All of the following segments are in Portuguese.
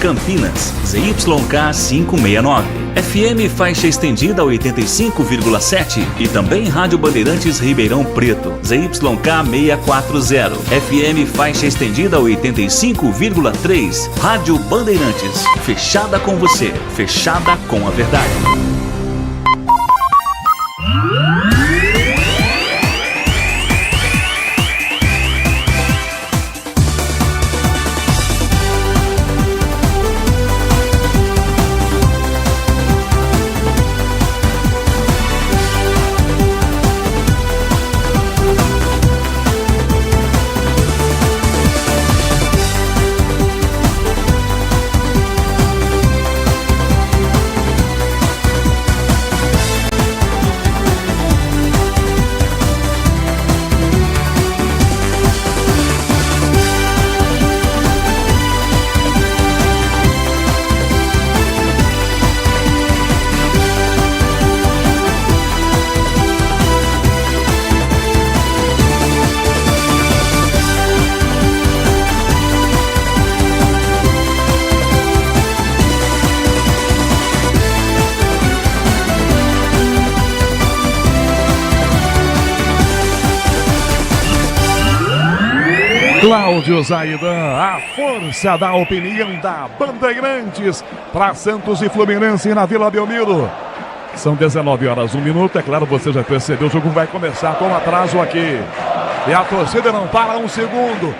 Campinas, ZYK 569. FM faixa estendida 85,7 e também Rádio Bandeirantes Ribeirão Preto, ZYK 640. FM faixa estendida 85,3, Rádio Bandeirantes. Fechada com você, fechada com a verdade. Cláudio Zaidan, a força da opinião da Bandeirantes para Santos e Fluminense na Vila Belmiro. São 19 horas, 1 minuto. É claro, você já percebeu, o jogo vai começar com atraso aqui. E a torcida não para um segundo.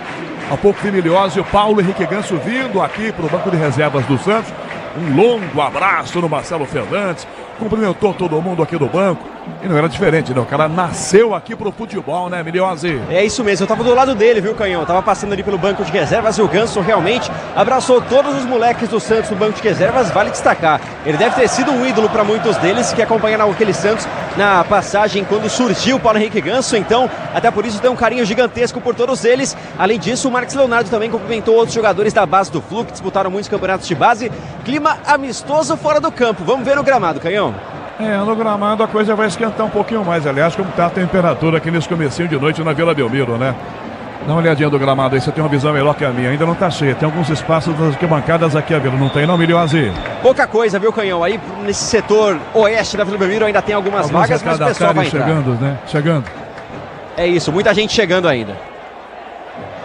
Há pouco Fimiliose e o Paulo Henrique Ganso vindo aqui para o banco de reservas do Santos. Um longo abraço no Marcelo Fernandes. Cumprimentou todo mundo aqui do banco. E não era diferente, não. O cara nasceu aqui pro futebol, né, Miliose? É isso mesmo, eu tava do lado dele, viu, Canhão? Eu tava passando ali pelo banco de reservas e o Ganso realmente abraçou todos os moleques do Santos no banco de reservas, vale destacar. Ele deve ter sido um ídolo para muitos deles que acompanharam aquele Santos na passagem quando surgiu o Paulo Henrique Ganso. Então, até por isso tem um carinho gigantesco por todos eles. Além disso, o Marcos Leonardo também cumprimentou outros jogadores da base do Flu, que disputaram muitos campeonatos de base. Clima amistoso fora do campo. Vamos ver no gramado, Canhão. No gramado a coisa vai esquentar um pouquinho mais. Aliás, como está a temperatura aqui nesse comecinho de noite na Vila Belmiro, né? Dá uma olhadinha do gramado aí, você tem uma visão melhor que a minha. Ainda não está cheia, tem alguns espaços das arquibancadas aqui, a Vila. Não tem não, Miliose? Pouca coisa, viu, Canhão? Aí nesse setor oeste da Vila Belmiro ainda tem algumas vagas, mas o pessoal vai entrar. Chegando, né? Chegando. É isso, muita gente chegando ainda.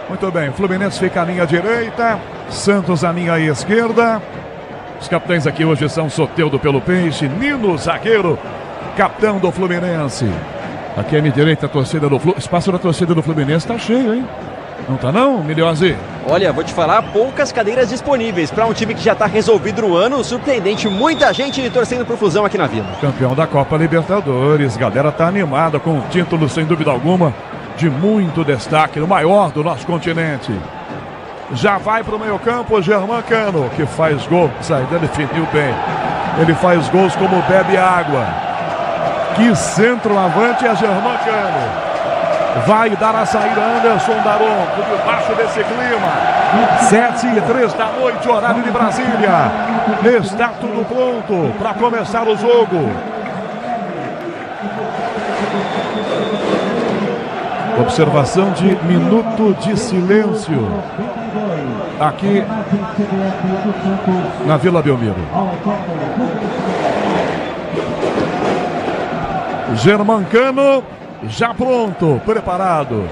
Muito bem, Fluminense fica à linha direita, Santos à linha esquerda. Os capitães aqui hoje são Soteldo pelo Peixe, Nino zagueiro, capitão do Fluminense. Aqui à minha direita a torcida do Fluminense. Espaço da torcida do Fluminense tá cheio, hein? Não tá não, Miliose? Olha, vou te falar, poucas cadeiras disponíveis para um time que já tá resolvido no ano. Surpreendente, muita gente torcendo pro Flusão aqui na Vila. Campeão da Copa Libertadores, galera tá animada com o título, sem dúvida alguma, de muito destaque, o maior do nosso continente. Já vai para o meio campo, Germancano, que faz gol. Saída definiu bem. Ele faz gols como bebe água. Que centroavante é Germancano. Vai dar a saída Anderson Daron, por debaixo desse clima. 7h03 da noite, horário de Brasília. Está tudo pronto para começar o jogo. Observação de minuto de silêncio aqui na Vila Belmiro. Germancano já pronto, preparado.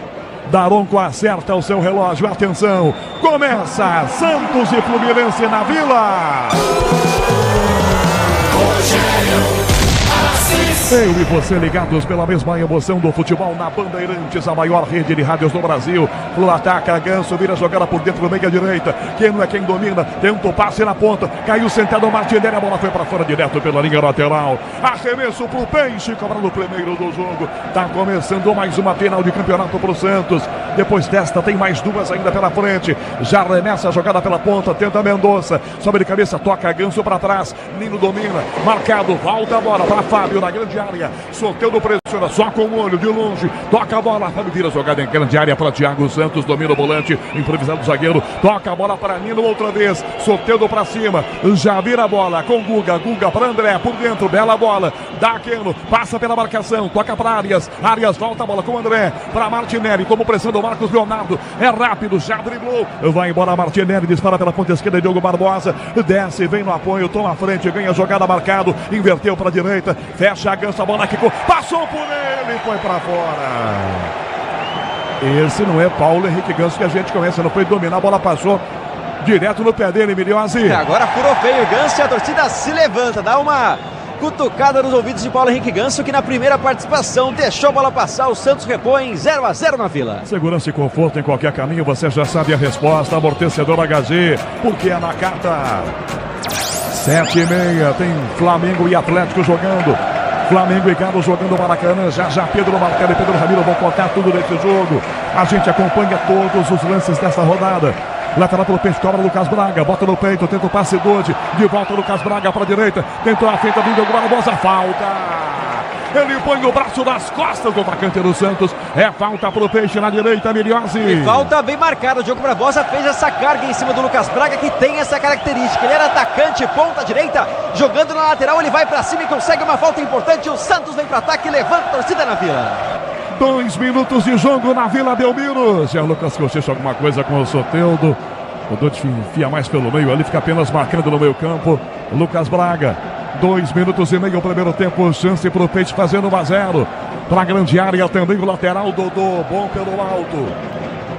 Daronco acerta o seu relógio, atenção, começa Santos e Fluminense na Vila. Eu e você ligados pela mesma emoção do futebol na Bandeirantes, a maior rede de rádios do Brasil. Flu ataca, Ganso vira jogada por dentro do meia direita. Quem não é quem domina, tenta o passe na ponta. Caiu sentado o Martinelli, a bola foi para fora direto pela linha lateral. Arremesso pro Peixe, cobrando o primeiro do jogo. Tá começando mais uma final de campeonato pro Santos. Depois desta tem mais duas ainda pela frente. Já arremessa a jogada pela ponta, tenta Mendonça. Sobe de cabeça, toca Ganso para trás. Nino domina, marcado, volta a bola para Fábio na grande grande área. Soteldo pressiona, só com o olho de longe. Toca a bola, Fábio vira jogada em grande área para Thiago Santos. Domina o volante, improvisado o zagueiro. Toca a bola para Nino outra vez. Soteldo para cima, já vira a bola com Guga. Guga para André, por dentro, bela bola. Dá Keno, passa pela marcação. Toca para Arias. Arias volta a bola com André. Para Martinelli, como pressão do Marcos Leonardo. É rápido, já driblou. Vai embora Martinelli, dispara pela ponta esquerda. Diogo Barbosa, desce, vem no apoio, toma a frente, ganha a jogada marcado. Inverteu para a direita, fecha a Ganso, a bola quicou. Passou por ele e foi para fora. Esse não é Paulo Henrique Ganso que a gente conhece, não foi dominar, a bola passou direto no pé dele, Milhose. Agora furou feio o Ganso e a torcida se levanta, dá uma cutucada nos ouvidos de Paulo Henrique Ganso, que na primeira participação deixou a bola passar. O Santos repõe 0-0 na Vila. Segurança e conforto em qualquer caminho, você já sabe a resposta. Amortecedor HG, porque é na carta. 7h30, tem Flamengo e Atlético jogando. Flamengo e Galo jogando o Maracanã. Já Pedro Marcelo e Pedro Ramiro vão contar tudo nesse jogo. A gente acompanha todos os lances dessa rodada. Lateral pelo peito, cobra Lucas Braga, bota no peito, tenta o passe Dodi, de volta Lucas Braga para a direita, tentou a feita, vindo alguma boa falta. Ele põe o braço nas costas do atacante do Santos. É falta pro Peixe na direita, Milhose. E falta bem marcada. O Diogo Barbosa fez essa carga em cima do Lucas Braga, que tem essa característica. Ele era atacante, ponta direita, jogando na lateral, ele vai pra cima e consegue uma falta importante. O Santos vem pro ataque e levanta a torcida na Vila. 2 minutos de jogo na Vila Belmiro. Já Lucas Cochecha alguma coisa com o Soteldo. O Dodi enfia mais pelo meio, ali fica apenas marcando no meio campo. Lucas Braga. 2 minutos e meio o primeiro tempo, chance pro Peixe fazendo 1-0. Para a grande área também o lateral Dodô, bom pelo alto.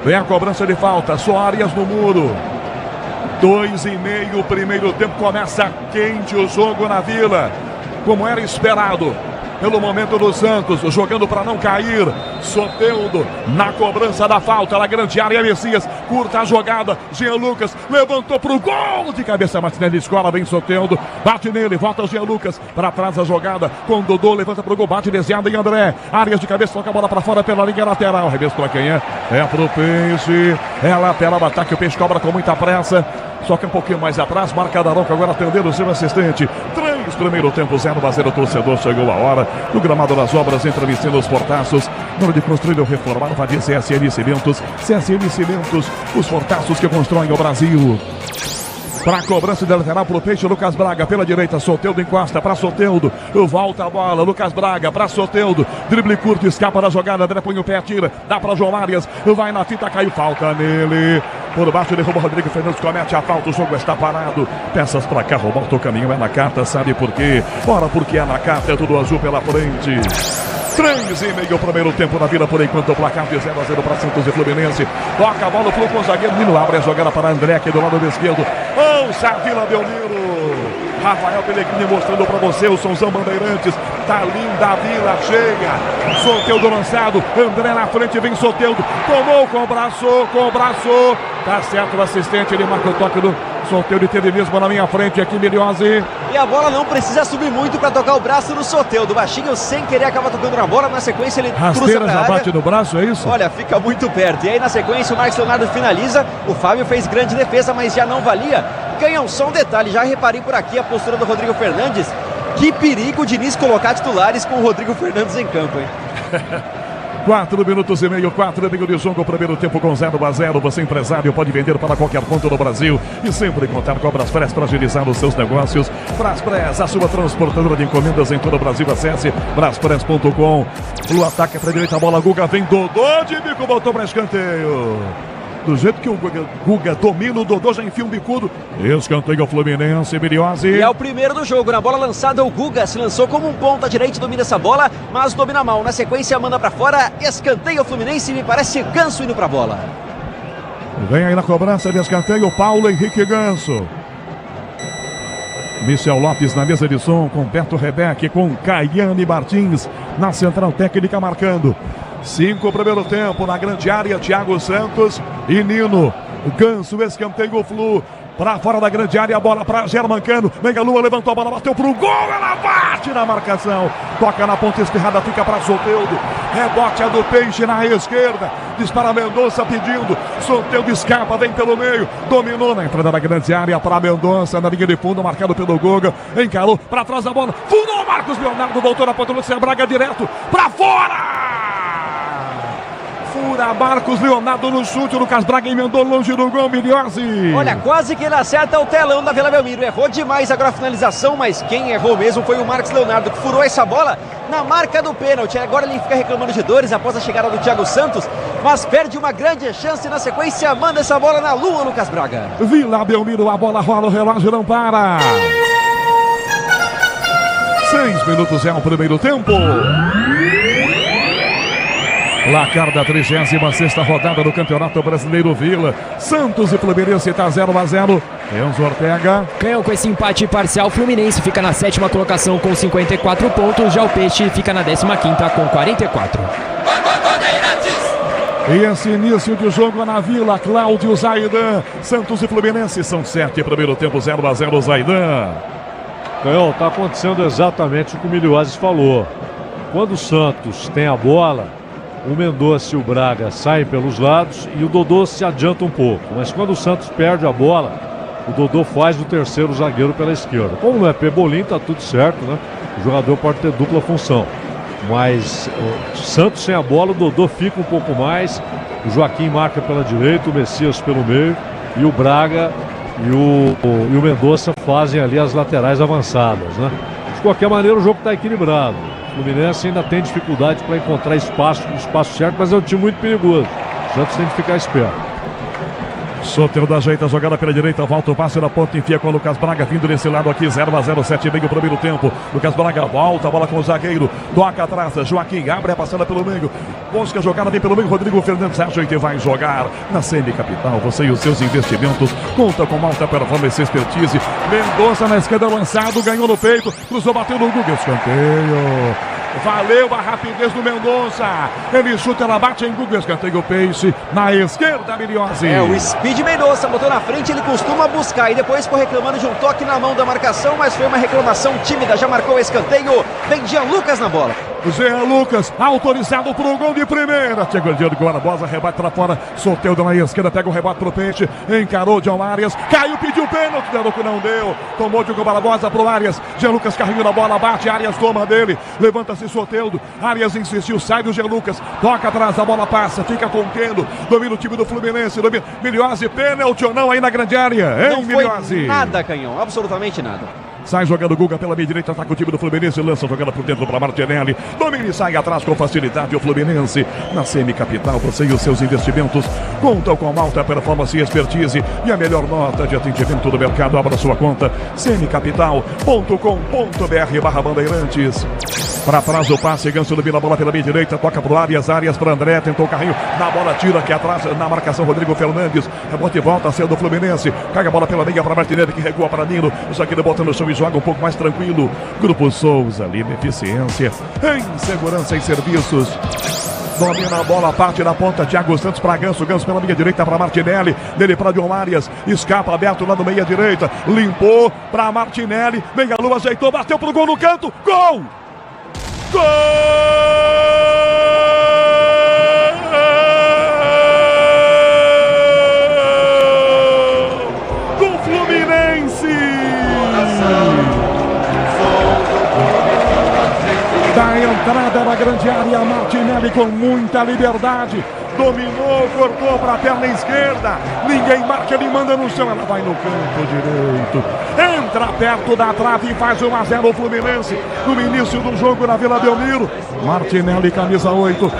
Vem a cobrança de falta, Soares no muro. 2,5 primeiro tempo, começa quente o jogo na Vila, como era esperado. Pelo momento do Santos, jogando para não cair. Soteldo na cobrança da falta, na grande área, Messias, curta a jogada, Jean Lucas, levantou para o gol, de cabeça Martinelli, escola, vem Soteldo, bate nele, volta Jean Lucas, para trás a jogada, com Dodô, levanta para o gol, bate desviado em André, Arias de cabeça, toca a bola para fora pela linha lateral, arremesso para quem é? É pro Peixe, é a lateral, ataque, o Peixe cobra com muita pressa. Só que um pouquinho mais atrás, marca Daronco agora atendendo o seu assistente. 3, primeiro tempo, 0-0, o torcedor chegou a hora. No gramado das obras, entrevistando os portaços. Na hora de construir ou reformar, vai de CSN Cimentos. CSN Cimentos, os portaços que constroem o Brasil. Para a cobrança de lateral para o Peixe, Lucas Braga pela direita, Soteldo encosta para Soteldo, volta a bola, Lucas Braga para Soteldo, drible curto, escapa da jogada, André põe o pé, tira, dá para João Arias, vai na fita, caiu, falta nele, por baixo derruba o Rodrigo Fernandes, comete a falta, o jogo está parado, peças para cá, Roberto, o caminho é na carta, sabe por quê? Ora, porque é na carta, é tudo azul pela frente. 3,5 o primeiro tempo na Vila, por enquanto o placar de 0-0 para Santos e Fluminense. Toca a bola, flui com o zagueiro, Nino abre a jogada para André aqui do lado esquerdo. Ouça a Vila Belmiro. Rafael Pellegrini mostrando para você o Sonzão Bandeirantes. Tá linda a Vila, cheia. Soteldo lançado, André na frente, vem Soteldo. Tomou com o braço. Tá certo o assistente, ele marca o toque do Soteldo e teve mesmo na minha frente aqui, Milhose. E a bola não precisa subir muito para tocar o braço do Soteldo. Baixinho, sem querer, acaba tocando na bola. Na sequência, ele rasteira, cruza já área. bate no braço, é isso? Olha, fica muito perto. E aí, na sequência, o Marcos Leonardo finaliza. O Fábio fez grande defesa, mas já não valia. Ganham só um detalhe. Já reparei por aqui a postura do Rodrigo Fernandes. Que perigo o Diniz colocar titulares com o Rodrigo Fernandes em campo, hein? 4 minutos e meio, 4,5 de jogo, primeiro tempo com 0-0. Você, empresário, pode vender para qualquer ponto do Brasil e sempre contar com a Braspress para agilizar os seus negócios. Braspress, a sua transportadora de encomendas em todo o Brasil. Acesse braspress.com. O ataque para a direita, a bola, Guga vem, Dodô de bico, botou para escanteio. Do jeito que o Guga domina, o Dodô já enfia um bicudo. Escanteio Fluminense, Milhose. E é o primeiro do jogo. Na bola lançada, o Guga se lançou como um ponta direito, domina essa bola, mas domina mal. Na sequência, manda pra fora, escanteio Fluminense, me parece Ganso indo pra bola. Vem aí na cobrança de escanteio, Paulo Henrique Ganso. Michel Lopes na mesa de som, com Beto Rebeque, com Caiane Martins na central técnica marcando. 5 primeiro tempo na grande área, Thiago Santos e Nino. Ganso, escanteio Flu. Para fora da grande área, a bola para Germancano. Mega Lua levantou a bola, bateu pro gol, ela bate na marcação. Toca na ponta esquerda, fica para Soteldo. Rebote é do Peixe na esquerda. Dispara Mendonça pedindo. Soteldo escapa, vem pelo meio. Dominou na entrada da grande área para Mendonça. Na linha de fundo, marcado pelo Guga. Encarou para trás da bola. Fundou Marcos Leonardo. Voltou na ponta do Lúcia Braga direto para fora. Fura Marcos Leonardo no chute. O Lucas Braga emendou longe do gol. Miliose. Olha, quase que ele acerta o telão da Vila Belmiro. Errou demais agora a finalização, mas quem errou mesmo foi o Marcos Leonardo, que furou essa bola na marca do pênalti. Agora ele fica reclamando de dores após a chegada do Thiago Santos, mas perde uma grande chance na sequência. Manda essa bola na lua, Lucas Braga. Vila Belmiro, a bola rola, o relógio não para. 6 minutos é o primeiro tempo. Placar da 36ª rodada do Campeonato Brasileiro. Vila, Santos e Fluminense está 0-0. Enzo Ortega. Canhão, com esse empate parcial, Fluminense fica na 7ª colocação com 54 pontos. Já o Peixe fica na 15ª com 44. E esse início de jogo na Vila, Cláudio Zaidan. Santos e Fluminense são 7, primeiro tempo 0-0, Zaidan. Canhão, está acontecendo exatamente o que o Milioses falou. Quando o Santos tem a bola, o Mendonça e o Braga saem pelos lados e o Dodô se adianta um pouco. Mas quando o Santos perde a bola, o Dodô faz o terceiro zagueiro pela esquerda. Como não é Pebolim, tá tudo certo, né? O jogador pode ter dupla função. Mas o Santos sem a bola, o Dodô fica um pouco mais. O Joaquim marca pela direita, o Messias pelo meio. E o Braga e o Mendonça fazem ali as laterais avançadas, né? De qualquer maneira, o jogo está equilibrado. O Fluminense ainda tem dificuldade para encontrar espaço, o espaço certo, mas é um time muito perigoso. O Santos tem que ficar esperto. Soteldo ajeita a jogada pela direita, volta o passe na ponta, enfia com o Lucas Braga, vindo desse lado aqui, 0-0, 7,5 o primeiro tempo. Lucas Braga volta, a bola com o zagueiro, toca atrás, Joaquim abre a passada pelo meio, busca a jogada, vem pelo meio, Rodrigo Fernandes acha que vai jogar na Semicapital. Você e os seus investimentos, conta com alta performance e expertise. Mendonça na esquerda, lançado, ganhou no peito, cruzou, bateu no Guga, escanteio. Valeu a rapidez do Mendonça. Ele chuta, ela bate em Guga, escanteio, Peixe na esquerda, Miliose. O Speed Mendonça botou na frente, ele costuma buscar e depois ficou reclamando de um toque na mão da marcação, mas foi uma reclamação tímida, já marcou o escanteio. Vem Jean Lucas na bola. Jean Lucas, autorizado para o gol de primeira. Chegou o Diego Barbosa, rebate para fora. Soteldo na esquerda, pega o rebate para o Peixe. Encarou John Arias, caiu, pediu pênalti. Deruco não deu. Tomou Diego Barbosa para o Arias. Jean Lucas carregou na bola, bate. Arias toma dele. Levanta-se Soteldo. Arias insistiu, sai do Jean Lucas. Toca atrás, a bola passa, fica com o Kendo. Domina o time do Fluminense. Domina. Miliose, pênalti ou não aí na grande área? Não foi nada, Canhão, absolutamente nada. Sai jogando Guga pela meia direita, ataca o time do Fluminense, lança a jogada por dentro para Martinelli. Domina e sai atrás com facilidade o Fluminense. Na Semicapital, você e os seus investimentos contam com alta performance e expertise e a melhor nota de atendimento do mercado. Abra sua conta, semicapital.com.br/bandeirantes. Para trás o passe, Ganso domina a bola pela meia direita, toca pro Arias, Arias para André, tentou o carrinho, na bola tira aqui atrás, na marcação Rodrigo Fernandes, rebote e volta, sendo do Fluminense, cai a bola pela meia para Martinelli, que recua para Nino, o zagueiro bota no chão e joga um pouco mais tranquilo. Grupo Souza, Lima Eficiência, em segurança e serviços. Domina a bola, parte na ponta, Thiago Santos para Ganso, Ganso pela meia direita para Martinelli, dele para John Arias, escapa aberto lá no meia direita, limpou para Martinelli, vem a Lua, ajeitou, bateu pro gol no canto, gol! Gol do Fluminense! Da entrada na grande área, Martinelli com muita liberdade. Dominou, cortou para a perna esquerda. Ninguém marca, ele manda no chão. Ela vai no canto direito. Entra perto da trave e faz 1-0 o Fluminense. No início do jogo na Vila Belmiro. Martinelli, camisa 8.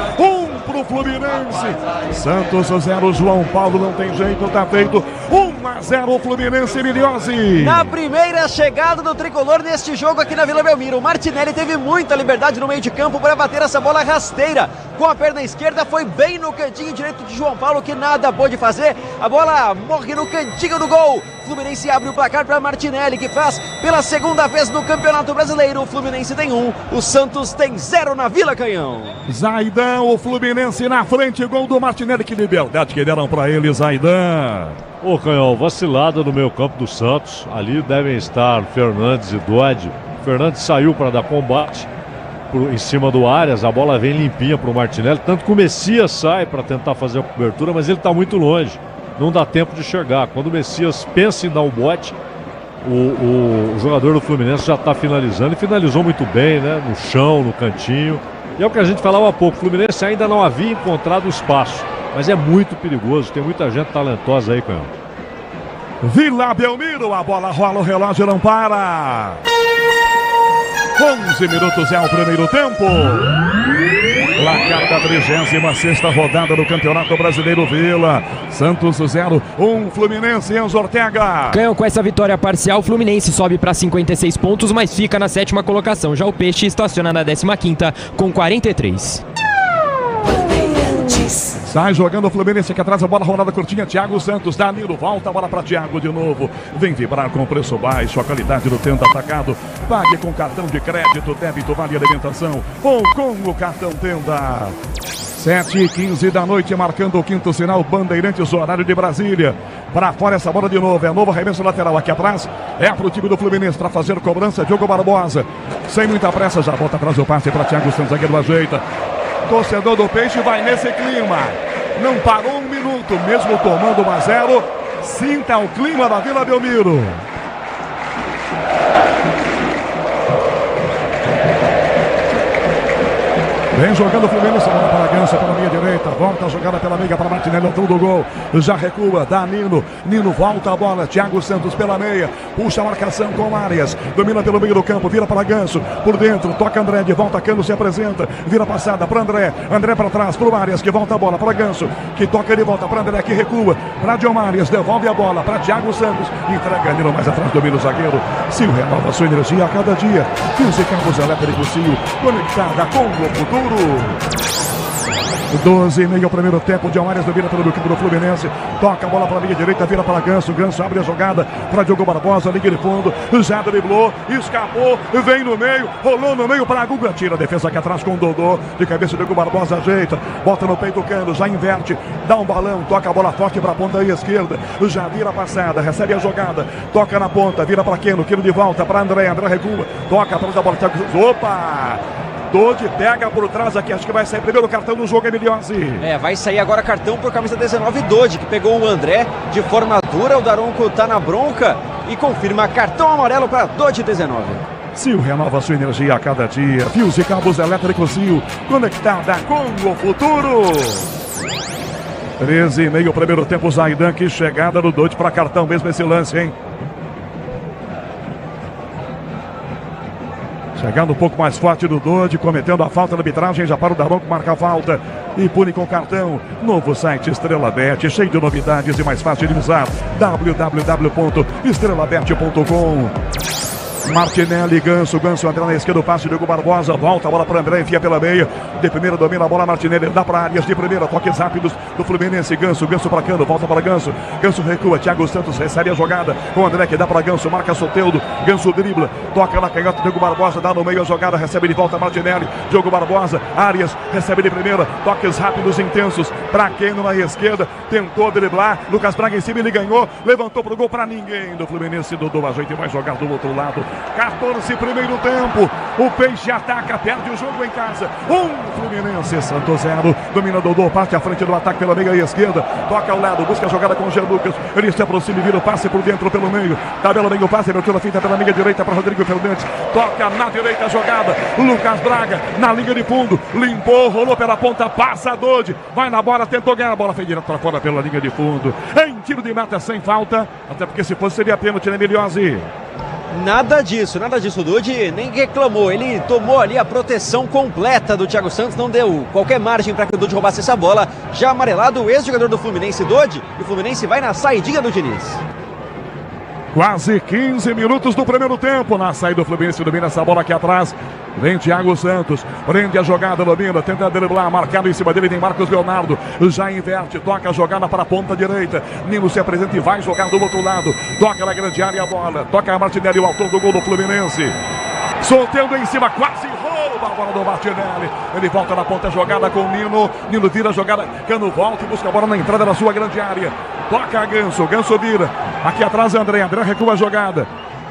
Pro Fluminense. Santos 0, João Paulo não tem jeito, tá feito. 1-0 o Fluminense, Miliose. Na primeira chegada do tricolor neste jogo aqui na Vila Belmiro, o Martinelli teve muita liberdade no meio de campo para bater essa bola rasteira. Com a perna esquerda foi bem no cantinho direito de João Paulo, que nada pôde fazer. A bola morre no cantinho do gol. Fluminense abre o placar para Martinelli, que faz pela segunda vez no Campeonato Brasileiro. O Fluminense tem 1, o Santos tem 0 na Vila, Canhão. Zaidan, o Fluminense na frente, gol do Martinelli. Que liberdade que deram para ele, Zaidan. Ô, Canhão, vacilada no meio campo do Santos. Ali devem estar Fernandes e Dodge. Fernandes saiu para dar combate em cima do Arias, a bola vem limpinha para o Martinelli, tanto que o Messias sai para tentar fazer a cobertura, mas ele está muito longe, não dá tempo de chegar. Quando o Messias pensa em dar o bote, o jogador do Fluminense já está finalizando, e finalizou muito bem, né? No chão, no cantinho. E é o que a gente falava há pouco, o Fluminense ainda não havia encontrado o espaço, mas é muito perigoso, tem muita gente talentosa aí, Canhão. Vila Belmiro, a bola rola, o relógio não para. 11 minutos é o primeiro tempo. Placar da 36ª rodada do Campeonato Brasileiro. Vila, Santos 0, 1, Fluminense, Enzo Ortega. Canhão, com essa vitória parcial, o Fluminense sobe para 56 pontos, mas fica na 7ª colocação. Já o Peixe estaciona na 15ª com 43. Sai jogando o Fluminense aqui atrás, a bola rolada curtinha, Thiago Santos, Danilo, volta a bola para Thiago de novo. Vem vibrar com preço baixo, a qualidade do Tenda Atacado. Pague com cartão de crédito, débito, vale alimentação ou com o cartão Tenda. 7h15 da noite, marcando o quinto sinal, Bandeirantes, horário de Brasília. Para fora essa bola de novo, é novo arremesso lateral aqui atrás. É pro time do Fluminense para fazer cobrança, Diogo Barbosa. Sem muita pressa, já volta atrás o passe para Thiago Santos, zagueiro ajeita. Torcedor do Peixe vai nesse clima. Não parou um minuto, mesmo tomando 1-0. Sinta o clima da Vila Belmiro. Vem jogando o Fluminense, bola para a Gança, pela minha direita. Volta a jogada pela meia para Martinelli, ao do gol. Já recua, dá Nino. Nino volta a bola. Thiago Santos pela meia. Puxa a marcação com Arias. Domina pelo meio do campo, vira para Ganso. Por dentro, toca André, de volta Cano, se apresenta. Vira passada para André. André para trás, para o Arias, que volta a bola para Ganso. Que toca de volta para André, que recua. Para John Arias, devolve a bola para Thiago Santos. Entrega Nino mais atrás, domina o zagueiro. Sil renova sua energia a cada dia. Fios e cabos elétricos Sil, conectada com o futuro. 12h30 o primeiro tempo. John Arias domina pelo campo do Fluminense. Toca a bola para a linha direita, vira para Ganso. Ganso abre a jogada para Diogo Barbosa. Liga de fundo, já driblou, escapou, vem no meio, rolou no meio para a Guga. Tira a defesa aqui atrás com o Dodô. De cabeça, Diogo Barbosa ajeita, bota no peito o Cano, já inverte, dá um balão, toca a bola forte para a ponta esquerda. Já vira a passada, recebe a jogada, toca na ponta, vira para Keno. Keno de volta para André. André recua, toca atrás da bola. Opa! Dodi pega por trás aqui, acho que vai sair primeiro o cartão do jogo, Emiliozzi. Vai sair agora cartão pro camisa 19, Dodi, que pegou o André de forma dura. O Daronco tá na bronca e confirma cartão amarelo para Dodi 19. Sil renova sua energia a cada dia. Fios e cabos elétricos Sil, conectada com o futuro. 13h30 o primeiro tempo, Zaidan, que chegada do Dodi para cartão mesmo esse lance, hein? Chegando um pouco mais forte do Dodi, cometendo a falta da arbitragem, já para o Daronco marcar a falta e pune com cartão. Novo site Estrela Bet, cheio de novidades e mais fácil de usar. www.estrelabet.com. Martinelli, Ganso entra na esquerda, o passe, Diogo Barbosa, volta a bola para André, enfia pela meia, de primeira domina a bola, Martinelli dá para Arias, de primeira, toques rápidos do Fluminense, Ganso para Cano, volta para Ganso recua, Thiago Santos recebe a jogada, com André que dá para Ganso, marca Soteldo, Ganso dribla, toca na canhota, Diogo Barbosa, dá no meio a jogada, recebe de volta Martinelli, Diogo Barbosa, Arias, recebe de primeira, toques rápidos, intensos, para Keno na esquerda, tentou driblar, Lucas Braga em cima, ele ganhou, levantou pro gol para ninguém do Fluminense, Dodô ajeita e vai jogar do outro lado. 14 primeiro tempo, o Peixe ataca, perde o jogo em casa. Fluminense, Santos 0, domina Dodô, parte à frente do ataque pela meia esquerda, toca ao lado, busca a jogada com o Jean Lucas, ele se aproxima e vira o passe por dentro pelo meio, tabela bem o passe, meteu na finta pela meia direita para Rodrigo Fernandes, toca na direita a jogada, Lucas Braga na linha de fundo, limpou, rolou pela ponta, passa Dodi, vai na bola, tentou ganhar a bola, foi direto para fora pela linha de fundo, em tiro de meta sem falta, até porque se fosse seria pênalti, né, Emiliozzi? Nada disso, o Dodi nem reclamou, ele tomou ali a proteção completa do Thiago Santos, não deu qualquer margem para que o Dodi roubasse essa bola. Já amarelado o ex-jogador do Fluminense, Dodi, e o Fluminense vai na saidinha do Diniz. Quase 15 minutos do primeiro tempo, na saída do Fluminense, domina essa bola aqui atrás, vem Thiago Santos, prende a jogada, domina, tenta driblar, marcado em cima dele, tem Marcos Leonardo, já inverte, toca a jogada para a ponta direita, Nino se apresenta e vai jogar do outro lado, toca na grande área a bola, toca a Martinelli, o autor do gol do Fluminense, soltando em cima, quase rouba a bola do Martinelli, ele volta na ponta, jogada com o Nino, Nino vira a jogada, Cano volta e busca a bola na entrada da sua grande área, toca a Ganso vira, aqui atrás André recua a jogada,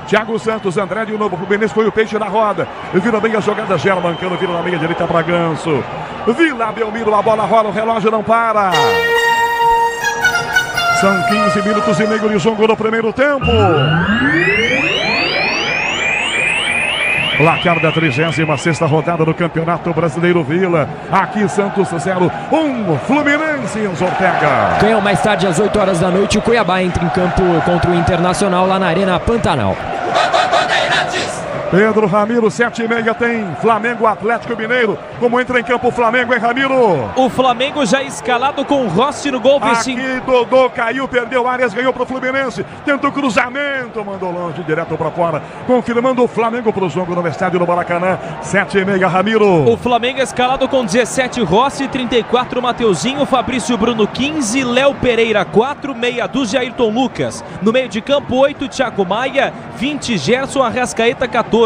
Thiago Santos, André de novo, Fluminense foi o peixe na roda. Vira bem a jogada, Germancano, vira na meia direita para Ganso. Vila Belmiro, a bola rola, o relógio não para. São 15 minutos e meio de jogo no primeiro tempo. Placar da 36ª rodada do Campeonato Brasileiro Vila. Aqui Santos 0, 1 Fluminense em Ortega. Canhão, mais tarde às 8 horas da noite, o Cuiabá entra em campo contra o Internacional lá na Arena Pantanal. Pedro Ramiro, 7h30 tem Flamengo Atlético Mineiro. Como entra em campo o Flamengo, hein, Ramiro? O Flamengo já escalado com Rossi no gol. Aqui Dodô caiu, perdeu áreas, ganhou pro Fluminense. Tenta o cruzamento, mandou longe, direto para fora. Confirmando o Flamengo pro jogo no estádio do Maracanã. 7h30, Ramiro. O Flamengo escalado com 17 Rossi, 34 Mateuzinho, Fabrício Bruno 15, Léo Pereira 4, meia dúzia Ayrton Lucas. No meio de campo 8, Thiago Maia, 20 Gerson, Arrascaeta 14,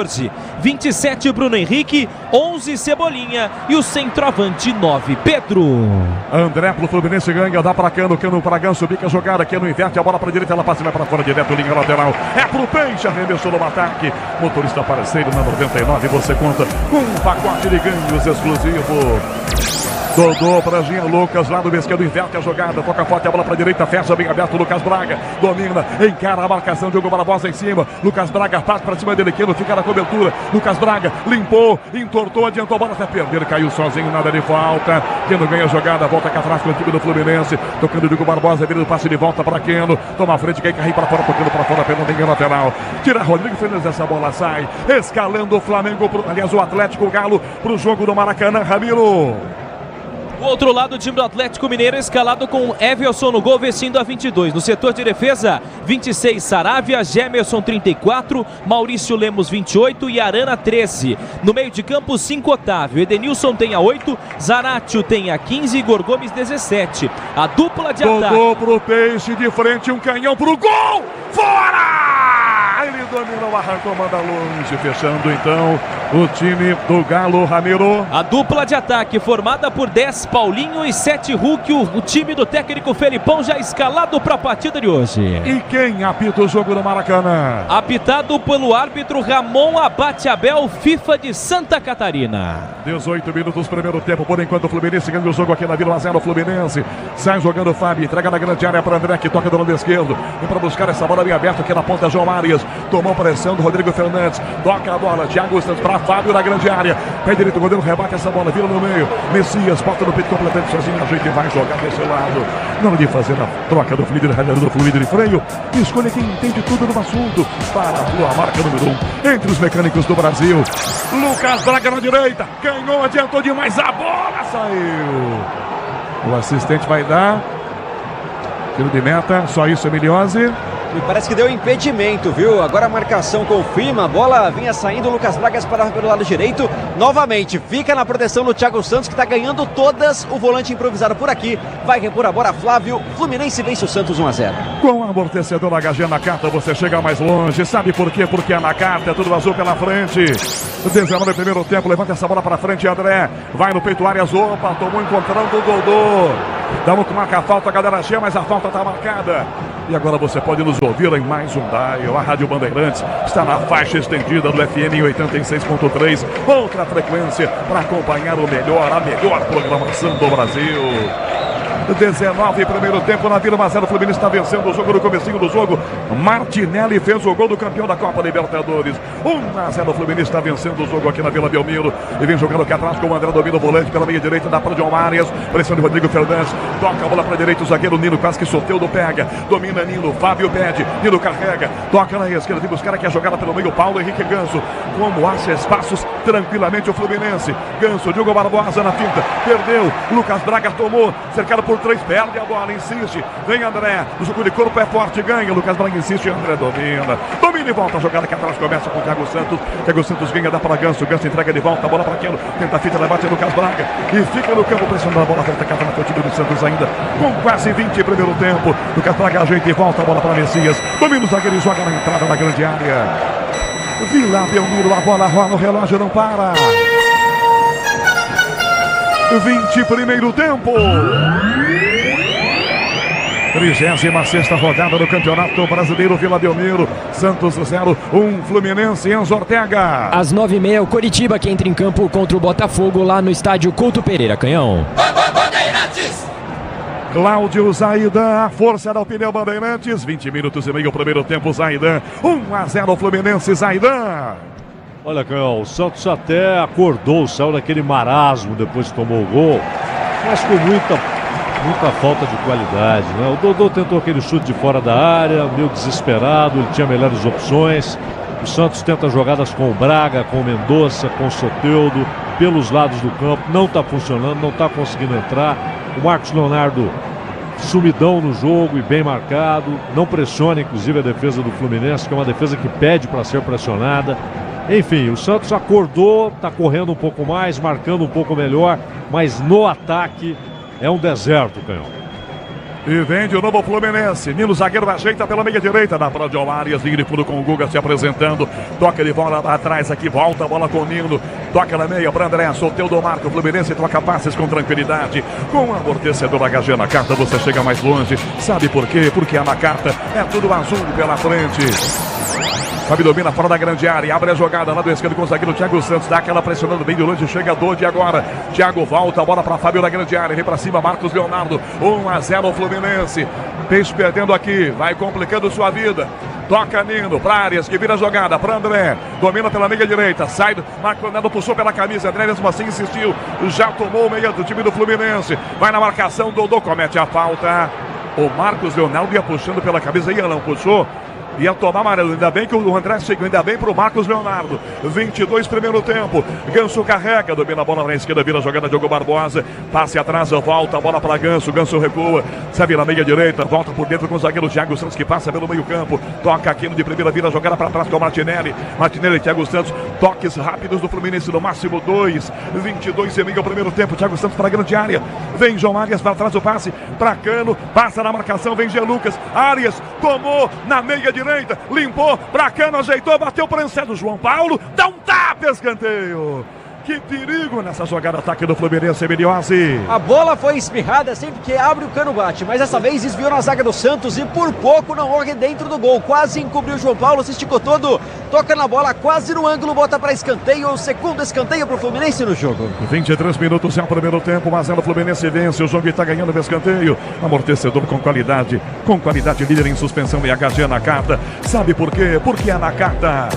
27 Bruno Henrique, 11 Cebolinha e o centroavante 9 Pedro. André pro Fluminense ganha, dá pra Cano, Cano pra Ganso, bica a jogada, Cano inverte a bola pra direita, ela passa e vai pra fora, direto, linha lateral. É pro Peixe, arremessou no ataque. Motorista parceiro na 99, você conta com um pacote de ganhos exclusivo. Dodô para Jean Lucas, lá do esquerdo, inverte a jogada, toca forte a bola para a direita, fecha bem aberto, Lucas Braga, domina, encara a marcação, Diogo Barbosa em cima, Lucas Braga passa para cima dele, Queno fica na cobertura, Lucas Braga limpou, entortou, adiantou a bola até perder, caiu sozinho, nada de falta, Queno ganha a jogada, volta cá atrás com o time do Fluminense, tocando Diogo Barbosa, vira o passe de volta para Queno, toma a frente, quem cai para fora, tocando para fora, pelo meio lateral, tira Rodrigo Fernandes, essa bola sai, escalando o Flamengo, aliás o Atlético, o Galo, para o jogo do Maracanã, Ramiro. O outro lado, o time do Atlético Mineiro escalado com Everson no gol, vestindo a 22. No setor de defesa, 26 Saravia, Gemerson 34, Maurício Lemos 28 e Arana 13. No meio de campo, 5 Otávio, Edenilson tem a 8, Zaratio tem a 15 e Igor Gomes 17. A dupla de ataque. Dodô pro Peixe, de frente, um canhão pro gol! Fora! Ele dominou, arrancou, manda longe, fechando então o time do Galo, Ramiro. A dupla de ataque formada por 10 Paulinho e 7 Hulk, o time do técnico Felipão já escalado para a partida de hoje. E quem apita o jogo no Maracanã? Apitado pelo árbitro Ramon Abate Abel, FIFA de Santa Catarina. 18 minutos, primeiro tempo, por enquanto o Fluminense ganha o jogo aqui na Vila 1-0, Fluminense. Sai jogando o Fábio, entrega na grande área para André, que toca do lado esquerdo. Vem para buscar essa bola bem aberta aqui na ponta, João Marias. Tomou pressão do Rodrigo Fernandes. Toca a bola, Thiago Santos para Fábio na grande área. Pé direito, o goleiro rebate essa bola, vira no meio. Messias, bota no peito completamente sozinho. A gente vai jogar desse lado. Na hora de fazer a troca do fluido, do fluido de freio, escolha quem entende tudo no assunto. Para a sua marca número 1 entre os mecânicos do Brasil. Lucas Braga na direita. Ganhou, adiantou demais. A bola saiu. O assistente vai dar. Tiro de meta, só isso, Emiliose. E parece que deu impedimento, viu? Agora a marcação confirma, a bola vinha saindo, o Lucas Braga para pelo lado direito. Novamente, fica na proteção do Thiago Santos, que está ganhando todas. O volante improvisado por aqui, vai repor a bola Flávio. Fluminense vence o Santos 1-0. Com o amortecedor HG na carta, você chega mais longe. Sabe por quê? Porque é na carta, é tudo azul pela frente. 19 primeiro tempo, levanta essa bola para frente, André. Vai no peito, Arias, opa, tomou encontrando o Dodô. Dá um que marca a falta, a galera cheia, mas a falta está marcada. E agora você pode nos ouvir em mais um dial. A Rádio Bandeirantes está na faixa estendida do FM em 86.3. Outra frequência para acompanhar a melhor programação do Brasil. 19 primeiro tempo na Vila 1-0, o Fluminense está vencendo o jogo no comecinho do jogo. Martinelli fez o gol do campeão da Copa Libertadores. 1-0, o Fluminense está vencendo o jogo aqui na Vila Belmiro. E vem jogando aqui atrás com o André, domina o volante pela meia direita, dá para João Marias. Pressão de Rodrigo Fernandes, toca a bola para a direita, o zagueiro Nino quase que Soteldo pega. Domina Nino, Fábio pede, Nino carrega, toca na esquerda, vem buscar aqui a jogada pelo meio, Paulo Henrique Ganso. Como acha espaços tranquilamente o Fluminense. Ganso, Diogo Barbosa na finta, perdeu, Lucas Braga tomou, cercado por 3, perde a bola, insiste, vem André, o jogo de corpo é forte, ganha, Lucas Braga insiste, André domina e volta a jogada que atrás começa com o Thiago Santos ganha, dá para Ganso entrega de volta, a bola para Queno, tenta a fita, debate Lucas Braga e fica no campo pressionando a bola, volta cá na frente do Santos ainda, com quase 20 primeiro tempo, Lucas Braga ajeita e volta a bola para Messias, domina o zagueiro e joga na entrada da grande área. Vila Belmiro, a bola rola, o relógio não para. 20 primeiro tempo. 36ª rodada do Campeonato Brasileiro. Vila Belmiro, Santos 0, 1 Fluminense. Enzo Ortega. Às 9h30, o Coritiba que entra em campo contra o Botafogo lá no estádio Couto Pereira, Canhão. Cláudio Zaidan, a força da opinião Bandeirantes. 20 minutos e meio, o primeiro tempo, Zaidan. 1-0 Fluminense, Zaidan. Olha, Canhão, o Santos até acordou, saiu daquele marasmo depois que tomou o gol, mas com muita falta de qualidade, né? O Dodô tentou aquele chute de fora da área, meio desesperado, ele tinha melhores opções. O Santos tenta jogadas com o Braga, com o Mendonça, com o Soteldo, pelos lados do campo, não está funcionando, não está conseguindo entrar. O Marcos Leonardo sumidão no jogo e bem marcado, não pressiona inclusive a defesa do Fluminense, que é uma defesa que pede para ser pressionada. Enfim, o Santos acordou, está correndo um pouco mais, marcando um pouco melhor, mas no ataque é um deserto, Canhão. E vem de novo o Fluminense. Nino zagueiro ajeita pela meia direita. Dá para o John Arias. Linha de fundo com o Guga se apresentando. Toca de bola atrás aqui. Volta a bola com o Nino. Toca na meia para André. Soteldo marca. O Fluminense troca passes com tranquilidade. Com o amortecedor HG na carta você chega mais longe. Sabe por quê? Porque na carta é tudo azul pela frente. Fábio domina fora da grande área, abre a jogada lá do esquerdo com o zagueiro Thiago Santos, dá aquela pressionando bem de longe, chega Dodi agora. Thiago volta, a bola para Fábio da grande área, vem para cima Marcos Leonardo, 1-0 o Fluminense. Peixe perdendo aqui, vai complicando sua vida. Toca Nino para Arias, que vira a jogada para André, domina pela meia direita, sai, Marcos Leonardo puxou pela camisa, André mesmo assim insistiu, já tomou o meia do time do Fluminense, vai na marcação, Dodô comete a falta. O Marcos Leonardo ia puxando pela camisa, não puxou. Ia tomar amarelo, ainda bem que o André chegou, ainda bem para o Marcos Leonardo. 22 primeiro tempo, Ganso carrega, domina a bola na esquerda, vira a jogada, Diogo Barbosa, passe atrás, volta a bola para Ganso, Ganso recua, serve na meia direita, volta por dentro com o zagueiro Thiago Santos que passa pelo meio campo, toca aqui no de primeira, vira a jogada para trás com o Martinelli e Thiago Santos, toques rápidos do Fluminense, no máximo 2, 22 e meio o primeiro tempo, Thiago Santos para a grande área, vem João Arias para trás o passe, para Cano, passa na marcação, vem Jean Lucas, Arias, tomou na meia direita, limpou, Bracano ajeitou, bateu para o João Paulo, dá um tapa, escanteio. Que perigo nessa jogada, ataque do Fluminense, Emiliose. A bola foi espirrada sempre que abre o Cano bate, mas dessa vez desviou na zaga do Santos e por pouco não morre dentro do gol. Quase encobriu o João Paulo, se esticou todo, toca na bola quase no ângulo, bota para escanteio, o segundo escanteio para o Fluminense no jogo. 23 minutos é o primeiro tempo, mas o Fluminense vence, o jogo está ganhando o escanteio. Amortecedor com qualidade líder em suspensão e HG na carta. Sabe por quê? Porque é na carta.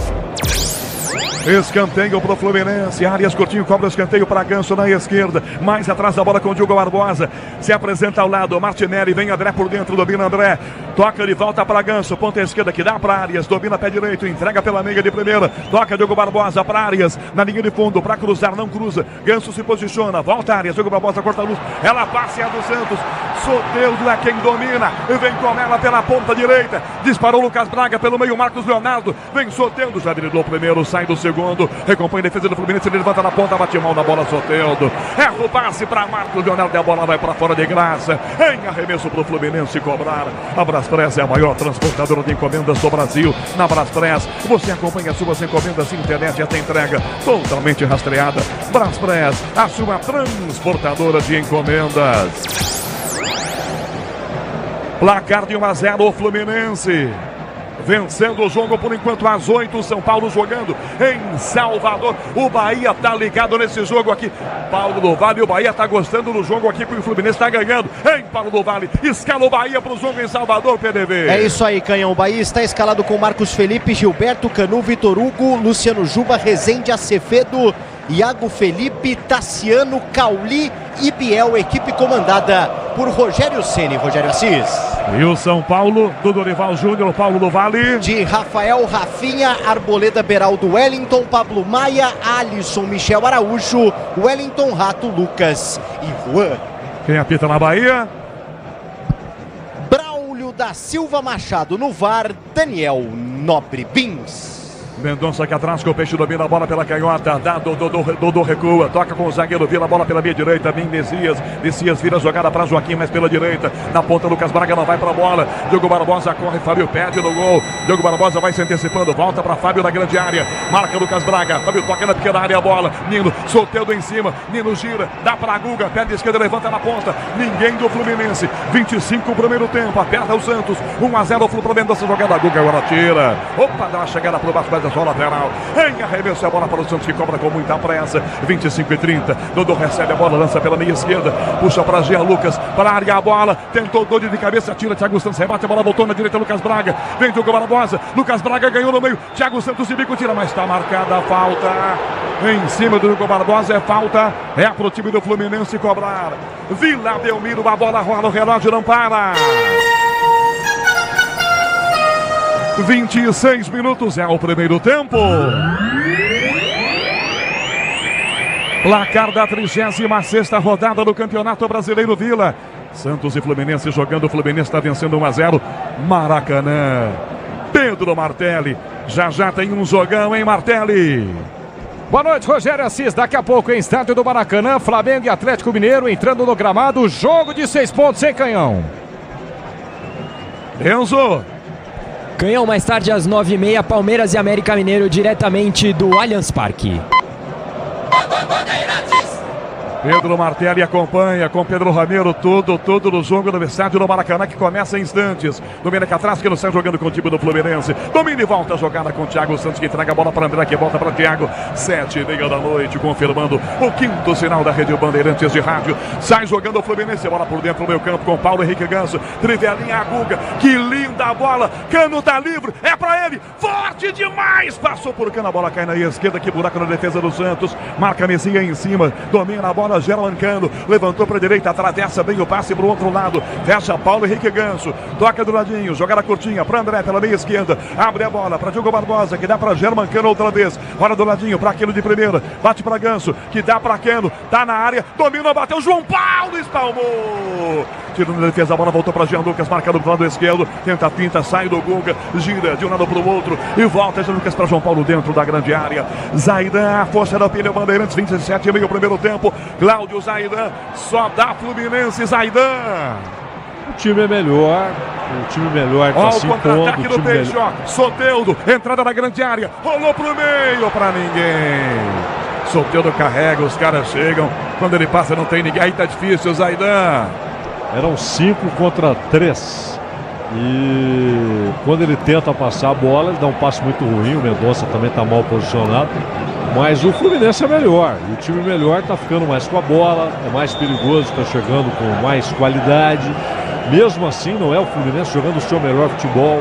Escanteio pro Fluminense, Arias Coutinho cobra o escanteio para Ganso na esquerda, mais atrás da bola com o Diogo Barbosa, se apresenta ao lado, Martinelli, vem André por dentro, domina André, toca de volta para Ganso, ponta esquerda que dá para Arias, domina pé direito, entrega pela meia de primeira, toca Diogo Barbosa para Arias, na linha de fundo, para cruzar, não cruza, Ganso se posiciona, volta Arias, Diogo Barbosa corta a luz, ela passa a do Santos, Soteldo é quem domina, vem com ela pela ponta direita, disparou Lucas Braga pelo meio, Marcos Leonardo, vem Soteldo, já driblou o primeiro, sai do segundo, recompõe a defesa do Fluminense, ele levanta na ponta, bate mal na bola, Soteldo, erra o passe para Marcos Leonardo e a bola vai para fora de graça, em arremesso para o Fluminense cobrar. A Braspress é a maior transportadora de encomendas do Brasil. Na Braspress você acompanha as suas encomendas, internet até entrega totalmente rastreada. Braspress, a sua transportadora de encomendas. Placar de 1-0 o Fluminense. Vencendo o jogo por enquanto às 8, São Paulo jogando em Salvador. O Bahia tá ligado nesse jogo aqui. Paulo do Vale, o Bahia tá gostando do jogo aqui, porque o Fluminense tá ganhando. Em Paulo do Vale, escala o Bahia pro jogo em Salvador, PDV. É isso aí, Canhão. O Bahia está escalado com Marcos Felipe, Gilberto, Canu, Vitor Hugo, Luciano Juba, Rezende, Acevedo, Iago Felipe, Tassiano, Cauli e Biel, equipe comandada por Rogério Ceni, Rogério Assis. E o São Paulo, do Dorival Júnior, Paulo do Vale. De Rafael, Rafinha, Arboleda, Beraldo, Wellington, Pablo Maia, Alisson, Michel Araújo, Wellington, Rato, Lucas e Juan. Quem apita na Bahia? Braulio da Silva Machado, no VAR, Daniel Nobre Bins. Mendonça aqui atrás com o Peixe, domina a bola pela canhota. Dodô recua, toca com o zagueiro, vira a bola pela meia direita. Vem Messias vira a jogada para Joaquim, mas pela direita. Na ponta, Lucas Braga não vai para a bola. Diogo Barbosa corre, Fábio perde no gol. Diogo Barbosa vai se antecipando, volta para Fábio na grande área. Marca Lucas Braga, Fábio toca na pequena área a bola. Nino, Soteldo em cima. Nino gira, dá para Guga, perna esquerda, levanta na ponta. Ninguém do Fluminense. 25 o primeiro tempo, aperta o Santos. 1-0 o Fluminense dessa jogada. Guga agora tira. Opa, dá uma chegada por baixo, mas é só lateral. Em arremesso a bola para o Santos que cobra com muita pressa. 25-30. Dodô recebe a bola, lança pela meia esquerda. Puxa para Jean Lucas, para a área a bola. Tentou Dodi de cabeça, tira Thiago Santos, rebate a bola, voltou na direita Lucas Braga. Vem Diogo Barbosa. Lucas Braga ganhou no meio. Thiago Santos de bico tira, mas está marcada a falta. Em cima do Diogo Barbosa é falta. É para o time do Fluminense cobrar. Vila Belmiro, a bola rola, o relógio não para. 26 minutos é o primeiro tempo. Placar da 36ª rodada do Campeonato Brasileiro Vila. Santos e Fluminense jogando, o Fluminense está vencendo 1-0. Maracanã. Pedro Martelli. Já tem um jogão, hein, Martelli? Boa noite, Rogério Assis. Daqui a pouco em estádio do Maracanã, Flamengo e Atlético Mineiro entrando no gramado. Jogo de 6 pontos sem Canhão. Enzo. Canhão, mais tarde às 9h30, Palmeiras e América Mineiro diretamente do Allianz Parque. Pedro Martelli acompanha com Pedro Ramiro tudo no jogo do estádio do Maracanã, que começa em instantes. Domina aqui atrás, que não sai jogando com o time do Fluminense. Domina e volta a jogada com o Thiago Santos, que entrega a bola para André, que volta para Thiago. 7h30 da noite, confirmando o quinto sinal da Rede Bandeirantes de rádio. Sai jogando o Fluminense, bola por dentro do meio campo com Paulo Henrique Ganso. Trivelinha a Guga, que linda a bola. Cano tá livre, é para ele. Forte demais, passou por Cano, a bola cai na esquerda, que buraco na defesa do Santos. Marca Messinha em cima, domina a bola. German Cano, levantou para a direita, atravessa bem o passe para o outro lado, fecha Paulo Henrique Ganso, toca do ladinho, jogada curtinha para André pela meia esquerda, abre a bola para Diogo Barbosa, que dá para German Cano outra vez, hora do ladinho para aquilo de primeira, bate para Ganso, que dá para Cano, tá na área, domina, bateu, João Paulo espalmou, tirando a defesa, a bola voltou para Jean Lucas, marcado do lado esquerdo, tenta a pinta, sai do Guga, gira de um lado para o outro e volta Jean Lucas para João Paulo dentro da grande área. Zaidan, a força da pilha Bandeirantes, 27,5 o primeiro tempo. Cláudio Zaidan, só dá Fluminense. Zaidan. O time é melhor, tá se impondo. Olha o contra-ataque do Peixe, ó. Soteldo, entrada na grande área, rolou pro meio pra ninguém. Soteldo carrega, os caras chegam, quando ele passa não tem ninguém, aí tá difícil, Zaidan. Eram 5 contra 3. E quando ele tenta passar a bola, ele dá um passe muito ruim. O Mendonça também está mal posicionado. Mas o Fluminense é melhor. E o time melhor está ficando mais com a bola, é mais perigoso, está chegando com mais qualidade. Mesmo assim, não é o Fluminense jogando o seu melhor futebol.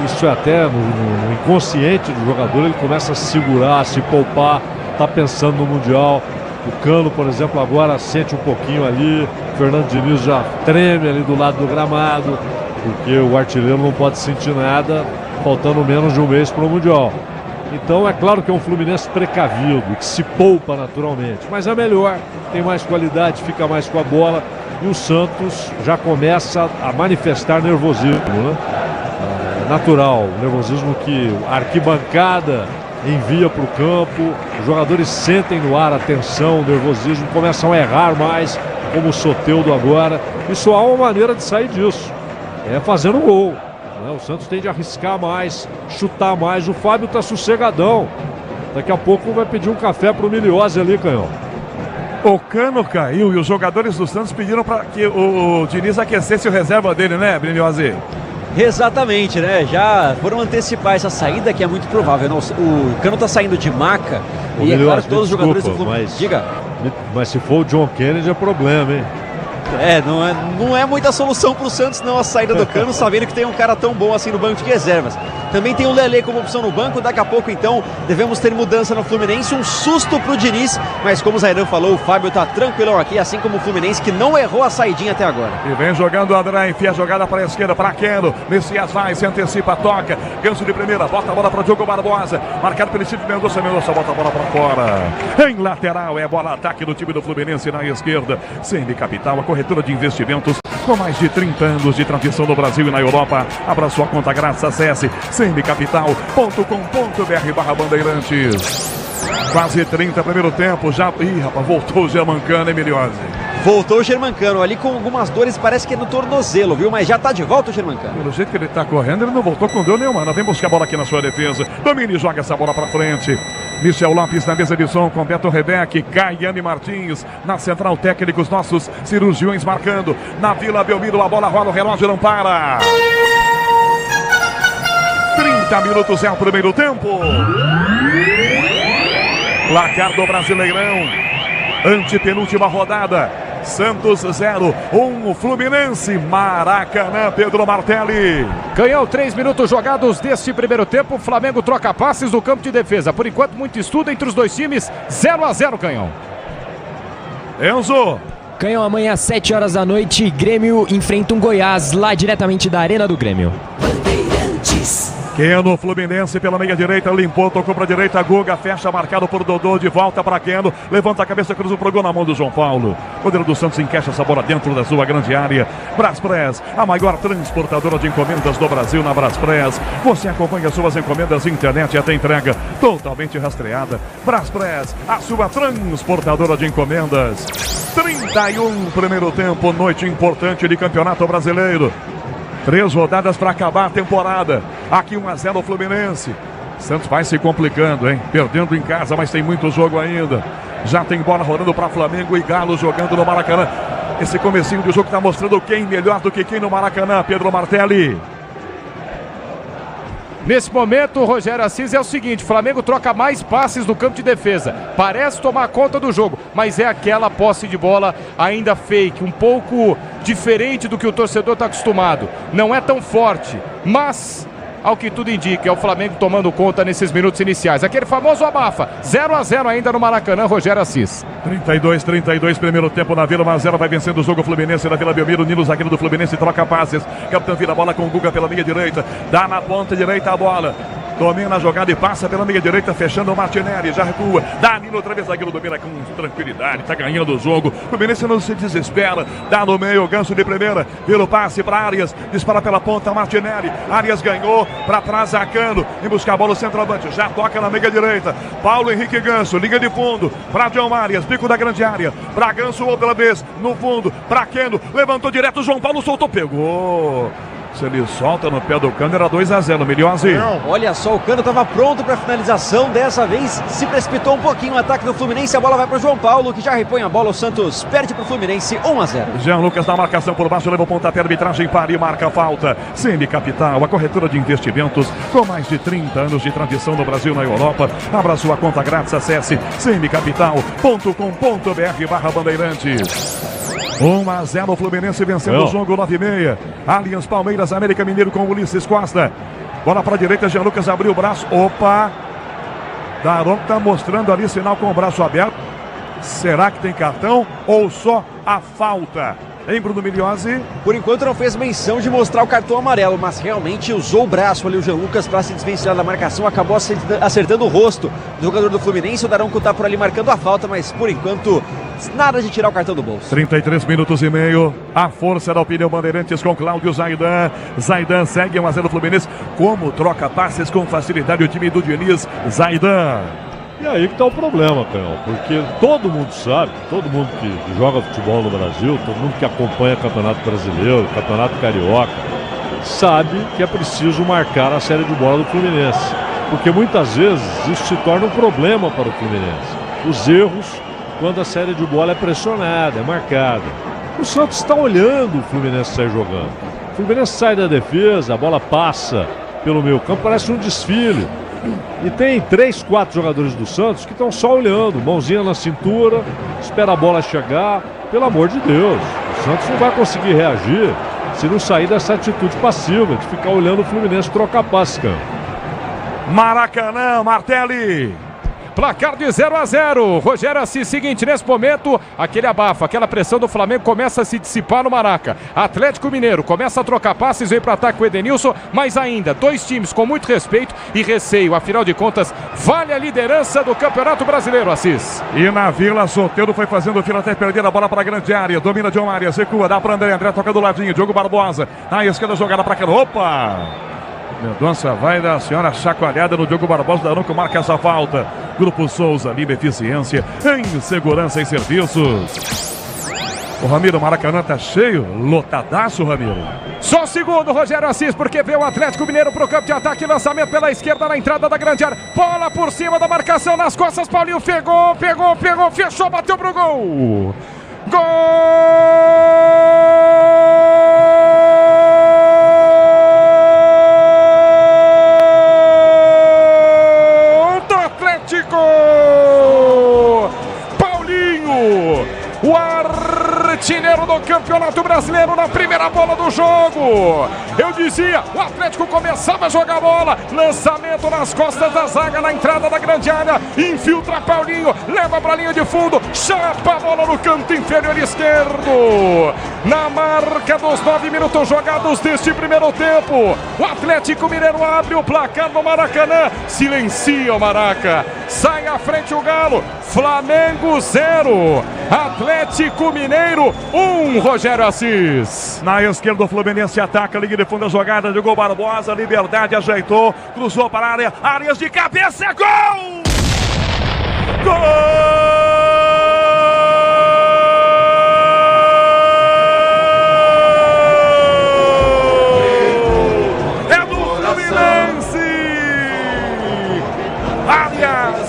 Isso é até no inconsciente do jogador. Ele começa a se segurar, a se poupar, está pensando no Mundial. O Cano, por exemplo, agora sente um pouquinho ali. O Fernando Diniz já treme ali do lado do gramado, porque o artilheiro não pode sentir nada, faltando menos de um mês para o Mundial. Então é claro que é um Fluminense precavido, que se poupa naturalmente, mas é melhor, tem mais qualidade, fica mais com a bola, e o Santos já começa a manifestar nervosismo, né? É natural, o nervosismo que a arquibancada envia para o campo, os jogadores sentem no ar a tensão, o nervosismo, começam a errar mais, como o Soteldo agora, e só há uma maneira de sair disso, é fazendo gol. O Santos tem de arriscar mais, chutar mais. O Fábio tá sossegadão. Daqui a pouco vai pedir um café pro Miliose ali, Canhão. O Cano caiu e os jogadores do Santos pediram para que o Diniz aquecesse o reserva dele, né, Miliose? Exatamente, né? Já foram antecipar essa saída, que é muito provável. O Cano tá saindo de maca. E é claro que todos os jogadores do Fluminense. Diga. Mas se for o John Kennedy é problema, hein? Não é muita solução para o Santos não a saída do Cano, sabendo que tem um cara tão bom assim no banco de reservas. Também tem o Lelê como opção no banco, daqui a pouco então devemos ter mudança no Fluminense, um susto para o Diniz, mas como o Zaidan falou, o Fábio tá tranquilão aqui, assim como o Fluminense, que não errou a saidinha até agora. E vem jogando o André, enfia a jogada para a esquerda, para Keno, Messias vai, se antecipa, toca, Ganso de primeira, bota a bola para Diogo Barbosa, marcado pelo Steve Mendonça bota a bola para fora. Em lateral, é bola ataque do time do Fluminense na esquerda, semi-capital, a correção corretora de investimentos com mais de 30 anos de tradição no Brasil e na Europa. Abra sua conta grátis, acesse cmcapital.com.br/bandeirantes. Quase 30 primeiro tempo, já... Ih, rapaz, voltou o Germancano, Emiliose. Voltou o Germancano ali com algumas dores, parece que é no tornozelo, viu? Mas já tá de volta o Germancano. Pelo jeito que ele tá correndo, ele não voltou com dor nenhuma. Vem buscar a bola aqui na sua defesa. Domine e joga essa bola pra frente. Michel Lopes na mesa de som com Beto Rebeck, Caiane Martins na central técnica, os nossos cirurgiões marcando. Na Vila Belmiro, a bola rola, o relógio não para. 30 minutos é o primeiro tempo. Placar do Brasileirão, antepenúltima rodada. Santos 0, 1 Fluminense, Maracanã, Pedro Martelli. Canhão, 3 minutos jogados deste primeiro tempo. O Flamengo troca passes no campo de defesa. Por enquanto, muito estudo entre os dois times. 0-0, Canhão. Enzo. Canhão, amanhã às 7 horas da noite, Grêmio enfrenta um Goiás, lá diretamente da Arena do Grêmio. Keno, Fluminense pela meia direita, limpou, tocou para a direita, Guga fecha, marcado por Dodô, de volta para Keno, levanta a cabeça, cruza pro gol na mão do João Paulo. O goleiro do Santos encaixa essa bola dentro da sua grande área. Braspress, a maior transportadora de encomendas do Brasil na Braspress. Você acompanha suas encomendas internet e até entrega totalmente rastreada. Braspress, a sua transportadora de encomendas. 31 primeiro tempo, noite importante de Campeonato Brasileiro. 3 rodadas para acabar a temporada. Aqui 1-0 o Fluminense. Santos vai se complicando, hein? Perdendo em casa, mas tem muito jogo ainda. Já tem bola rolando para Flamengo e Galo jogando no Maracanã. Esse comecinho do jogo está mostrando quem melhor do que quem no Maracanã, Pedro Martelli. Nesse momento, o Rogério Assis é o seguinte: Flamengo troca mais passes no campo de defesa. Parece tomar conta do jogo, mas é aquela posse de bola ainda fake, um pouco diferente do que o torcedor está acostumado. Não é tão forte, mas, ao que tudo indica, é o Flamengo tomando conta nesses minutos iniciais. Aquele famoso abafa. 0-0 ainda no Maracanã, Rogério Assis. 32, primeiro tempo na Vila, 1-0, vai vencendo o jogo o Fluminense na Vila Belmiro. Nilo, zagueiro do Fluminense, troca passes. Capitão vira a bola com o Guga pela linha direita, dá na ponta direita a bola. Domina a jogada e passa pela meia direita, fechando o Martinelli, já recua. Danilo, outra vez zagueiro, domina com tranquilidade, tá ganhando o jogo. O Fluminense não se desespera, dá no meio, gancho de primeira, vira o passe para Arias, dispara pela ponta, Martinelli. Arias ganhou, para trás, Zacano, em buscar a bola, o centroavante, já toca na meia direita. Paulo Henrique Ganso, linha de fundo, para John Arias, bico da grande área. Para Ganso outra vez, no fundo, para Keno, levantou direto, João Paulo soltou, pegou. Se ele solta no pé do Cano, era 2-0, Miliose. Olha só, o Cano estava pronto para a finalização. Dessa vez se precipitou um pouquinho o ataque do Fluminense. A bola vai para o João Paulo, que já repõe a bola. O Santos perde para o Fluminense, 1-0. Jean Lucas na marcação por baixo, leva o pontapé, arbitragem para e marca a falta. CM Capital, a corretora de investimentos com mais de 30 anos de tradição no Brasil e na Europa. Abra sua conta grátis, acesse cmcapital.com.br/bandeirantes. 1-0 o Fluminense vencendo o jogo, 9-6. Allianz Palmeiras, América Mineiro com Ulisses Costa. Bola para a direita, Jean Lucas abriu o braço. Opa! Daronco está mostrando ali sinal com o braço aberto. Será que tem cartão ou só a falta? Hein, Bruno Miliose? Por enquanto não fez menção de mostrar o cartão amarelo, mas realmente usou o braço ali o Jean Lucas para se desvencilhar da marcação, acabou acertando o rosto do jogador do Fluminense. O Daronco está por ali marcando a falta, mas por enquanto nada de tirar o cartão do bolso. 33 minutos e meio, a força da opinião Bandeirantes com Cláudio Zaidan. Zaidan segue 1-0 Fluminense. Como troca passes com facilidade o time do Diniz, Zaidan. E aí que tá o problema, Canhão, porque todo mundo sabe, todo mundo que joga futebol no Brasil, todo mundo que acompanha Campeonato Brasileiro, Campeonato Carioca, sabe que é preciso marcar a série de bola do Fluminense, porque muitas vezes isso se torna um problema para o Fluminense. Os erros quando a série de bola é pressionada, é marcada. O Santos está olhando o Fluminense sair jogando. O Fluminense sai da defesa, a bola passa pelo meio campo, parece um desfile. E tem 3, 4 jogadores do Santos que estão só olhando, mãozinha na cintura, espera a bola chegar. Pelo amor de Deus, o Santos não vai conseguir reagir se não sair dessa atitude passiva de ficar olhando o Fluminense trocar passe, cara. Maracanã, Martelli. placar de 0-0. Rogério Assis, seguinte, nesse momento, aquele abafo, aquela pressão do Flamengo começa a se dissipar no Maraca. Atlético Mineiro começa a trocar passes, vem para ataque o Edenilson, mas ainda, dois times com muito respeito e receio, afinal de contas, vale a liderança do Campeonato Brasileiro, Assis. E na Vila, Soteldo foi fazendo fila até perder a bola para a grande área, domina John Arias, recua, dá para André toca do ladinho, Diogo Barbosa, na esquerda jogada para cá, opa! Mendonça vai dar a senhora chacoalhada no Diogo Barbosa, Daronco marca essa falta. Grupo Souza, Lima Eficiência em segurança e serviços. O Ramiro, Maracanã tá cheio, lotadaço, Ramiro. Só segundo, Rogério Assis, porque veio o Atlético Mineiro pro campo de ataque, lançamento pela esquerda na entrada da grande área. Bola por cima da marcação nas costas, Paulinho pegou, fechou, bateu pro gol. Gol do Atlético! Paulinho, o artilheiro do Campeonato Brasileiro na primeira bola do jogo. Eu dizia, o Atlético começava a jogar bola, lançamento nas costas da zaga, na entrada da grande área, infiltra Paulinho, leva pra linha de fundo, chapa a bola no canto inferior esquerdo. Na marca dos 9 minutos jogados deste primeiro tempo, o Atlético Mineiro abre o placar no Maracanã, silencia o Maraca, sai à frente o Galo. Flamengo 0, Atlético Mineiro 1, Rogério Assis. Na esquerda o Fluminense ataca, liga de fundo a jogada, jogou Barbosa, Liberdade ajeitou, cruzou para a área, Arias de cabeça, gol! Gol!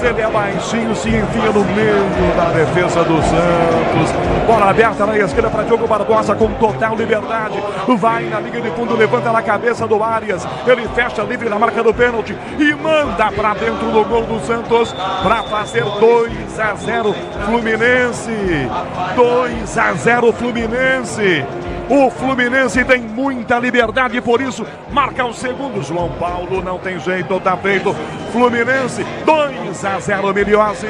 Ele é baixinho, se enfia no meio da defesa do Santos. Bola aberta na esquerda para Diogo Barbosa com total liberdade. Vai na linha de fundo, levanta na cabeça do Arias. Ele fecha livre na marca do pênalti e manda para dentro do gol do Santos para fazer 2-0 Fluminense. 2-0 Fluminense. O Fluminense tem muita liberdade, por isso marca o segundo. João Paulo não tem jeito, tá feito. Fluminense 2-0, Miliose.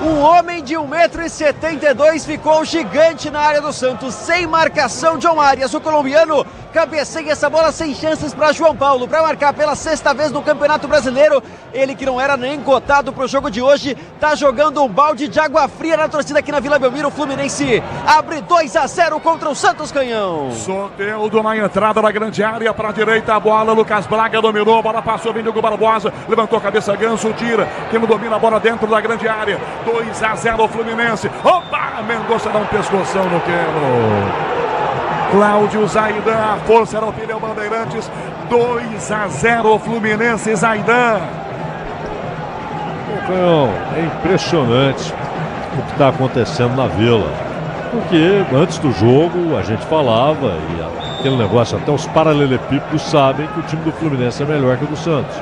Um homem de 1,72 m ficou gigante na área do Santos, sem marcação. John Arias, o colombiano, cabeceia essa bola sem chances para João Paulo, para marcar pela sexta vez no Campeonato Brasileiro. Ele que não era nem cotado para o jogo de hoje, tá jogando um balde de água fria na torcida aqui na Vila Belmiro. O Fluminense abre 2-0 contra o Santos, Canhão. Soteldo na entrada da grande área, para a direita a bola, Lucas Braga dominou, a bola passou, vem Diogo Barbosa, levantou a cabeça, Ganso, tira, quem não domina a bola dentro da grande área. 2-0 Fluminense. Opa, Mendonça dá um pescoção no Queno. Cláudio Zaidan, a força era o pneu Bandeirantes. 2-0 Fluminense, Zaidan. Canhão, é impressionante o que está acontecendo na Vila. Porque antes do jogo a gente falava, e aquele negócio, até os paralelepípedos sabem que o time do Fluminense é melhor que o do Santos.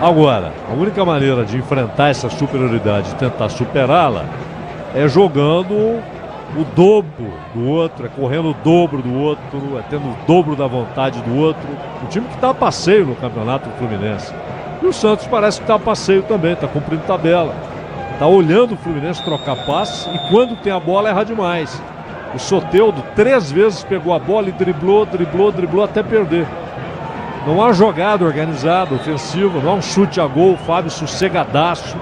Agora, a única maneira de enfrentar essa superioridade e tentar superá-la é jogando o dobro do outro, é correndo o dobro do outro, é tendo o dobro da vontade do outro. O time que está a passeio no campeonato do Fluminense. E o Santos parece que está a passeio também, está cumprindo tabela. Está olhando o Fluminense trocar passe e quando tem a bola erra demais. O Soteldo 3 vezes pegou a bola e driblou até perder. Não há jogada organizada, ofensiva, não há um chute a gol, o Fábio sossegadaço.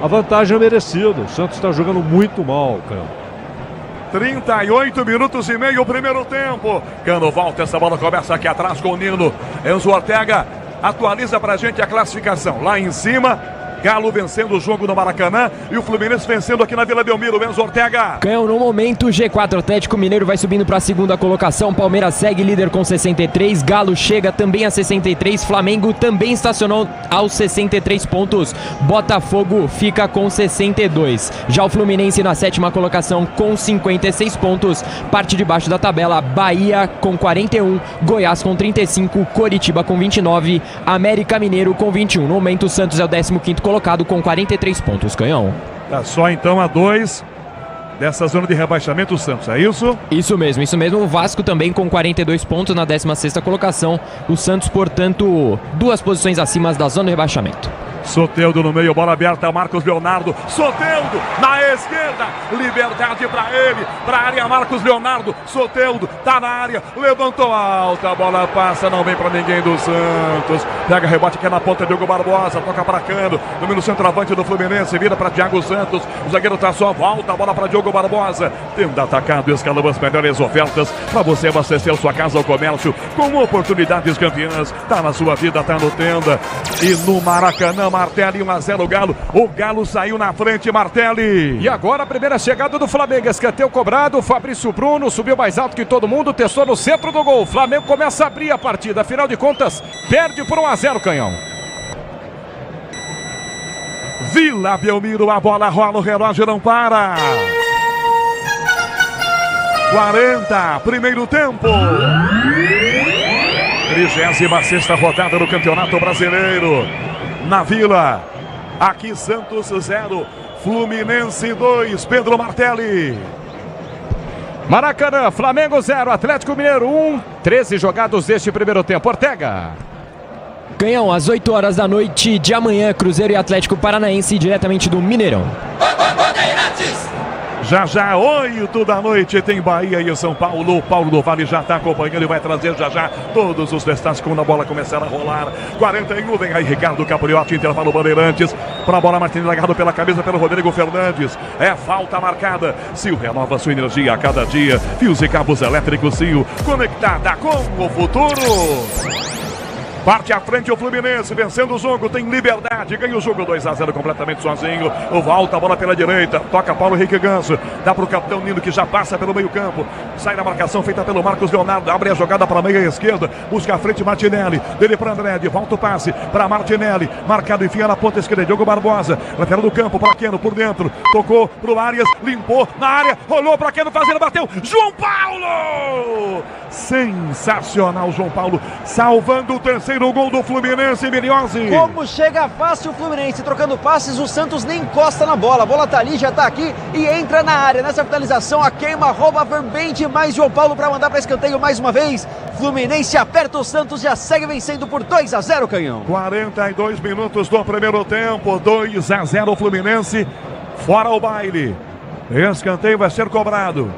A vantagem é merecida, o Santos está jogando muito mal, Cano. 38 minutos e meio o primeiro tempo. Cano volta, essa bola começa aqui atrás com o Nino. Enzo Ortega atualiza pra gente a classificação. Lá em cima, Galo vencendo o jogo no Maracanã e o Fluminense vencendo aqui na Vila Belmiro. Enzo Ortega. Canhão, no momento, G4 Atlético Mineiro vai subindo para a segunda colocação. Palmeiras segue líder com 63. Galo chega também a 63. Flamengo também estacionou aos 63 pontos. Botafogo fica com 62. Já o Fluminense na sétima colocação com 56 pontos. Parte de baixo da tabela, Bahia com 41. Goiás com 35. Coritiba com 29. América Mineiro com 21. No momento, o Santos é o 15º colocado com 43 pontos, Canhão. Tá só então a 2 dessa zona de rebaixamento o Santos, é isso? Isso mesmo. O Vasco também com 42 pontos na 16ª colocação. O Santos, portanto, 2 posições acima da zona de rebaixamento. Soteldo no meio, bola aberta, Marcos Leonardo. Soteldo na esquerda, liberdade para ele, para a área, Marcos Leonardo. Soteldo tá na área, levantou alta, a bola passa, não vem para ninguém do Santos. Pega rebote aqui na ponta, Diogo Barbosa, toca para Cano, número centroavante do Fluminense, vira para Thiago Santos. O zagueiro tá só, volta a bola para Diogo Barbosa. Tenda Atacado, escalou as melhores ofertas para você abastecer sua casa ou comércio com oportunidades campeãs. Tá na sua vida, tá no Tenda. E no Maracanã, Martelli 1-0 Galo. O Galo saiu na frente, Martelli. E agora a primeira chegada do Flamengo. Escanteio cobrado. Fabrício Bruno subiu mais alto que todo mundo. Testou no centro do gol. O Flamengo começa a abrir a partida. Afinal de contas, perde por 1-0, Canhão. Vila Belmiro, a bola rola, o relógio não para. 40, primeiro tempo. 36ª rodada do Campeonato Brasileiro. Na Vila, aqui Santos 0, Fluminense 2, Pedro Martelli. Maracanã, Flamengo 0, Atlético Mineiro 1, 13 jogados deste primeiro tempo. Ortega. Canhão, às 8 horas da noite de amanhã, Cruzeiro e Atlético Paranaense, diretamente do Mineirão. Já, 8 da noite, tem Bahia e São Paulo. O Paulo do Vale já está acompanhando e vai trazer já todos os destaques quando a bola começar a rolar. 41, vem aí Ricardo Capriotti, intervalo Bandeirantes. Para a bola, Martins agarrado pela cabeça pelo Rodrigo Fernandes. É falta marcada. Sil renova sua energia a cada dia. Fios e cabos elétricos Sil, conectada com o futuro. Parte à frente o Fluminense, vencendo o jogo, tem liberdade, ganha o jogo 2-0 completamente sozinho. Volta a bola pela direita, toca Paulo Henrique Ganso, dá para o capitão Nino que já passa pelo meio campo. Sai na marcação feita pelo Marcos Leonardo, abre a jogada para a meia esquerda, busca a frente Martinelli, dele para André, de volta o passe para Martinelli, marcado enfia na ponta esquerda, Diogo Barbosa, lateral do campo para Keno por dentro, tocou pro Arias, limpou na área, rolou para Keno fazendo, bateu, João Paulo! Sensacional, João Paulo, salvando o terceiro gol do Fluminense, Miriose. Como chega fácil o Fluminense, trocando passes, o Santos nem encosta na bola. A bola tá ali, já tá aqui e entra na área. Nessa finalização, a queima, rouba bem demais João Paulo para mandar para escanteio mais uma vez. Fluminense aperta o Santos, já segue vencendo por 2-0, Canhão. 42 minutos do primeiro tempo, 2-0 Fluminense, fora o baile. Escanteio vai ser cobrado.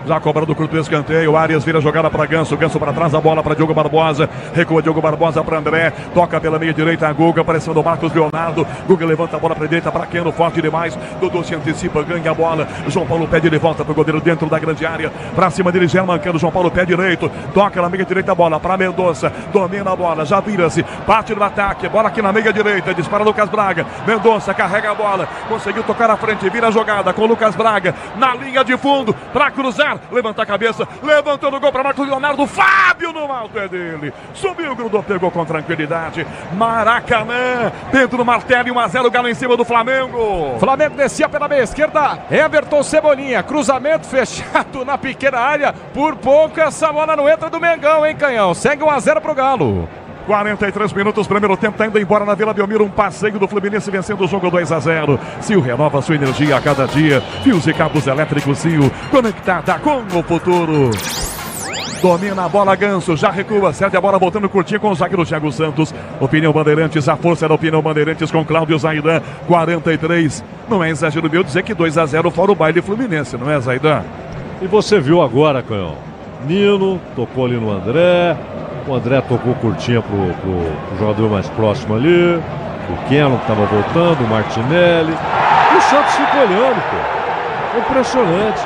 Já cobrado o curto escanteio, Arias vira a jogada para Ganso, Ganso para trás, a bola para Diogo Barbosa, recua Diogo Barbosa para André, toca pela meia direita a Guga, aparecendo o Marcos Leonardo, Guga levanta a bola para a direita para Keno, forte demais, Dodô se antecipa, ganha a bola, João Paulo pede de volta para o goleiro dentro da grande área, para cima dele German Cano, João Paulo pé direito, toca na meia direita a bola para Mendonça, domina a bola, já vira-se, parte no ataque, bola aqui na meia direita, dispara Lucas Braga, Mendonça carrega a bola, conseguiu tocar à frente, vira a jogada com Lucas Braga, na linha de fundo, para cruzar, levanta a cabeça, levantou no gol para Marcos Leonardo, Fábio no alto é dele, subiu, grudou, pegou com tranquilidade. Maracanã, Pedro Martelli, 1-0 Galo em cima do Flamengo. Flamengo descia pela meia esquerda, Everton Cebolinha, cruzamento fechado na pequena área, por pouco essa bola não entra do Mengão, hein, Canhão? Segue 1-0 pro Galo. 43 minutos, primeiro tempo, tá indo embora na Vila Belmiro, um passeio do Fluminense vencendo o jogo 2-0. Sil renova sua energia a cada dia, fios e cabos elétricos Sil, conectada com o futuro. Domina a bola Ganso, já recua, cede a bola voltando curtinho com o zagueiro Thiago Santos. Opinião Bandeirantes, a força da Opinião Bandeirantes com Cláudio Zaidan, 43. Não é exagero meu dizer que 2-0 fora o baile Fluminense, não é, Zaidan? E você viu agora, Canhão, Nino tocou ali no André, o André tocou curtinha pro jogador mais próximo ali, o Keno que estava voltando, o Martinelli. E o Santos ficou olhando, pô. Impressionante.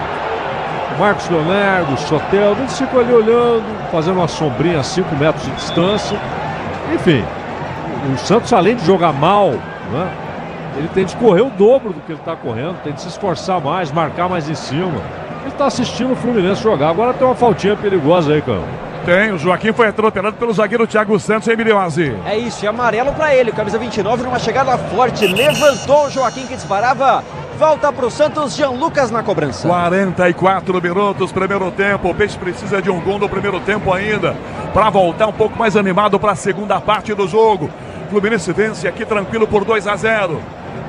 O Marcos Leonardo, o Soteldo, eles ficam ali olhando, fazendo uma sombrinha a 5 metros de distância. Enfim, o Santos, além de jogar mal, né, ele tem de correr o dobro do que ele está correndo, tem de se esforçar mais, marcar mais em cima. Ele está assistindo o Fluminense jogar. Agora tem uma faltinha perigosa aí, Canhão. Tem, o Joaquim foi atropelado pelo zagueiro Thiago Santos, hein, Miriose? É isso, e amarelo para ele, camisa 29 numa chegada forte, levantou o Joaquim que disparava, volta pro Santos, Jean Lucas na cobrança. 44 minutos, primeiro tempo, o Peixe precisa de um gol no primeiro tempo ainda, para voltar um pouco mais animado para a segunda parte do jogo. Fluminense vence aqui tranquilo por 2-0.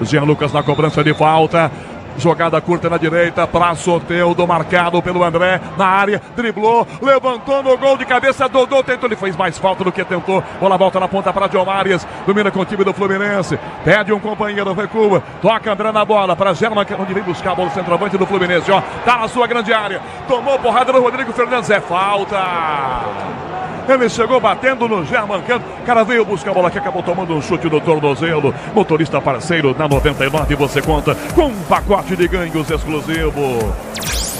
Jean Lucas na cobrança de falta. Jogada curta na direita para Soteldo, marcado pelo André, na área, driblou, levantou no gol de cabeça, Dodô tentou, ele fez mais falta do que tentou, bola volta na ponta para John Arias, domina com o time do Fluminense, pede um companheiro, recua, toca André na bola para German, onde vem buscar a bola, centroavante do Fluminense, ó, tá na sua grande área, tomou porrada do Rodrigo Fernandes, é falta! Ele chegou batendo no Germancano. O cara veio buscar a bola aqui, acabou tomando um chute do tornozelo. Motorista parceiro na 99, você conta com um pacote de ganhos exclusivo.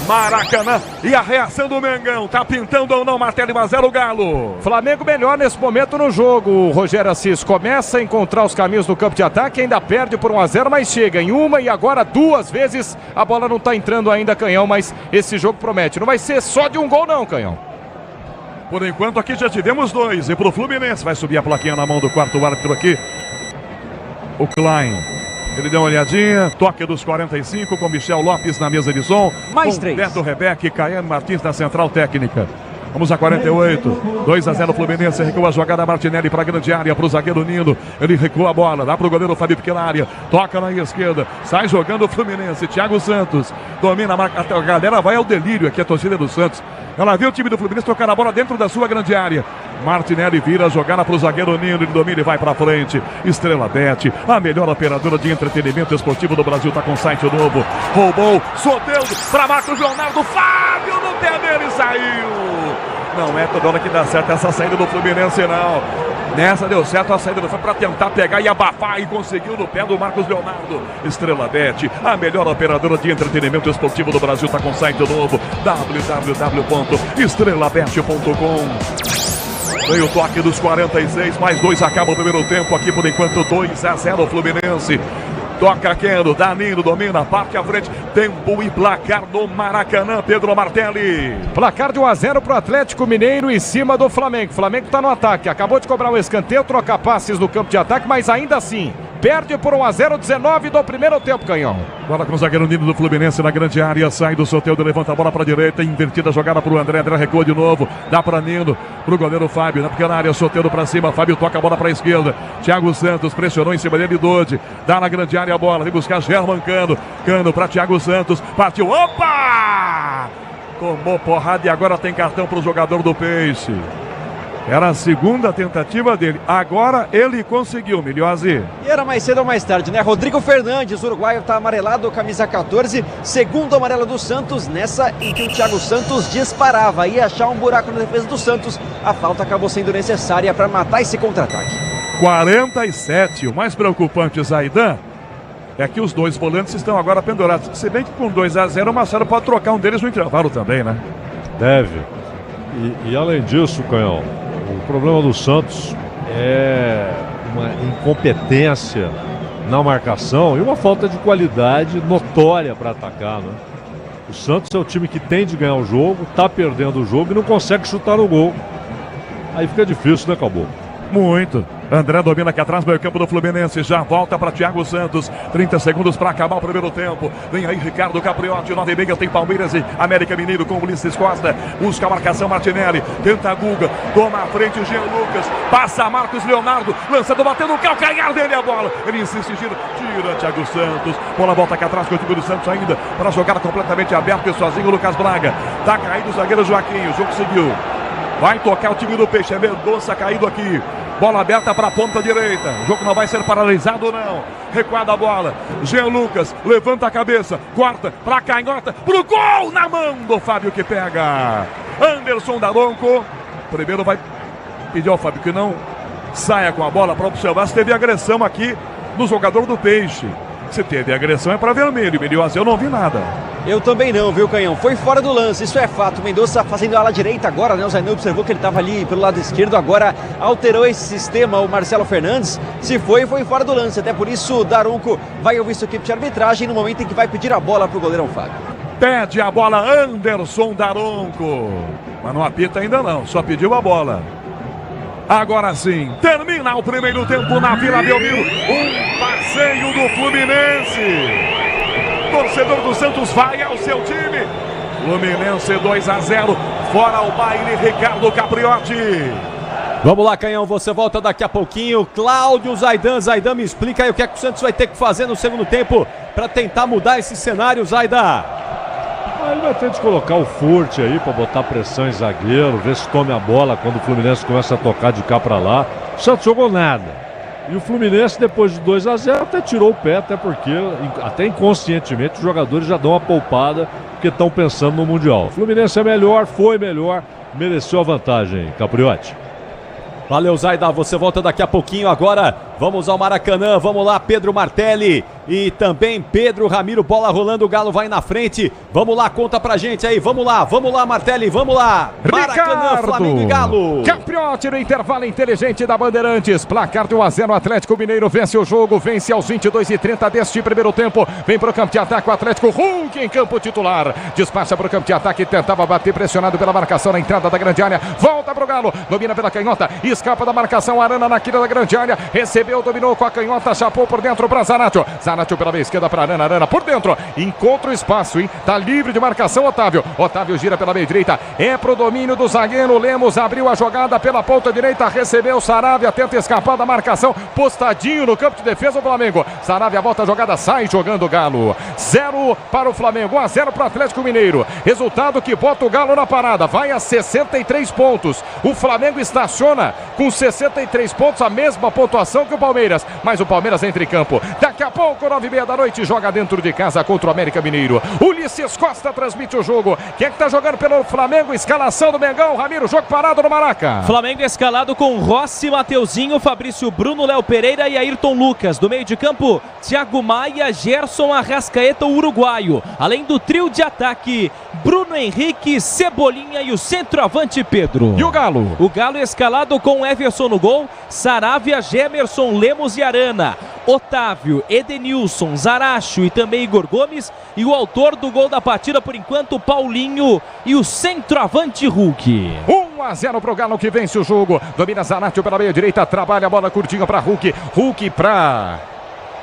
Maracanã e a reação do Mengão. Tá pintando ou não, Martelli, 1-0 o Galo. Flamengo melhor nesse momento no jogo. O Rogério Assis começa a encontrar os caminhos no campo de ataque, ainda perde por 1-0, mas chega em uma e agora 2 vezes. A bola não tá entrando ainda, Canhão, mas esse jogo promete. Não vai ser só de um gol não, Canhão. Por enquanto aqui já tivemos 2. E pro Fluminense vai subir a plaquinha na mão do quarto árbitro aqui. O Klein. Ele deu uma olhadinha. Toque dos 45 com Michel Lopes na mesa de som. Mais com 3. Beto Rebeque e Caiano Martins na central técnica. Vamos a 48, 2-0 Fluminense, recua a jogada Martinelli para a grande área, para o zagueiro Nino, ele recua a bola, dá para o goleiro Fábio pequena área, toca na esquerda, sai jogando o Fluminense, Thiago Santos, domina a marca, a galera vai ao delírio aqui, a torcida do Santos, ela viu o time do Fluminense tocar a bola dentro da sua grande área, Martinelli vira a jogada para o zagueiro Nino, ele domina e vai para frente, Estrela Bet, a melhor operadora de entretenimento esportivo do Brasil, está com site novo, roubou, Soteldo, para Marcos Leonardo, Fábio no pé dele, saiu! Não é toda hora que dá certo essa saída do Fluminense, não. Nessa deu certo a saída do Fluminense para tentar pegar e abafar e conseguiu no pé do Marcos Leonardo. Estrela Bet, a melhor operadora de entretenimento esportivo do Brasil, está com site novo, www.estrelabet.com. Veio o toque dos 46, mais 2 acaba o primeiro tempo aqui por enquanto, 2-0 Fluminense. Toca Quero, Danilo domina, parte à frente, tempo e placar no Maracanã, Pedro Martelli. Placar de 1-0 pro Atlético Mineiro em cima do Flamengo. O Flamengo tá no ataque, acabou de cobrar um escanteio, trocar passes no campo de ataque, mas ainda assim, perde por 1-0, 19 do primeiro tempo, Canhão. Bola com o zagueiro Nino do Fluminense na grande área, sai do Soteldo, levanta a bola para a direita, invertida a jogada para o André, André recua de novo, dá para Nino, para o goleiro Fábio, na pequena área, Soteldo para cima, Fábio toca a bola para a esquerda, Thiago Santos pressionou em cima dele, Dodi, dá na grande área a bola, vem buscar German Cano para Thiago Santos, partiu, opa! Tomou porrada e agora tem cartão para o jogador do Peixe. Era a segunda tentativa dele. Agora ele conseguiu, Milhose. E era mais cedo ou mais tarde, né? Rodrigo Fernandes, uruguaio, tá amarelado, camisa 14. Segundo amarelo do Santos, nessa em que o Thiago Santos disparava. Ia achar um buraco na defesa do Santos. A falta acabou sendo necessária para matar esse contra-ataque. 47. O mais preocupante, Zaidan, é que os 2 volantes estão agora pendurados. Se bem que com 2-0 o Marcelo pode trocar um deles no intervalo também, né? Deve. E além disso, Canhão, o problema do Santos é uma incompetência na marcação e uma falta de qualidade notória para atacar, né? O Santos é o time que tem de ganhar o jogo, tá perdendo o jogo e não consegue chutar no gol. Aí fica difícil, né, Caboclo? Muito. André domina aqui atrás, meio campo do Fluminense, já volta para Thiago Santos, 30 segundos para acabar o primeiro tempo, vem aí Ricardo Capriotti, 9h30 tem Palmeiras e América Mineiro com Ulisses Costa, busca a marcação Martinelli, tenta a Guga, toma a frente o Jean Lucas, passa Marcos Leonardo, lançando, batendo o calcanhar dele a bola, ele insiste, tira Thiago Santos, bola volta aqui atrás com o time do Santos ainda, para jogar completamente aberto e sozinho o Lucas Braga, tá caído o zagueiro Joaquim, o jogo seguiu. Vai tocar o time do Peixe, é Mendonça caído aqui. Bola aberta para a ponta direita. O jogo não vai ser paralisado, não. Recuada a bola. Jean Lucas levanta a cabeça. Corta para canhota. Pro gol na mão do Fábio que pega. Anderson Daronco. Primeiro vai pedir ao Fábio que não saia com a bola para observar se teve agressão aqui no jogador do Peixe. Se teve agressão é para vermelho. Milhões, eu não vi nada. Eu também não, viu, Canhão? Foi fora do lance, isso é fato. Mendonça fazendo a ala direita agora, né? O Zaidan observou que ele estava ali pelo lado esquerdo, agora alterou esse sistema o Marcelo Fernandes. Se foi fora do lance. Até por isso, Daronco vai ouvir sua equipe de arbitragem no momento em que vai pedir a bola para o goleirão Fábio. Pede a bola Anderson Daronco. Mas não apita ainda não, só pediu a bola. Agora sim, termina o primeiro tempo na Vila Belmiro. Um passeio do Fluminense. Torcedor do Santos vai ao seu time. Fluminense 2-0. Fora o baile, Ricardo Capriotti. Vamos lá, Canhão, você volta daqui a pouquinho. Cláudio Zaidan, me explica aí o que é que o Santos vai ter que fazer no segundo tempo para tentar mudar esse cenário, Zaidan. Ele vai ter de colocar o Forte aí para botar pressão em zagueiro, ver se tome a bola quando o Fluminense começa a tocar de cá para lá. O Santos jogou nada. E o Fluminense, depois de 2-0, até tirou o pé, até porque, até inconscientemente, os jogadores já dão uma poupada porque estão pensando no Mundial. O Fluminense é melhor, foi melhor, mereceu a vantagem, Capriotti. Valeu, Zaidan, você volta daqui a pouquinho. Agora vamos ao Maracanã, vamos lá, Pedro Martelli e também Pedro Ramiro, bola rolando, o Galo vai na frente. Vamos lá, conta pra gente aí, vamos lá, Martelli, vamos lá. Maracanã, Flamengo e Galo. Capriotti no intervalo inteligente da Bandeirantes. Placar de 1-0, Atlético Mineiro vence o jogo, vence aos 22h30 deste primeiro tempo. Vem pro campo de ataque o Atlético, Hulk em campo titular. Despacha pro campo de ataque, tentava bater, pressionado pela marcação na entrada da grande área. Volta pro Galo, domina pela canhota, escapa da marcação, Arana na quina da grande área. Recebeu, dominou com a canhota, chapou por dentro pra Zaratio. Zaratio pela meia esquerda pra Arana, Arana por dentro. Encontra o espaço, hein? Tá livre de marcação, Otávio. Otávio gira pela meia direita, é pro domínio do zagueiro. Lemos abriu a jogada pela ponta direita, recebeu Saravia, tenta escapar da marcação, postadinho no campo de defesa o Flamengo. Saravia volta a jogada, sai jogando o Galo. 0 para o Flamengo, 1-0 para o Atlético Mineiro. Resultado que bota o Galo na parada, vai a 63 pontos. O Flamengo estaciona com 63 pontos, a mesma pontuação que o Palmeiras, mas o Palmeiras entra em campo. Daqui a pouco, 9h30 da noite, joga dentro de casa contra o América Mineiro. Ulisses Costa transmite o jogo. Quem é que tá jogando pelo Flamengo? Escalação do Mengão, Ramiro, jogo parado no Maraca. Flamengo escalado com Rossi, Mateuzinho, Fabrício Bruno, Léo Pereira e Ayrton Lucas. Do meio de campo, Thiago Maia, Gerson, Arrascaeta, o uruguaio. Além do trio de ataque, Bruno Henrique, Cebolinha e o centroavante Pedro. E o Galo? O Galo escalado com Everson no gol, Saravia, Gemerson, Lemos e Arana. Otávio, Edenilson, Zaratio e também Igor Gomes. E o autor do gol da partida, por enquanto, Paulinho e o centroavante Hulk. 1-0 pro Galo que vence o jogo. Domina Zaratio pela meia direita, trabalha a bola curtinha para Hulk. Hulk pra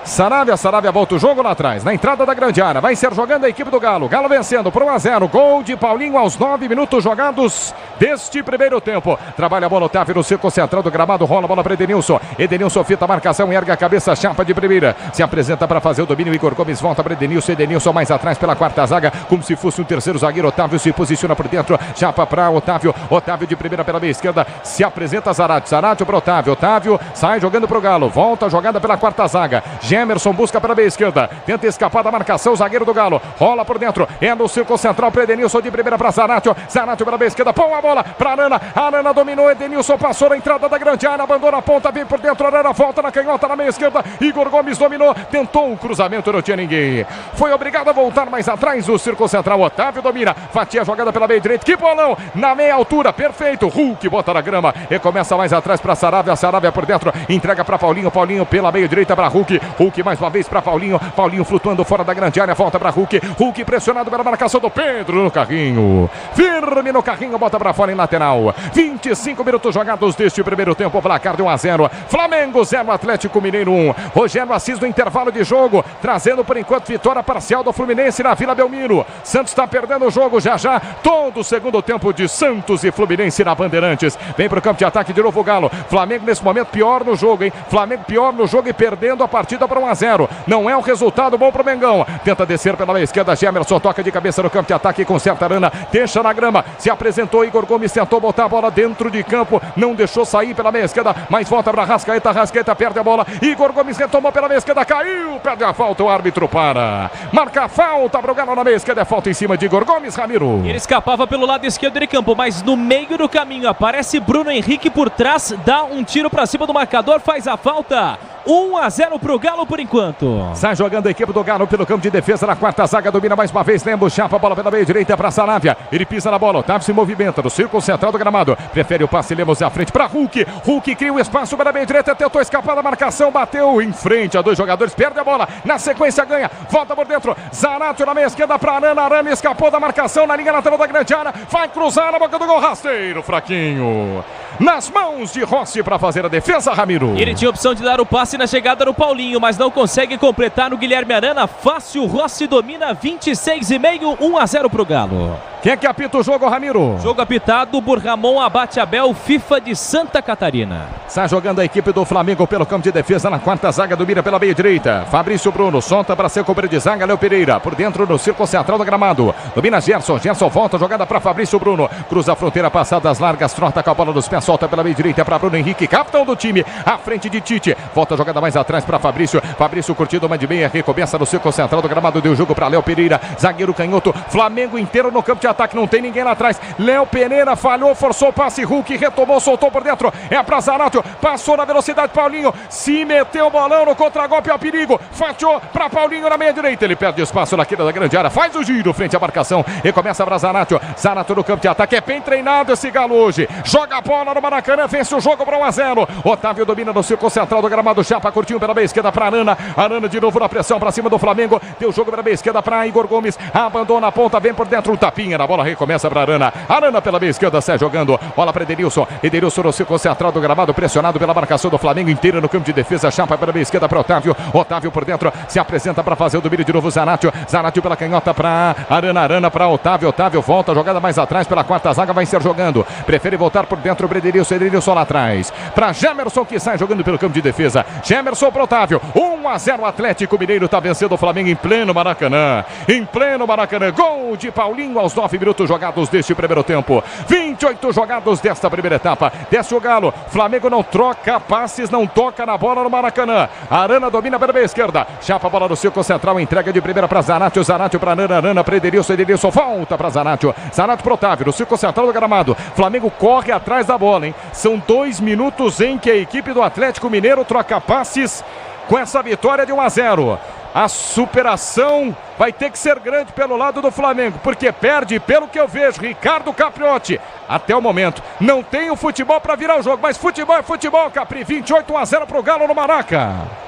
Saravia, Saravia volta o jogo lá atrás, na entrada da grande área, vai ser jogando a equipe do Galo, Galo vencendo por 1-0, gol de Paulinho aos 9 minutos jogados deste primeiro tempo. Trabalha a bola, Otávio no círculo central do gramado, rola a bola para Edenilson. Edenilson fita a marcação, ergue a cabeça, chapa de primeira, se apresenta para fazer o domínio, Igor Gomes volta para Edenilson, Edenilson mais atrás pela quarta zaga, como se fosse um terceiro zagueiro, Otávio se posiciona por dentro, chapa para Otávio, Otávio de primeira pela meia esquerda, se apresenta Zaratio, Zaratio para Otávio, Otávio sai jogando pro Galo, volta a jogada pela quarta zaga, Gemerson busca pela meia esquerda, tenta escapar da marcação, o zagueiro do Galo, rola por dentro, é no círculo central para Edenilson de primeira para Zaratio, Zaratio pela meia esquerda, põe a bola para Arana, Arana dominou, Edenilson passou na entrada da grande área, abandona a ponta, vem por dentro, Arana volta na canhota na meia esquerda, Igor Gomes dominou, tentou um cruzamento, não tinha ninguém, foi obrigado a voltar mais atrás, o círculo central, Otávio domina, fatia a jogada pela meia direita, que bolão, na meia altura, perfeito, Hulk bota na grama, e começa mais atrás para Saravia, Saravia por dentro, entrega para Paulinho, Paulinho pela meia direita para Hulk, Hulk mais uma vez para Paulinho, Paulinho flutuando fora da grande área, volta para Hulk, Hulk pressionado pela marcação do Pedro no carrinho, firme no carrinho, bota para fora em lateral, 25 minutos jogados deste primeiro tempo, placar de 1-0, Flamengo 0, Atlético Mineiro 1, Rogério Assis no intervalo de jogo, trazendo por enquanto vitória parcial do Fluminense na Vila Belmiro, Santos está perdendo o jogo já, todo o segundo tempo de Santos e Fluminense na Bandeirantes, vem para o campo de ataque de novo o Galo, Flamengo nesse momento pior no jogo, hein, Flamengo pior no jogo e perdendo a partida para 1-0, não é um resultado bom para o Mengão, tenta descer pela meia esquerda, Gemerson toca de cabeça no campo de ataque, conserta Arana, deixa na grama, se apresentou Igor Gomes, tentou botar a bola dentro de campo, não deixou sair pela meia esquerda, mas volta para Arrascaeta, Arrascaeta perde a bola, Igor Gomes retomou pela meia esquerda, caiu, perde a falta, o árbitro para, marca a falta para o Galo na meia esquerda, é falta em cima de Igor Gomes, Ramiro. Ele escapava pelo lado esquerdo de campo, mas no meio do caminho aparece Bruno Henrique por trás, dá um tiro para cima do marcador, faz a falta. 1-0 pro Galo por enquanto. Sai jogando a equipe do Galo pelo campo de defesa na quarta zaga, domina mais uma vez, Lemos, chapa a bola pela meia direita para Saravia, ele pisa na bola, Otávio se movimenta no círculo central do gramado, prefere o passe, Lemos à frente para Hulk, Hulk cria um espaço para a meia direita, tentou escapar da marcação, bateu em frente a dois jogadores, perde a bola, na sequência ganha, volta por dentro, Zaratio na meia esquerda para Arana, Arana escapou da marcação na linha lateral da grande área, vai cruzar na boca do gol, rasteiro, fraquinho, nas mãos de Rossi para fazer a defesa, Ramiro. Ele tinha opção de dar o passe na chegada no Paulinho, mas não consegue completar no Guilherme Arana, fácil, Rossi domina, 26,5, 1-0 pro Galo. Quem é que apita o jogo, Ramiro? Jogo apitado por Ramon Abate-Abel, FIFA de Santa Catarina. Sai jogando a equipe do Flamengo pelo campo de defesa na quarta zaga, domina pela meia direita. Fabrício Bruno, solta para ser cobrir de zaga, Léo Pereira, por dentro no círculo central do gramado. Domina Gerson volta, jogada para Fabrício Bruno. Cruza a fronteira, passadas largas, trota com a bola dos pés, solta pela meia direita para Bruno Henrique, capitão do time, à frente de Tite. Volta a jogada mais atrás para Fabrício. Fabrício curtindo uma de meia, recomeça no círculo central do gramado, deu jogo para Léo Pereira, zagueiro canhoto. Flamengo inteiro no campo de ataque, não tem ninguém lá atrás. Léo Pereira falhou, forçou o passe, Hulk retomou, soltou por dentro. É para Zaratio, passou na velocidade, Paulinho se meteu o bolão no contragolpe, ao perigo. Fatiou para Paulinho na meia direita. Ele perde espaço na quina da grande área, faz o giro frente à marcação e começa para Zaratio. Zaratio no campo de ataque, é bem treinado esse galo hoje. Joga a bola no Maracanã, vence o jogo para 1-0. Otávio domina no círculo central do gramado, chapa curtinho pela meia esquerda para Arana. Arana de novo na pressão para cima do Flamengo. Deu jogo pela meia esquerda para Igor Gomes. Abandona a ponta, vem por dentro o tapinha na bola, recomeça para Arana. Arana pela meia esquerda, sai jogando. Bola para Edenilson. Edenilson no círculo central do gramado, pressionado pela marcação do Flamengo inteira no campo de defesa. Chapa pela meia esquerda para Otávio. Otávio por dentro, se apresenta para fazer o domínio de novo. Zaratio. Zaratio pela canhota para Arana. Arana para Otávio. Otávio volta, jogada mais atrás pela quarta zaga, vai ser jogando. Prefere voltar por dentro o Edenilson. Edenilson lá atrás. Para Gemerson, que sai jogando pelo campo de defesa. Gemerson para Otávio. 1-0 Atlético Mineiro, está vencendo o Flamengo em pleno Maracanã. Em pleno Maracanã. Gol de Paulinho aos 9 minutos jogados deste primeiro tempo. 28 jogados desta primeira etapa. Desce o Galo. Flamengo não troca passes, não toca na bola no Maracanã. Arana domina pela meia esquerda. Chapa a bola no círculo central. Entrega de primeira para Zaratio. Zaratio para Arana. Arana para Edenilson. Edenilson volta para Zaratio. Zaratio para Otávio. No círculo central do gramado. Flamengo corre atrás da bola, hein? São 2 minutos em que a equipe do Atlético Mineiro troca passes com essa vitória de 1-0. A superação vai ter que ser grande pelo lado do Flamengo, porque perde, pelo que eu vejo, Ricardo Capriotti. Até o momento, não tem o futebol para virar o jogo, mas futebol é futebol, Capri. 28-1 para o Galo no Maraca.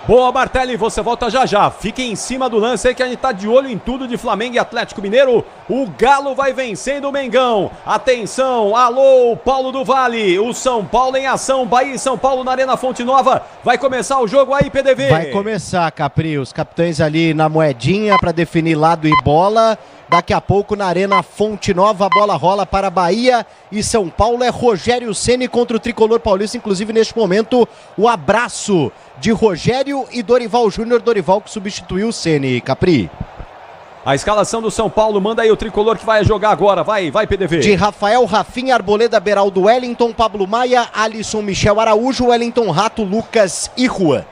Boa, Martelli, você volta já já. Fique em cima do lance aí que a gente tá de olho em tudo de Flamengo e Atlético Mineiro. O Galo vai vencendo o Mengão. Atenção, alô, Paulo do Vale. O São Paulo em ação. Bahia e São Paulo na Arena Fonte Nova. Vai começar o jogo aí, PDV. Vai começar, Capri. Os capitães ali na moedinha para definir lado e bola. Daqui a pouco na Arena Fonte Nova a bola rola para Bahia e São Paulo. É Rogério Ceni contra o Tricolor Paulista. Inclusive neste momento o abraço de Rogério e Dorival Júnior. Dorival que substituiu o Ceni, Capri. A escalação do São Paulo, manda aí o Tricolor que vai jogar agora. Vai PDV. De Rafael, Rafinha, Arboleda, Beraldo, Wellington, Pablo Maia, Alisson, Michel Araújo, Wellington, Rato, Lucas e Juan.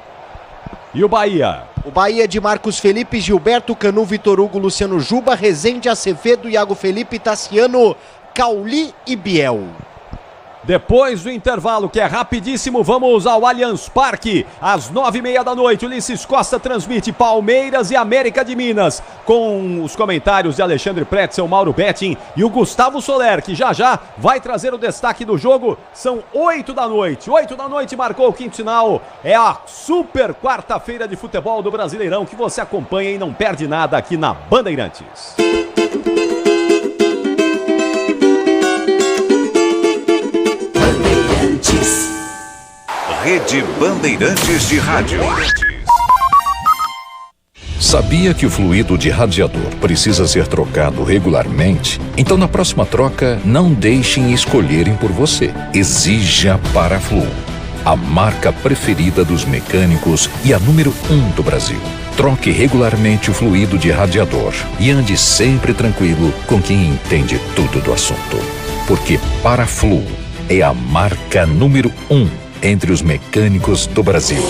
E o Bahia? O Bahia de Marcos Felipe, Gilberto, Canu, Vitor Hugo, Luciano Juba, Rezende, Acevedo, Iago Felipe, Tassiano, Cauli e Biel. Depois do intervalo, que é rapidíssimo, vamos ao Allianz Parque. Às 9h30 da noite, Ulisses Costa transmite Palmeiras e América de Minas, com os comentários de Alexandre Pretzel, Mauro Betting e o Gustavo Soler, que já já vai trazer o destaque do jogo. São 8 da noite. 8 da noite marcou o quinto sinal. É a super quarta-feira de futebol do Brasileirão que você acompanha e não perde nada aqui na Bandeirantes. Rede Bandeirantes de Rádio. Sabia que o fluido de radiador precisa ser trocado regularmente? Então, na próxima troca, não deixem escolherem por você. Exija Paraflu, a marca preferida dos mecânicos e a número 1 do Brasil. Troque regularmente o fluido de radiador e ande sempre tranquilo com quem entende tudo do assunto. Porque Paraflu é a marca número 1 entre os mecânicos do Brasil.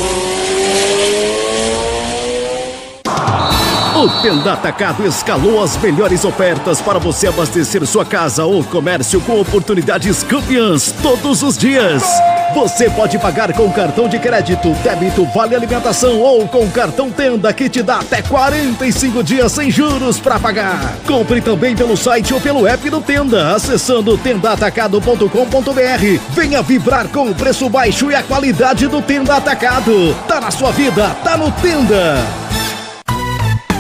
O Tenda Atacado escalou as melhores ofertas para você abastecer sua casa ou comércio com oportunidades campeãs todos os dias. Você pode pagar com cartão de crédito, débito, vale alimentação ou com cartão Tenda que te dá até 45 dias sem juros para pagar. Compre também pelo site ou pelo app do Tenda, acessando tendaatacado.com.br. Venha vibrar com o preço baixo e a qualidade do Tenda Atacado. Tá na sua vida, tá no Tenda.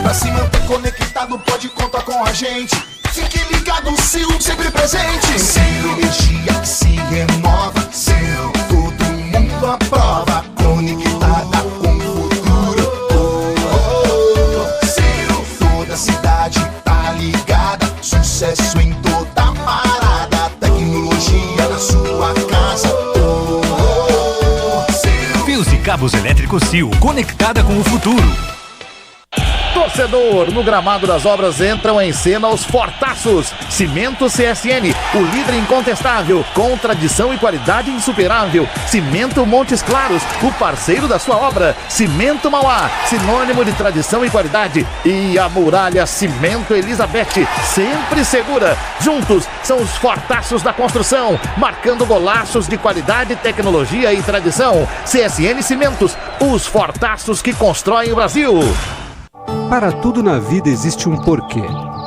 Pra se manter conectado, pode contar com a gente. Fique ligado, Sil, sempre presente. Sil, energia que se renova. Sil, todo mundo aprova. Conectada com o futuro. Sil, toda a cidade tá ligada. Sucesso em Cabos elétricos Sil, conectada com o futuro. Torcedor, no gramado das obras entram em cena os fortaços. Cimento CSN, o líder incontestável, com tradição e qualidade insuperável. Cimento Montes Claros, o parceiro da sua obra. Cimento Mauá, sinônimo de tradição e qualidade. E a Muralha Cimento Elizabeth, sempre segura. Juntos, são os fortaços da construção, marcando golaços de qualidade, tecnologia e tradição. CSN Cimentos, os fortaços que constroem o Brasil. Para tudo na vida existe um porquê.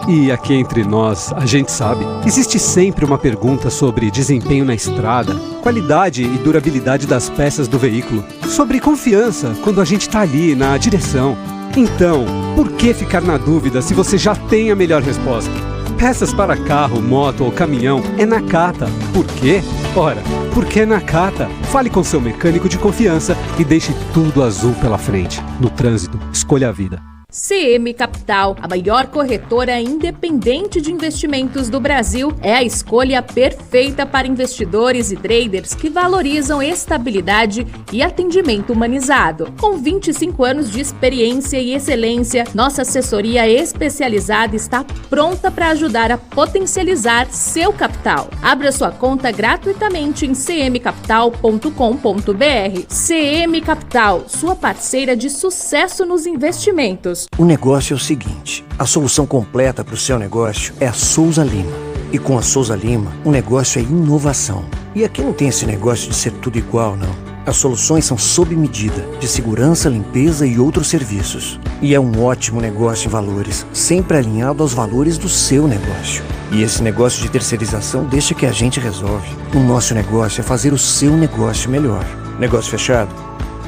E aqui entre nós, a gente sabe, existe sempre uma pergunta sobre desempenho na estrada, qualidade e durabilidade das peças do veículo, sobre confiança quando a gente está ali na direção. Então, por que ficar na dúvida se você já tem a melhor resposta? Peças para carro, moto ou caminhão é Nakata. Por quê? Ora, porque é Nakata. Fale com seu mecânico de confiança e deixe tudo azul pela frente. No trânsito, escolha a vida. CM Capital, a maior corretora independente de investimentos do Brasil, é a escolha perfeita para investidores e traders que valorizam estabilidade e atendimento humanizado. Com 25 anos de experiência e excelência, nossa assessoria especializada está pronta para ajudar a potencializar seu capital. Abra sua conta gratuitamente em cmcapital.com.br. CM Capital, sua parceira de sucesso nos investimentos. O negócio é o seguinte, a solução completa para o seu negócio é a Souza Lima. E com a Souza Lima, o negócio é inovação. E aqui não tem esse negócio de ser tudo igual, não. As soluções são sob medida, de segurança, limpeza e outros serviços. E é um ótimo negócio em valores, sempre alinhado aos valores do seu negócio. E esse negócio de terceirização deixa que a gente resolve. O nosso negócio é fazer o seu negócio melhor. Negócio fechado?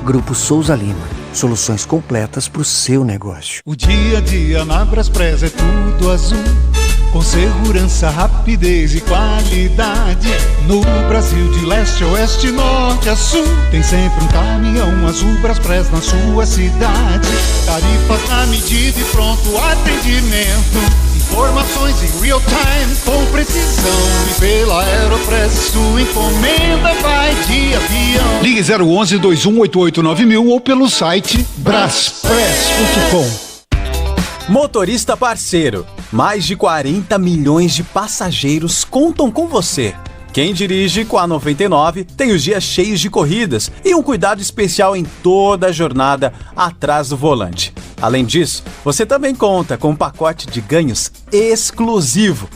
Grupo Souza Lima. Soluções completas para o seu negócio. O dia a dia na Braspress é tudo azul, com segurança, rapidez e qualidade. No Brasil de leste a oeste, norte a sul, tem sempre um caminhão azul Braspress na sua cidade. Tarifas na medida e pronto atendimento. Informações em real time com precisão. E pela Aeropress sua encomenda vai de avião. Ligue 011 2188 9000 ou pelo site braspress.com. Motorista parceiro, mais de 40 milhões de passageiros contam com você. Quem dirige com a 99 tem os dias cheios de corridas e um cuidado especial em toda a jornada atrás do volante. Além disso, você também conta com um pacote de ganhos exclusivo.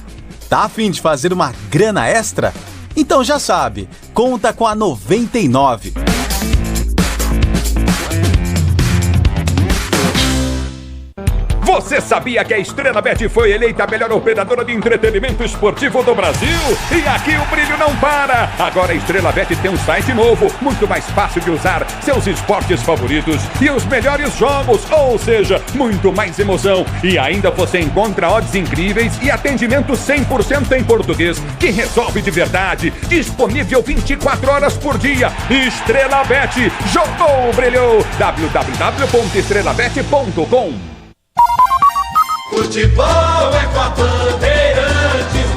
Tá a fim de fazer uma grana extra? Então já sabe, conta com a 99. Você sabia que a Estrela Bet foi eleita a melhor operadora de entretenimento esportivo do Brasil? E aqui o brilho não para! Agora a Estrela Bet tem um site novo, muito mais fácil de usar, seus esportes favoritos e os melhores jogos, ou seja, muito mais emoção. E ainda você encontra odds incríveis e atendimento 100% em português, que resolve de verdade. Disponível 24 horas por dia. Estrela Bet, jogou, brilhou! www.estrelabet.com. Futebol é com a Bandeirantes.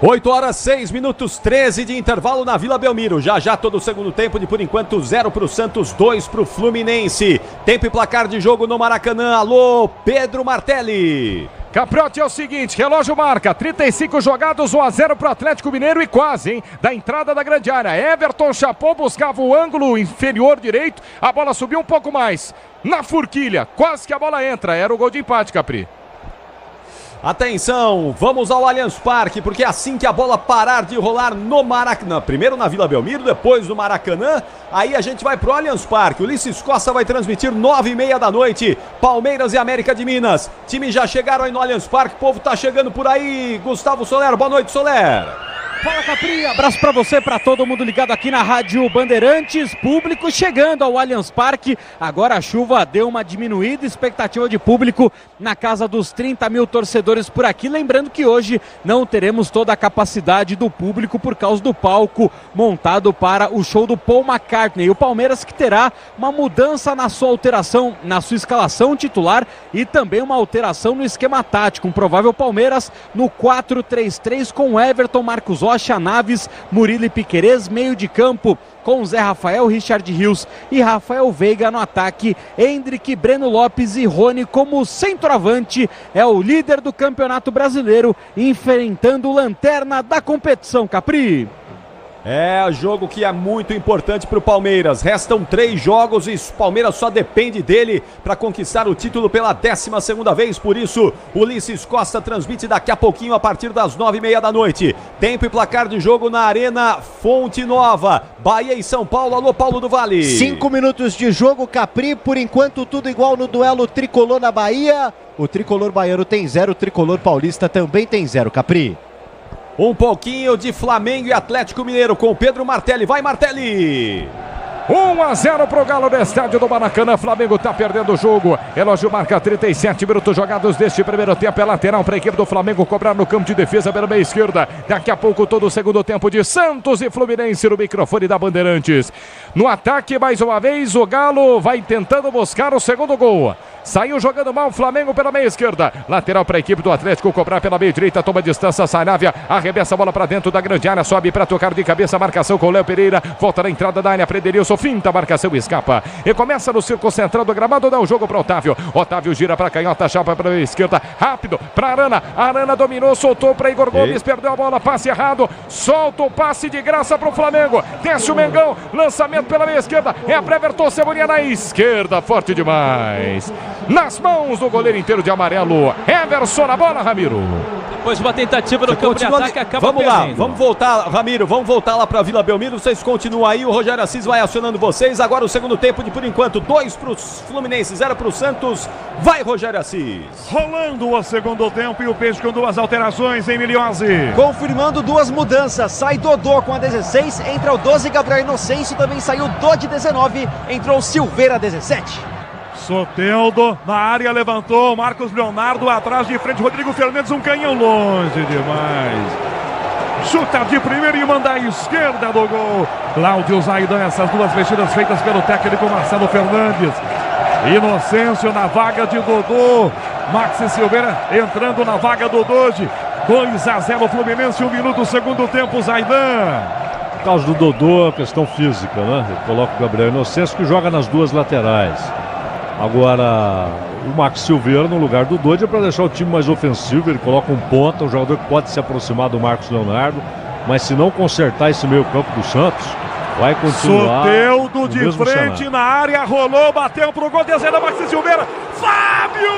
8 horas 6 minutos 13 de intervalo na Vila Belmiro. Já todo o segundo tempo de por enquanto 0 pro Santos, 2 pro Fluminense. Tempo e placar de jogo no Maracanã. Alô, Pedro Martelli. Capriotti, é o seguinte, relógio marca, 35 jogados, 1-0 pro Atlético Mineiro e quase, hein, da entrada da grande área. Everton chapou, buscava o ângulo inferior direito, a bola subiu um pouco mais, na forquilha, quase que a bola entra, era o gol de empate, Capri. Atenção, vamos ao Allianz Parque, porque assim que a bola parar de rolar no Maracanã, primeiro na Vila Belmiro, depois no Maracanã, aí a gente vai pro Allianz Parque. O Ulisses Costa vai transmitir 9h30 da noite, Palmeiras e América de Minas. Times já chegaram aí no Allianz Parque, o povo tá chegando por aí. Gustavo Soler, boa noite, Soler. Fala, Capri, abraço pra você, pra todo mundo ligado aqui na Rádio Bandeirantes. Público chegando ao Allianz Parque. Agora a chuva deu uma diminuída, expectativa de público na casa dos 30 mil torcedores por aqui. Lembrando que hoje não teremos toda a capacidade do público por causa do palco montado para o show do Paul McCartney. O Palmeiras que terá uma mudança na sua alteração, na sua escalação titular e também uma alteração no esquema tático. Um provável Palmeiras no 4-3-3 com Everton, Marcos Rocha, Naves, Murilo e Piquerez, meio de campo com Zé Rafael, Richard Rios e Rafael Veiga no ataque. Hendrick, Breno Lopes e Rony como centroavante. É o líder do Campeonato Brasileiro, enfrentando o lanterna da competição, Capri. É jogo que é muito importante para o Palmeiras. Restam 3 jogos e o Palmeiras só depende dele para conquistar o título pela 12ª vez. Por isso, Ulisses Costa transmite daqui a pouquinho a partir das 9h30 da noite. Tempo e placar de jogo na Arena Fonte Nova. Bahia e São Paulo. Alô, Paulo do Vale. 5 minutos de jogo, Capri. Por enquanto, tudo igual no duelo tricolor na Bahia. O tricolor baiano tem 0, o tricolor paulista também tem 0, Capri. Um pouquinho de Flamengo e Atlético Mineiro com o Pedro Martelli. Vai, Martelli! 1-0 pro Galo no estádio do Maracanã. Flamengo tá perdendo o jogo. Relógio marca 37 minutos jogados deste primeiro tempo. É lateral para a equipe do Flamengo cobrar no campo de defesa pela meia esquerda. Daqui a pouco todo o segundo tempo de Santos e Fluminense no microfone da Bandeirantes. No ataque, mais uma vez, o Galo vai tentando buscar o segundo gol. Saiu jogando mal o Flamengo pela meia esquerda. Lateral para a equipe do Atlético cobrar pela meia direita. Toma distância, Saravia. Arremessa a bola para dentro da grande área. Sobe para tocar de cabeça. Marcação com o Léo Pereira. Volta na entrada da área. Prederilson. Finta a marcação e escapa. E começa no círculo central do gramado. Dá o jogo para Otávio. Otávio gira para canhota. Chapa para a esquerda. Rápido para Arana. Arana dominou. Soltou para Igor Gomes. Perdeu a bola. Passe errado. Solta o passe de graça para o Flamengo. Desce o Mengão. Lançamento pela meia esquerda. É a Everton Cebolinha na esquerda. Forte demais. Nas mãos do goleiro inteiro de amarelo. Everson na bola, Ramiro. Depois de uma tentativa no campo de ataque, acaba Vamos lá, perdendo. vamos voltar, Ramiro, vamos voltar lá para Vila Belmiro. Vocês continuam aí, o Rogério Assis vai acionando vocês. Agora o segundo tempo de, por enquanto, 2 para o Fluminense, 0 para o Santos. Vai, Rogério Assis. Rolando o segundo tempo e o Peixe com 2 alterações, hein, Miliose? Confirmando 2 mudanças. Sai Dodô com a 16, entra o 12, Gabriel Inocêncio. Também saiu Dodi 19, entrou Silveira 17. Soteldo na área, levantou, Marcos Leonardo atrás de frente, Rodrigo Fernandes, um canhão longe demais. Chuta de primeira e manda à esquerda do gol. Cláudio Zaidan, essas 2 mexidas feitas pelo técnico Marcelo Fernandes. Inocêncio na vaga de Dodô. Maxi Silveira entrando na vaga do Dodi. 2-0 Fluminense, 1 minuto, segundo tempo, Zaidan. Por causa do Dodô, questão física, né? Eu coloco o Gabriel Inocêncio que joga nas 2 laterais. Agora, o Max Silveira no lugar do Dodi é para deixar o time mais ofensivo. Ele coloca um ponta, um jogador que pode se aproximar do Marcos Leonardo. Mas se não consertar esse meio campo do Santos, vai continuar. Soteldo de frente cenário. na área, rolou, bateu pro gol, descendo Maxi Silveira. Fábio!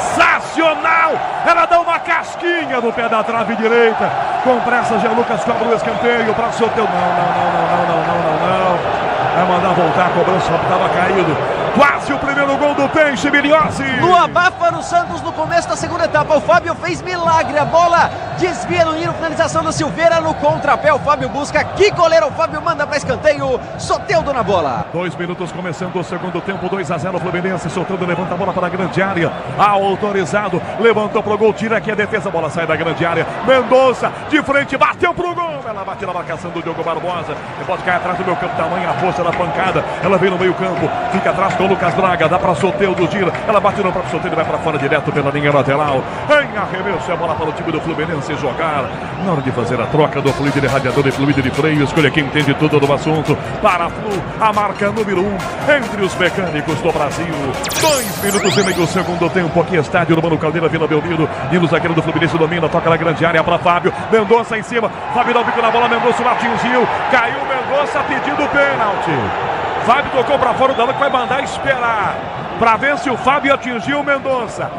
Sensacional! Ela dá uma casquinha no pé da trave direita. Com pressa, Jean Lucas cobra o escanteio para Soteldo. Não. Vai mandar voltar, a cobrança estava caído. Quase o primeiro gol do Peixe, Miliose. No abafa no Santos no começo da segunda etapa. O Fábio fez milagre. A bola desvia no hino. Finalização do Silveira no contrapé. O Fábio busca. Que goleiro. O Fábio manda para escanteio. Soteldo na bola. 2 minutos começando o segundo tempo. 2-0 Fluminense. Soteldo levanta a bola para a grande área. Autorizado. Levantou pro gol. Tira aqui a defesa. A bola sai da grande área. Mendonça de frente. Bateu pro gol. Ela bate na marcação do Diogo Barbosa. Ele pode cair atrás do meu campo. Tamanho a força da pancada. Ela vem no meio campo. Fica atrás com o Lucas Braga. Dá para Soteldo. Gira. Ela bate no próprio Soteldo. Vai para fora direto pela linha lateral. Em arremesso. A bola para o time do Fluminense jogar. Na hora de fazer a troca do fluido de radiador e fluido de freio. Escolha quem entende tudo do assunto. Para a Flu. A marca número 1 entre os mecânicos do Brasil. 2 minutos e meio do segundo tempo. Aqui estádio do Mano Caldeira, Vila Belmiro. E no zagueiro do Fluminense domina. Toca na grande área para Fábio. Mendonça em cima. Fábio dá o bico na bola. Mendonça não atingiu. Caiu Mendonça pedindo pênalti. Fábio tocou para fora, o Dalão que vai mandar esperar para ver se o Fábio atingiu o Mendonça.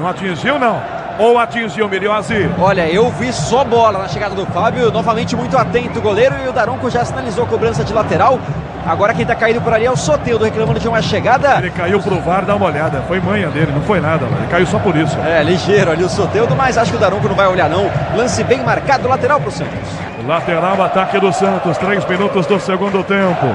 Não atingiu, não? Ou atingiu, Miliose? Olha, eu vi só bola na chegada do Fábio. Novamente muito atento o goleiro. E o Daronco já sinalizou a cobrança de lateral. Agora quem tá caído por ali é o Soteldo, reclamando de uma chegada. Ele caiu pro VAR, dá uma olhada. Foi manha dele, não foi nada. Ele caiu só por isso. É, ligeiro ali o Soteldo, mas acho que o Daronco não vai olhar não. Lance bem marcado, lateral pro Santos. Lateral, ataque do Santos. 3 minutos do segundo tempo.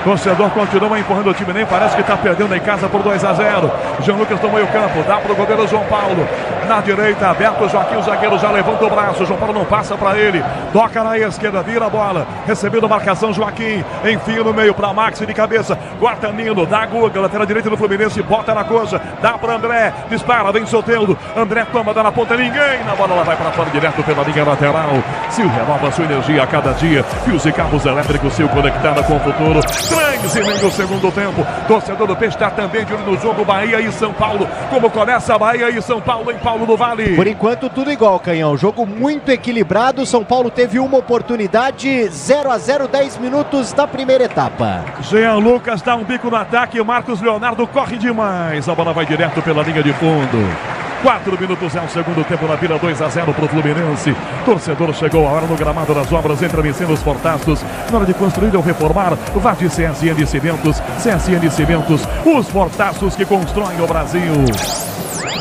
Torcedor continua empurrando o time, nem parece que está perdendo em casa por 2-0. Jean Lucas no meio campo, dá para o goleiro João Paulo. na direita, aberto, Joaquim, o zagueiro já levanta o braço, João Paulo não passa para ele, toca na esquerda, vira a bola, recebendo marcação, Joaquim, enfia no meio para Maxi de cabeça, corta Nino, dá Guga, lateral direito do Fluminense, bota na coxa, dá para André, dispara, vem soltando, André toma, dá na ponta, ninguém na bola, ela vai para fora, direto pela linha lateral. Sil renova sua energia a cada dia, fios e cabos elétricos, Sil conectada com o futuro, 3,5 segundo tempo, torcedor do Peixe está também de olho no jogo, Bahia e São Paulo, como começa Bahia e São Paulo em Paulo do Vale. Por enquanto tudo igual, Canhão, jogo muito equilibrado, São Paulo teve uma oportunidade, 0-0, 10 minutos da primeira etapa. Jean Lucas dá um bico no ataque, Marcos Leonardo corre demais, a bola vai direto pela linha de fundo. 4 minutos é o segundo tempo na Vila, 2-0 para o Fluminense. Torcedor chegou a hora no gramado das obras, entra vencendo os portaços. Na hora de construir ou reformar, vá de CSN Cimentos. CSN Cimentos, os portaços que constroem o Brasil.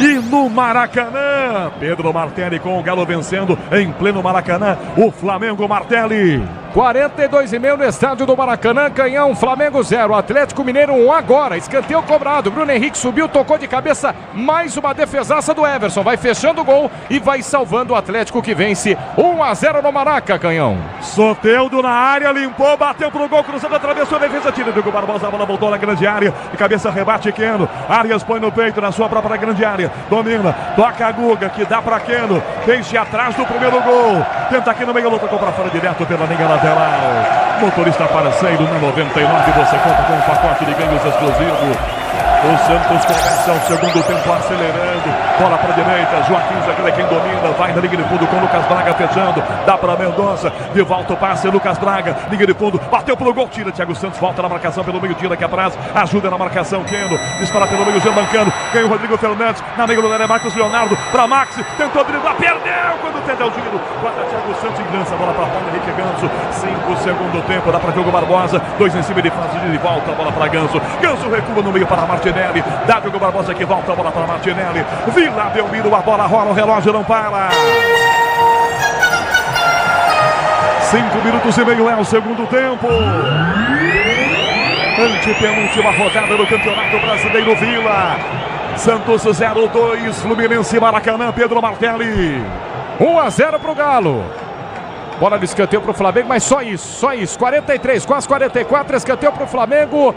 E no Maracanã, Pedro Martelli com o Galo vencendo em pleno Maracanã, o Flamengo, Martelli. 42,5 no estádio do Maracanã, Canhão, Flamengo 0, Atlético Mineiro 1 agora, escanteio cobrado, Bruno Henrique subiu, tocou de cabeça, mais uma defesaça do Everson, vai fechando o gol e vai salvando o Atlético que vence 1-0 no Maraca, Canhão. Soteldo na área, limpou, bateu pro gol, cruzado, atravessou a defesa, tira Diego Barbosa, a bola voltou na grande área, de cabeça rebate Keno, Arias põe no peito na sua própria grande área, domina, toca a Guga, que dá pra Keno, deixa atrás do primeiro gol, tenta aqui no meio, luta pra fora direto pela linha lateral. Motorista parceiro na 99, você conta com um pacote de ganhos exclusivo. O Santos começa o segundo tempo acelerando, bola para a direita, Joaquim Zagueiro é quem domina, vai na linha de fundo com Lucas Braga fechando, dá para Mendonça, de volta o passe, Lucas Braga, linha de fundo, bateu pelo gol, tira, Thiago Santos volta na marcação pelo meio, tira aqui atrás, ajuda na marcação, Keno, dispara pelo meio, Germancano, ganha o Rodrigo Fernandes, na meio do Marcos Leonardo, para Maxi, tentou driblar, perdeu quando tenta o giro, guarda Thiago Santos e lança a bola para Paulo Henrique Ganso, 5 segundo tempo, dá para Diogo Barbosa, 2 em cima de fase de volta, a bola para Ganso, Ganso recua no meio para Martinelli, dá Diogo Barbosa que volta a bola para Martinelli, Vila Belmiro, a bola rola, o relógio não para. 5 minutos e meio é o segundo tempo. Antepenúltima rodada do Campeonato Brasileiro, Vila. Santos 0-2, Fluminense, Maracanã, Pedro Martelli. 1-0 pro Galo. Bola de escanteio pro Flamengo, mas só isso. 43, quase 44, escanteio pro Flamengo.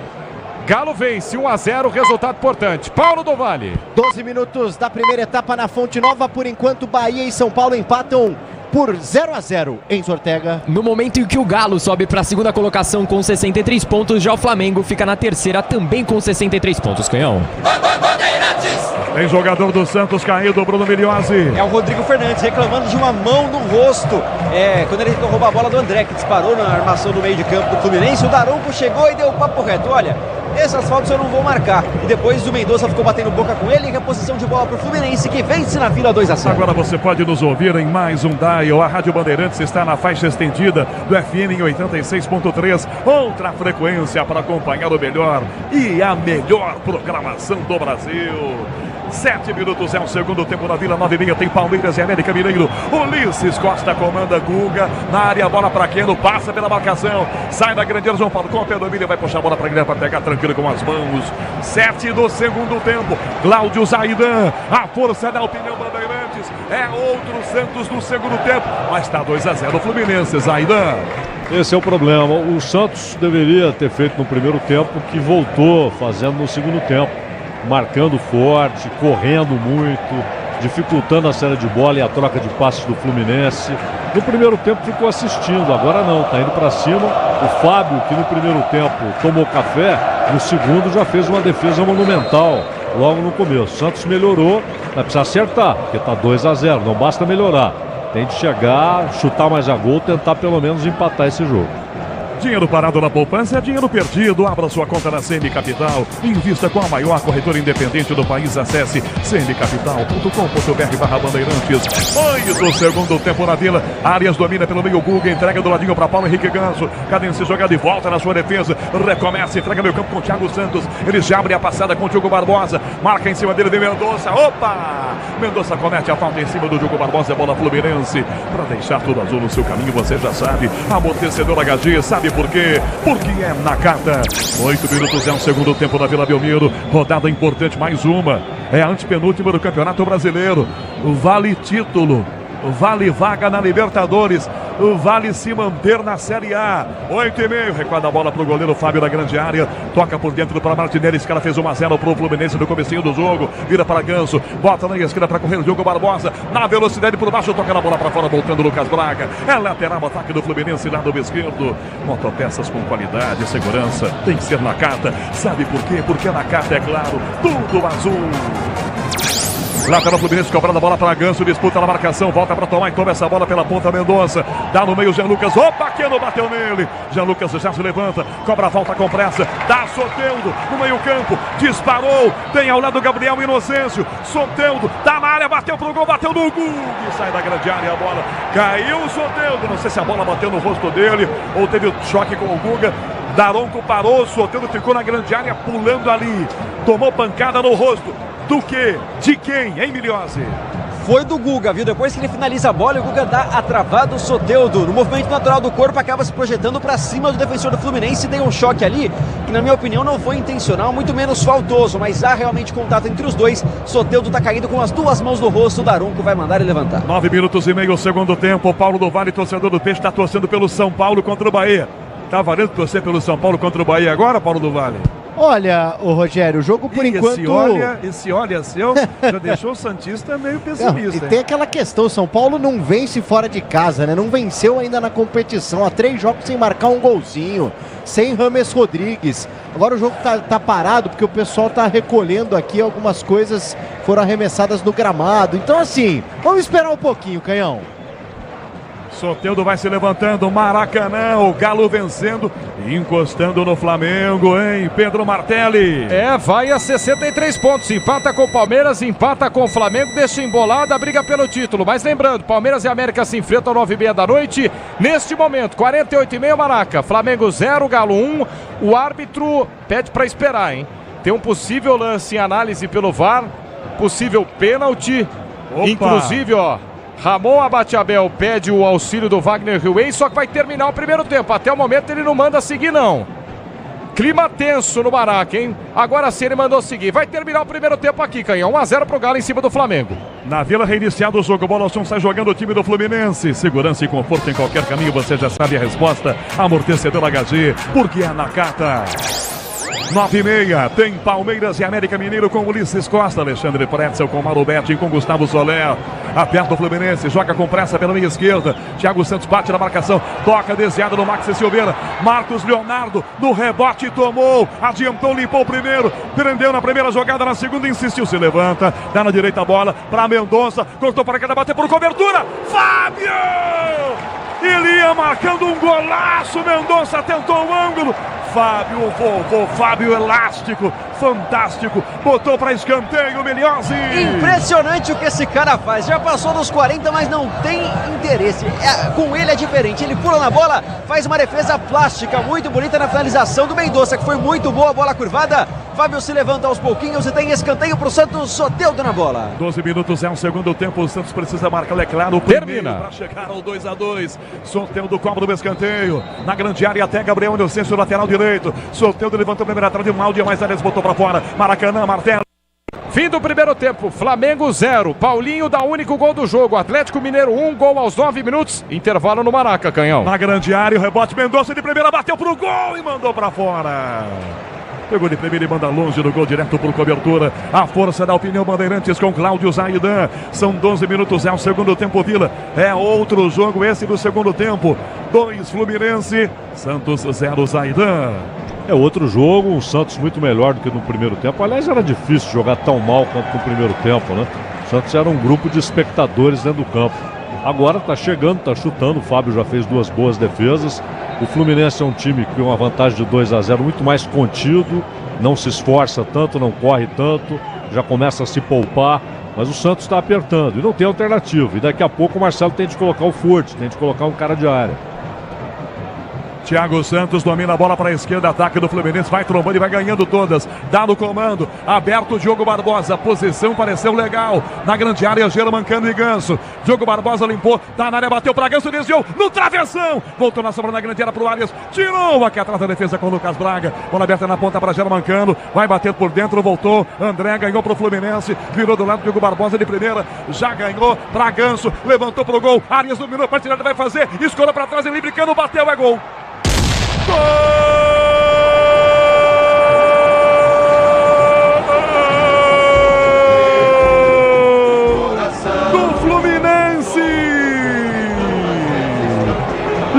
Galo vence 1-0, resultado importante. Paulo do Vale. 12 minutos da primeira etapa na Fonte Nova. Por enquanto, Bahia e São Paulo empatam por 0-0 em Ortega. No momento em que o Galo sobe para a segunda colocação com 63 pontos, já o Flamengo fica na terceira também com 63 pontos, Canhão. Tem jogador do Santos caído, Bruno Miliozzi. É o Rodrigo Fernandes reclamando de uma mão no rosto. Quando ele tentou roubar a bola do André, que disparou na armação no meio de campo do Fluminense, o Daronco chegou e deu o papo reto. Olha, essas faltas eu não vou marcar. E depois o Mendonça ficou batendo boca com ele, e reposição de bola para o Fluminense, que vence na Vila 2-0. Agora você pode nos ouvir em mais um dial. A Rádio Bandeirantes está na faixa estendida do FM em 86.3. Outra frequência para acompanhar o melhor e a melhor programação do Brasil. 7 minutos é o segundo tempo na Vila, 9h30 tem Palmeiras e América Mineiro. Ulisses Costa comanda, Guga na área, bola para Keno, passa pela marcação, sai da grande área, João Paulo com o pé domínio, vai puxar a bola para Guilherme para pegar tranquilo com as mãos. 7 do segundo tempo, Cláudio Zaidan, a força da opinião Bandeirantes, é outro Santos no segundo tempo, mas está 2-0 o Fluminense, Zaidan. Esse é o problema, o Santos deveria ter feito no primeiro tempo o que voltou fazendo no segundo tempo, marcando forte, correndo muito, dificultando a saída de bola e a troca de passes do Fluminense. No primeiro tempo ficou assistindo, agora não, tá indo para cima. O Fábio, que no primeiro tempo tomou café, no segundo já fez uma defesa monumental logo no começo. Santos melhorou, vai precisar acertar, porque tá 2-0, não basta melhorar. Tem de chegar, chutar mais a gol, tentar pelo menos empatar esse jogo. Dinheiro parado na poupança é dinheiro perdido. Abra sua conta na CM Capital. Invista com a maior corretora independente do país. Acesse cmcapital.com.br/bandeirantes. 8 do segundo tempo na Vila. Arias domina pelo meio, Guga entrega do ladinho para Paulo Henrique Ganso. Cadência jogada de volta na sua defesa. Recomeça, entrega meio campo com o Thiago Santos. Ele já abre a passada com o Diogo Barbosa. Marca em cima dele, vem Mendonça. Opa! Mendonça comete a falta em cima do Diogo Barbosa. É bola Fluminense. Para deixar tudo azul no seu caminho, você já sabe. Amortecedor HG, sabe por quê? Porque é na carta. 8 minutos é um segundo tempo na Vila Belmiro. Rodada importante, mais uma. É a antepenúltima do Campeonato Brasileiro. Vale título. Vale vaga na Libertadores, vale se manter na Série A. 8,5, recuada a bola para o goleiro Fábio da grande área, toca por dentro para Martinelli, esse cara fez 1-0 para o Fluminense no comecinho do jogo, vira para Ganso, bota na esquerda para correr o jogo, Barbosa, na velocidade por baixo, toca na bola para fora, voltando Lucas Braga, é lateral, ataque do Fluminense, lado esquerdo, motopeças com qualidade e segurança, tem que ser Nakata, sabe por quê? Porque Nakata, é claro, tudo azul. Lateral Fluminense cobrando a bola para Ganso, disputa na marcação, volta para tomar e toma essa bola pela ponta Mendonça. Dá no meio Jean Lucas, opa, Keno bateu nele. Jean Lucas já se levanta, cobra a falta com pressa, dá Soteldo no meio campo, disparou, tem ao lado Gabriel Inocêncio. Soteldo, dá na área, bateu pro gol, bateu no gol, e sai da grande área a bola. Caiu o Soteldo, não sei se a bola bateu no rosto dele ou teve choque com o Guga. Daronco parou, o Soteldo ficou na grande área pulando ali, tomou pancada no rosto. Do que? De quem, hein, Miliose? Foi do Guga, viu? Depois que ele finaliza a bola, o Guga dá a travada do Soteldo. No movimento natural do corpo, acaba se projetando para cima do defensor do Fluminense. Tem um choque ali, que na minha opinião não foi intencional, muito menos faltoso, mas há realmente contato entre os dois. Soteldo tá caído com as duas mãos no rosto, o Daronco vai mandar ele levantar. 9 minutos e meio, segundo tempo. O Paulo do Vale, torcedor do Peixe, está torcendo pelo São Paulo contra o Bahia. Tá valendo torcer pelo São Paulo contra o Bahia agora, Paulo do Vale? Olha, o Rogério, o jogo por enquanto... Esse olha seu já deixou o Santista meio pessimista. Não, e tem aquela questão, São Paulo não vence fora de casa, né? Não venceu ainda na competição, há 3 jogos sem marcar um golzinho, sem Rames Rodrigues. Agora o jogo tá parado porque o pessoal tá recolhendo aqui, algumas coisas foram arremessadas no gramado. Então assim, vamos esperar um pouquinho, Canhão. Soteldo vai se levantando, Maracanã, o Galo vencendo e encostando no Flamengo, hein? Pedro Martelli. Vai a 63 pontos, empata com o Palmeiras, empata com o Flamengo, deixa embolada a briga pelo título. Mas lembrando, Palmeiras e América se enfrentam às 9h30 da noite. Neste momento, 48,5 Maraca, Flamengo 0, Galo 1. O árbitro pede para esperar, hein? Tem um possível lance em análise pelo VAR, possível pênalti, inclusive, ó. Ramon Abatiabel pede o auxílio do Wagner Ruiz, só que vai terminar o primeiro tempo. Até o momento ele não manda seguir, não. Clima tenso no Maraca, hein? Agora sim ele mandou seguir. Vai terminar o primeiro tempo aqui, Canhão. 1-0 pro Galo em cima do Flamengo. Na Vila, reiniciado o jogo. Bolson sai jogando o time do Fluminense. Segurança e conforto em qualquer caminho, você já sabe a resposta. Amortecedor HG, porque é Nakata. 9h30, tem Palmeiras e América Mineiro com Ulisses Costa, Alexandre Pretzel com Mauro Betting, com Gustavo Soler, aperta o Fluminense, joga com pressa pela meia esquerda, Thiago Santos bate na marcação, toca desviado no Maxi Silveira, Marcos Leonardo no rebote, tomou, adiantou, limpou o primeiro, prendeu na primeira jogada, na segunda insistiu, se levanta, dá na direita a bola para Mendonça, cortou para cada bater por cobertura, Fábio! Ele ia marcando um golaço, Mendonça tentou o ângulo, Fábio, o vovô Fábio elástico, fantástico, botou para escanteio, Miliose. Impressionante o que esse cara faz, já passou dos 40, mas não tem interesse, com ele é diferente, ele pula na bola, faz uma defesa plástica, muito bonita na finalização do Mendonça, que foi muito boa, a bola curvada, Fábio se levanta aos pouquinhos e tem escanteio para o Santos, Soteldo na bola. 12 minutos é um segundo tempo, o Santos precisa marcar, é claro, o primeiro para chegar ao 2-2, Soteldo cobra do escanteio, na grande área até Gabriel Inocêncio, lateral direito, Soteldo levantou a primeira trave, mal demais, Aliás botou para fora, Maracanã, Martelo. Fim do primeiro tempo, Flamengo 0, Paulinho dá o único gol do jogo, Atlético Mineiro 1, gol aos 9 minutos, intervalo no Maraca, Canhão. Na grande área, o rebote, Mendonça de primeira, bateu pro gol e mandou para fora. Pegou de primeira e manda longe do gol, direto por cobertura. A força da opinião Bandeirantes com Cláudio Zaidan. São 12 minutos, é o segundo tempo, Vila. É outro jogo esse do segundo tempo. 2 Fluminense, Santos 0 Zaidan. É outro jogo, o Santos muito melhor do que no primeiro tempo. Aliás, era difícil jogar tão mal quanto no primeiro tempo, né? O Santos era um grupo de espectadores dentro do campo. Agora tá chegando, tá chutando. O Fábio já fez 2 boas defesas. O Fluminense é um time que tem uma vantagem de 2-0 muito mais contido. Não se esforça tanto, não corre tanto. Já começa a se poupar. Mas o Santos está apertando e não tem alternativa. E daqui a pouco o Marcelo tem de colocar o Forte, tem de colocar um cara de área. Thiago Santos domina a bola para a esquerda, ataque do Fluminense, vai trombando e vai ganhando todas. Dá no comando, aberto o Diogo Barbosa, posição pareceu legal. Na grande área, Germancano e Ganso. Diogo Barbosa limpou, tá na área, bateu para Ganso, desviou no travessão. Voltou na sobra na grande área pro Arias, tirou aqui atrás da defesa com o Lucas Braga. Bola aberta na ponta para Germancano, vai bater por dentro, voltou. André ganhou pro Fluminense, virou do lado, Diogo Barbosa de primeira, já ganhou para Ganso, levantou pro gol. Arias dominou, partilhada vai fazer, escorou para trás, ele brincando, bateu, é gol. Gol do Fluminense!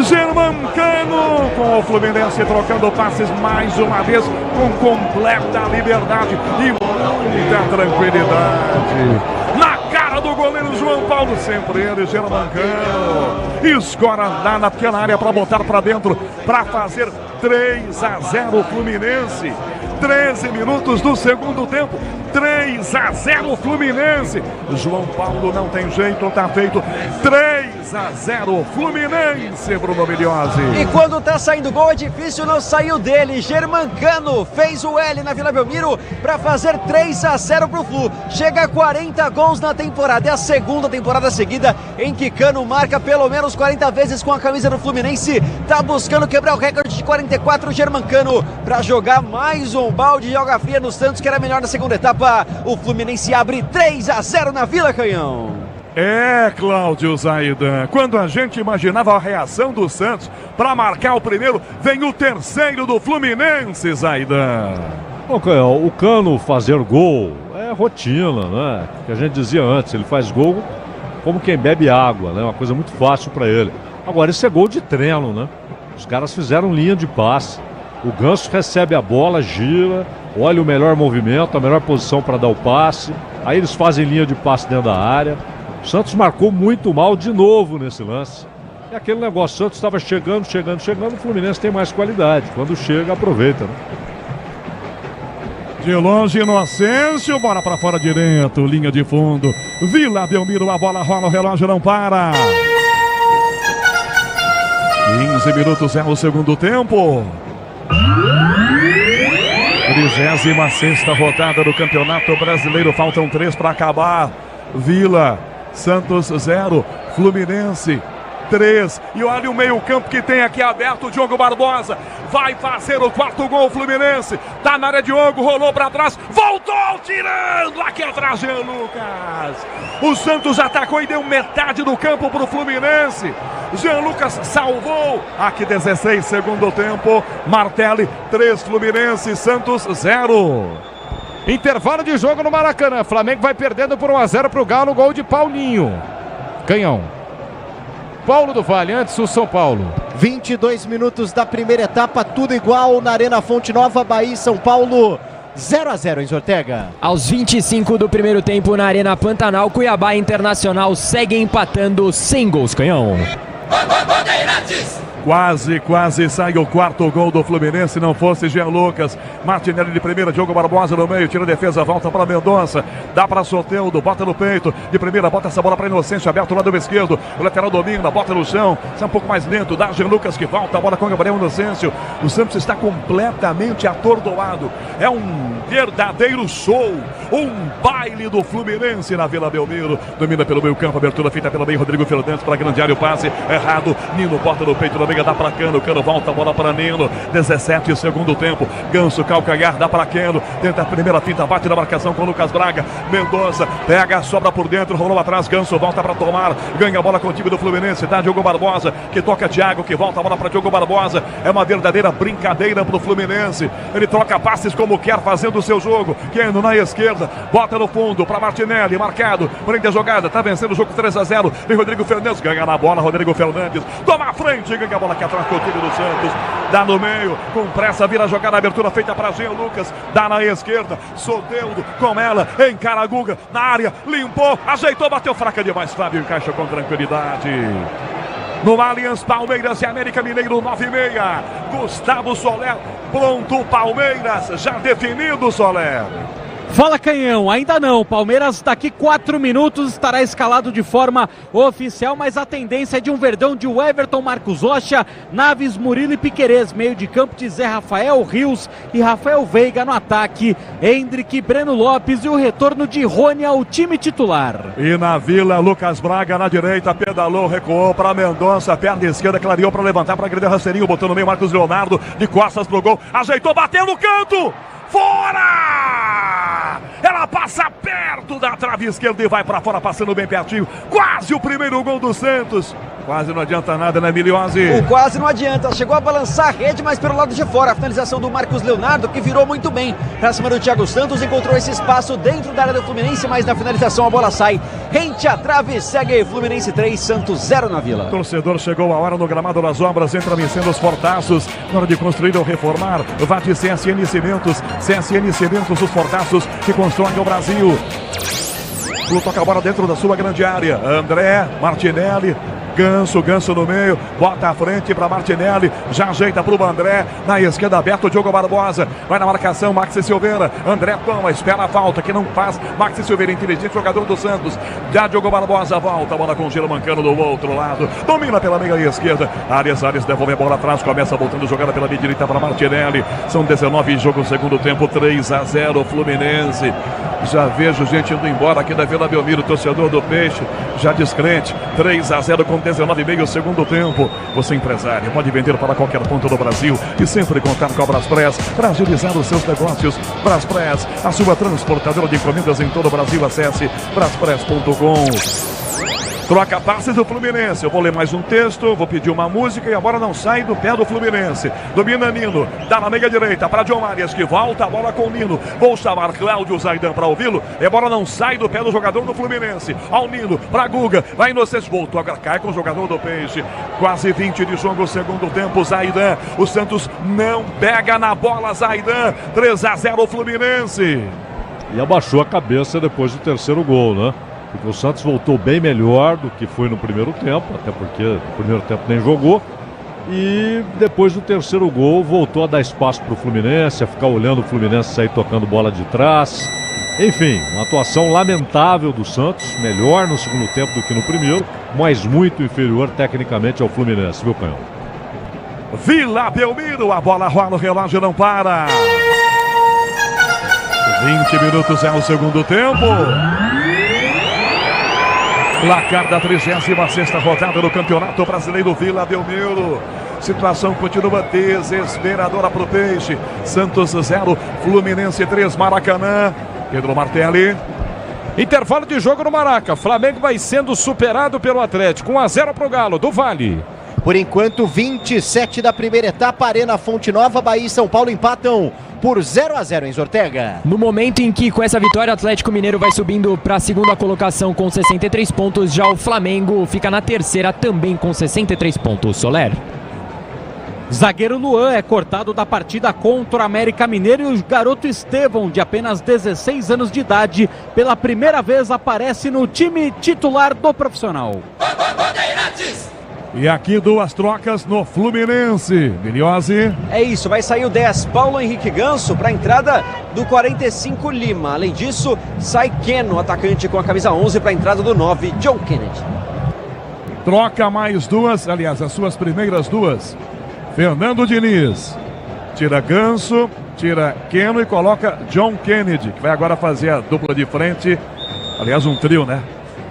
Germancano com o Fluminense trocando passes mais uma vez com completa liberdade e muita tranquilidade. Na cara do goleiro João Paulo, sempre ele, Germancano. Escora lá na pequena área para botar para dentro, para fazer 3-0 Fluminense. 13 minutos do segundo tempo, 3-0 Fluminense. João Paulo não tem jeito, tá feito. 3-0 Fluminense, Bruno Migliozzi. E quando tá saindo gol é difícil não saiu dele. Germancano fez o L na Vila Belmiro para fazer 3-0 pro Flu. Chega a 40 gols na temporada. É a segunda temporada seguida em que Cano marca pelo menos 40 vezes com a camisa do Fluminense. Tá buscando quebrar o recorde de 44 Germancano para jogar mais um balde de água fria no Santos, que era melhor na segunda etapa. O Fluminense abre 3-0 na Vila Canhão. É, Cláudio Zaidan, quando a gente imaginava a reação do Santos para marcar o primeiro, vem o terceiro do Fluminense, Zaidan. Bom, Canhão, o Cano fazer gol é rotina, né? Que a gente dizia antes, ele faz gol como quem bebe água, né? Uma coisa muito fácil para ele. Agora, esse é gol de treino, né? Os caras fizeram linha de passe. O Ganso recebe a bola, gira, olha o melhor movimento, a melhor posição para dar o passe. Aí eles fazem linha de passe dentro da área. O Santos marcou muito mal de novo nesse lance. É aquele negócio, o Santos estava chegando, o Fluminense tem mais qualidade. Quando chega, aproveita, né? De longe, Inocêncio, bola para fora direto, linha de fundo. Vila Belmiro, a bola rola, o relógio não para. 15 minutos é o segundo tempo. 36ª rodada do Campeonato Brasileiro, faltam 3 para acabar. Vila, Santos 0, Fluminense 3. E olha o meio campo que tem aqui aberto, o Diogo Barbosa vai fazer o 4º gol. Fluminense tá na área, Diogo rolou para trás, voltou tirando aqui atrás, Jean Lucas. O Santos atacou e deu metade do campo pro Fluminense. Jean Lucas salvou. Aqui 16, segundo tempo. Martelli 3, Fluminense, Santos 0. Intervalo de jogo no Maracanã. Flamengo vai perdendo por 1-0 pro Galo, gol de Paulinho. Canhão. Paulo do Vale, antes o São Paulo. 22 minutos da primeira etapa, tudo igual na Arena Fonte Nova, Bahia e São Paulo. 0-0, Enzo Ortega. Aos 25 do primeiro tempo na Arena Pantanal, Cuiabá Internacional segue empatando sem gols, Canhão. Quase sai o 4º gol do Fluminense, não fosse Jean Lucas. Martinelli de primeira, Diogo Barbosa no meio, tira a defesa, volta para Mendonça, dá para Soteldo, bota no peito, de primeira, bota essa bola para Inocêncio, aberto lá do lado esquerdo, o lateral domina, bota no chão, sai um pouco mais lento, dá Jean Lucas que volta, a bola com o Gabriel Inocêncio. O Santos está completamente atordoado, é um verdadeiro show, um baile do Fluminense na Vila Belmiro. Domina pelo meio campo, abertura feita pelo meio, Rodrigo Fernandes para grande área, o passe errado, Nino bota no peito, no meio, dá para Cano, Cano volta a bola para Nino, 17 segundo tempo, Ganso, calcanhar, dá para Cano, tenta a primeira finta, bate na marcação com o Lucas Braga, Mendonça, pega, sobra por dentro, rolou atrás, Ganso volta para tomar, ganha a bola com o time do Fluminense, tá Diogo Barbosa, que toca Thiago, que volta a bola para Diogo Barbosa, é uma verdadeira brincadeira pro Fluminense, ele troca passes como quer, fazendo o seu jogo, Cano na esquerda, bota no fundo para Martinelli, marcado, prende a jogada, tá vencendo o jogo 3-0, e Rodrigo Fernandes ganha na bola, Rodrigo Fernandes, toma a frente, ganha a bola aqui atrás com o time do Santos, dá no meio, com pressa, vira a jogada, abertura feita para Jean Lucas, dá na esquerda, Soteldo com ela, encara a Guga, na área, limpou, ajeitou, bateu fraca demais, Fábio encaixa com tranquilidade. No Allianz, Palmeiras e América Mineiro, 9h30, Gustavo Soler, pronto, Palmeiras, já definido, Soler. Fala, Canhão, ainda não. Palmeiras daqui 4 minutos estará escalado de forma oficial, mas a tendência é de um Verdão de Everton, Marcos Rocha, Naves, Murilo e Piquerez. Meio de campo de Zé Rafael, Rios e Rafael Veiga no ataque. Hendrick, Breno Lopes e o retorno de Rony ao time titular. E na Vila, Lucas Braga na direita, pedalou, recuou para Mendonça, perna esquerda, clareou para levantar para agredir Rasteirinho, botou no meio Marcos Leonardo, de costas pro gol, ajeitou, bateu no canto! Fora! Ela passa perto da trave esquerda e vai para fora, passando bem pertinho. Quase o primeiro gol do Santos. Quase não adianta nada, né, Miliose? O quase não adianta. Chegou a balançar a rede, mas pelo lado de fora. A finalização do Marcos Leonardo, que virou muito bem. Pra cima do Thiago Santos, encontrou esse espaço dentro da área do Fluminense, mas na finalização a bola sai rente à trave. Segue Fluminense 3, Santos 0 na Vila. O torcedor chegou a hora no gramado das obras, entra vencendo os portaços. Na hora de construir ou reformar, vá de CSN Cimentos. CSN Cimentos, os portaços que constroem o Brasil. Toca a bola dentro da sua grande área. André, Martinelli. Ganso no meio, bota a frente para Martinelli, já ajeita para o André, na esquerda aberto o Diogo Barbosa, vai na marcação, Maxi Silveira, André toma, espera a falta, que não faz, Maxi Silveira, inteligente jogador do Santos, já Diogo Barbosa volta, a bola com o Gelo mancando do outro lado, domina pela meia esquerda, Arias devolve a bola atrás, começa voltando jogada pela meia direita para Martinelli, são 19 jogos, segundo tempo, 3-0 Fluminense. Já vejo gente indo embora aqui da Vila Belmiro, torcedor do Peixe, já descrente, 3-0 com 19,5 segundo tempo. Você empresário pode vender para qualquer ponto do Brasil e sempre contar com a Braspress para agilizar os seus negócios. Braspress, a sua transportadora de encomendas em todo o Brasil. Acesse braspress.com. Troca passes do Fluminense. Eu vou ler mais um texto, vou pedir uma música e a bola não sai do pé do Fluminense. Domina Nino, dá na meia direita para John Arias, que volta a bola com o Nino. Vou chamar Cláudio Zaidan para ouvi-lo. E a bola não sai do pé do jogador do Fluminense. Ao Nino, para Guga, vai Inocêncio, voltou, agora cai com o jogador do Peixe. Quase 20 de jogo, segundo tempo, Zaidan. O Santos não pega na bola, Zaidan. 3-0 Fluminense. E abaixou a cabeça depois do terceiro gol, né? Porque o Santos voltou bem melhor do que foi no primeiro tempo, até porque no primeiro tempo nem jogou. E depois do terceiro gol voltou a dar espaço para o Fluminense, a ficar olhando o Fluminense sair tocando bola de trás. Enfim, uma atuação lamentável do Santos, melhor no segundo tempo do que no primeiro, mas muito inferior tecnicamente ao Fluminense, viu, Canhão? Vila Belmiro, a bola rola, o relógio não para. 20 minutos é o segundo tempo. Placar da 36ª rodada do Campeonato Brasileiro, Vila Belmiro. Situação continua desesperadora para o Peixe. Santos 0, Fluminense 3, Maracanã. Pedro Martelli. Intervalo de jogo no Maraca. Flamengo vai sendo superado pelo Atlético. 1-0 para o Galo, do Vale. Por enquanto, 27 da primeira etapa, Arena Fonte Nova, Bahia e São Paulo empatam por 0-0 em Ortega. No momento em que com essa vitória o Atlético Mineiro vai subindo para a segunda colocação com 63 pontos, já o Flamengo fica na terceira também com 63 pontos. Soler. Zagueiro Luan é cortado da partida contra o América Mineiro e o garoto Estevão, de apenas 16 anos de idade, pela primeira vez aparece no time titular do profissional. E aqui duas trocas no Fluminense. Miliose. É isso, vai sair o 10, Paulo Henrique Ganso, para a entrada do 45, Lima. Além disso, sai Keno, atacante com a camisa 11, para a entrada do 9, John Kennedy. Troca mais duas, aliás, as suas primeiras duas. Fernando Diniz tira Ganso, tira Keno e coloca John Kennedy, que vai agora fazer a dupla de frente. Aliás, um trio, né?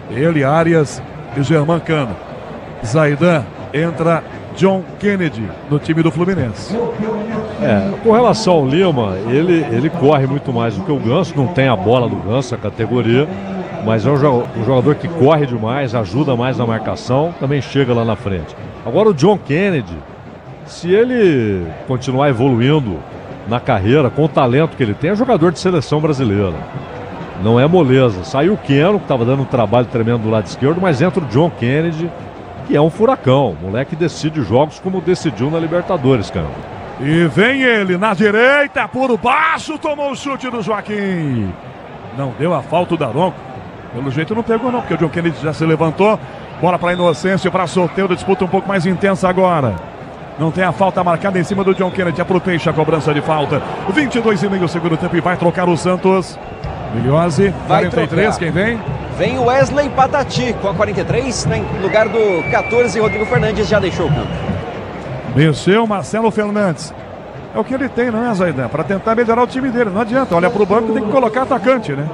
Ele, Arias e Germán Cano. Zaidan, entra John Kennedy no time do Fluminense. Com relação ao Lima, ele corre muito mais do que o Ganso, não tem a bola do Ganso, a categoria, mas é um jogador que corre demais, ajuda mais na marcação, também chega lá na frente. Agora o John Kennedy, se ele continuar evoluindo na carreira, com o talento que ele tem, é jogador de seleção brasileira. Não é moleza. Saiu o Keno, que estava dando um trabalho tremendo do lado esquerdo, mas entra o John Kennedy, que é um furacão. O moleque decide jogos como decidiu na Libertadores, cara. E vem ele na direita, por baixo, tomou o chute do Joaquim. Não deu a falta o Daronco. Pelo jeito não pegou não, porque o John Kennedy já se levantou. Bola para Inocêncio, para Soteldo, disputa um pouco mais intensa agora. Não tem a falta marcada em cima do John Kennedy. É pro Peixe a cobrança de falta. 22,5 segundo tempo e vai trocar o Santos. Miliose, 43, quem vem? Vem o Wesley Patati com a 43, no lugar do 14, Rodrigo Fernandes já deixou o campo. Mexeu Marcelo Fernandes. É o que ele tem, não é, Zaidan? Para tentar melhorar o time dele. Não adianta, olha pro banco, tem que colocar atacante, né?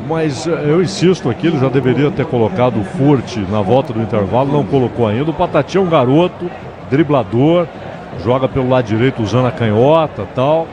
Mas eu insisto aqui, ele já deveria ter colocado o Furt na volta do intervalo, não colocou ainda. O Patati é um garoto, driblador, joga pelo lado direito usando a canhota e tal.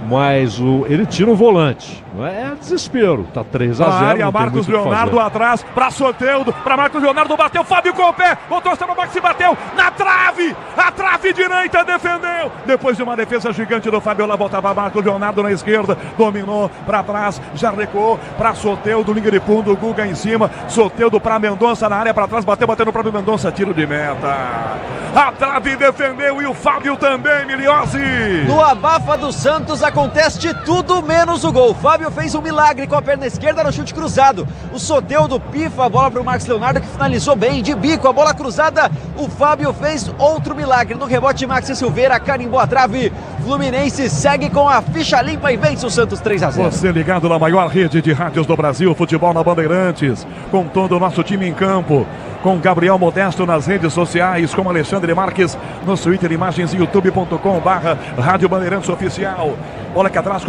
Mas ele tira o volante. É desespero. Tá 3-0. Marcos Leonardo atrás, pra Soteldo, pra Marcos Leonardo, bateu, Fábio com o pé, botou o Maxi, bateu na trave, a trave direita defendeu. Depois de uma defesa gigante do Fábio, lá voltava Marcos Leonardo na esquerda, dominou pra trás, já recuou pra Soteldo, linha de fundo, Guga em cima, Soteldo pra Mendonça na área, pra trás, bateu no próprio Mendonça, tiro de meta. A trave defendeu e o Fábio também, Miliose. No abafa do Santos acontece de tudo menos o gol. Fábio fez um milagre com a perna esquerda no chute cruzado. O Soteldo pifa a bola para o Marcos Leonardo, que finalizou bem, de bico, a bola cruzada. O Fábio fez outro milagre. No rebote, Maxi Silveira carimbou a trave. Fluminense segue com a ficha limpa e vence o Santos 3-0. Você ligado na maior rede de rádios do Brasil, Futebol na Bandeirantes, com todo o nosso time em campo, com Gabriel Modesto nas redes sociais, com Alexandre Marques no Twitter, imagens youtube.com/Rádio Bandeirantes Oficial. Bola aqui atrás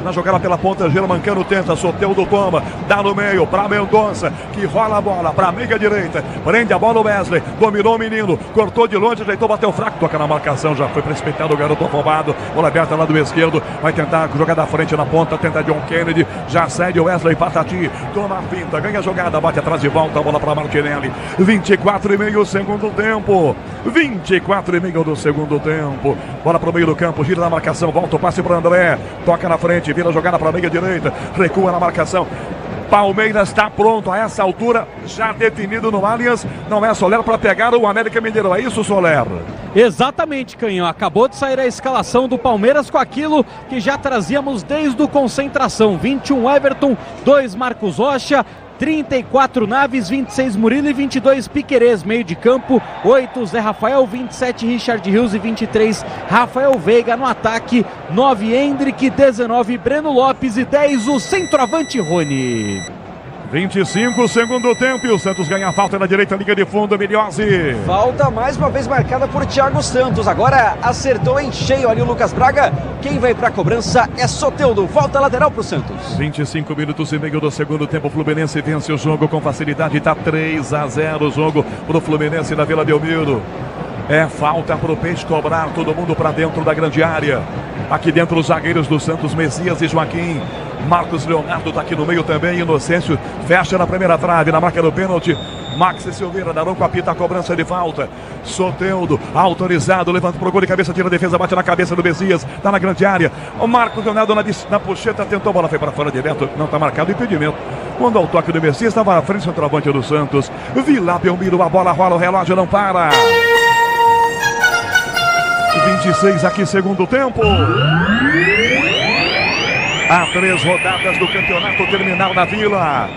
na jogada pela ponta, Germancano tenta, Soteldo toma, dá no meio para Mendonça, que rola a bola para a meia direita, prende a bola o Wesley, dominou o menino, cortou de longe, ajeitou, bateu fraco, toca na marcação, já foi precipitado o garoto afobado, bola aberta lá do esquerdo, vai tentar jogar da frente na ponta, tenta John Kennedy, já cede o Wesley Patati, toma a pinta, ganha a jogada, bate atrás e volta, a bola para Martinelli, 24,5 segundo tempo, 24,5 do segundo tempo, bola para o meio do campo, gira na marcação, volta o passe para André, toca na frente, vira a jogada para a meia direita, recua na marcação. Palmeiras está pronto a essa altura, já definido no Allianz. Não é Soler para pegar o América Mineiro, é isso, Soler? Exatamente, Canhão. Acabou de sair a escalação do Palmeiras com aquilo que já trazíamos desde o concentração. 21 Everton, 2 Marcos Rocha, 34 Naves, 26 Murilo e 22 Piquerez, meio de campo, 8 Zé Rafael, 27 Richard Rios e 23 Rafael Veiga no ataque, 9 Hendrick, 19 Breno Lopes e 10 o centroavante Rony. 25 segundo tempo e o Santos ganha a falta na direita, liga de fundo, Miliose. Falta mais uma vez marcada por Thiago Santos, agora acertou em cheio ali o Lucas Braga, quem vai para a cobrança é Soteldo, falta lateral para o Santos. 25 minutos e meio do segundo tempo, o Fluminense vence o jogo com facilidade, está 3-0 o jogo para o Fluminense na Vila Belmiro. É falta para o Peixe cobrar, todo mundo para dentro da grande área. Aqui dentro os zagueiros do Santos, Messias e Joaquim. Marcos Leonardo está aqui no meio também, Inocêncio fecha na primeira trave, na marca do pênalti. Maxi Silveira, Darão com a pita, a cobrança de falta. Soteldo, autorizado, levanta pro gol de cabeça, tira a defesa, bate na cabeça do Messias, tá na grande área. O Marcos Leonardo na puxeta, tentou, a bola foi para fora direto, não tá marcado impedimento. Quando ao toque do Messias, estava à frente do centroavante do Santos. Vila Belmiro, a bola rola, o relógio não para. 26 aqui, segundo tempo. Há 3 rodadas do campeonato terminal na Vila.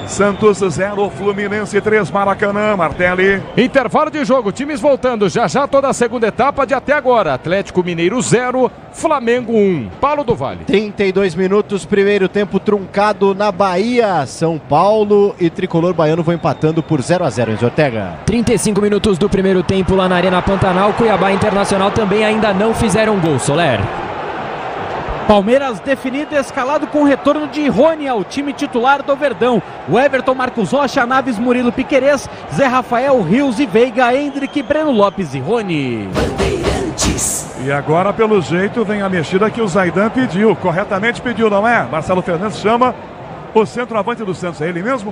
Santos 0, Fluminense 3, Maracanã, Martelli. Intervalo de jogo, times voltando já toda a segunda etapa de até agora. Atlético Mineiro 0, Flamengo 1. Paulo do Vale. 32 minutos, primeiro tempo truncado na Bahia. São Paulo e Tricolor Baiano vão empatando por 0-0, Enzo Ortega. 35 minutos do primeiro tempo lá na Arena Pantanal. Cuiabá Internacional também ainda não fizeram gol, Soler. Palmeiras definido e escalado com o retorno de Rony ao time titular do Verdão. O Everton, Marcos Rocha, Naves, Murilo, Piquerez, Zé Rafael, Rios e Veiga, Hendrick, Breno Lopes e Rony. E agora, pelo jeito, vem a mexida que o Zaidan pediu. Corretamente pediu, não é? Marcelo Fernandes chama o centroavante do Santos. É ele mesmo?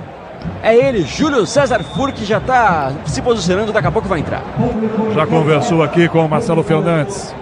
É ele, Júlio César Furque, já está se posicionando, daqui a pouco vai entrar. Já conversou aqui com o Marcelo Fernandes.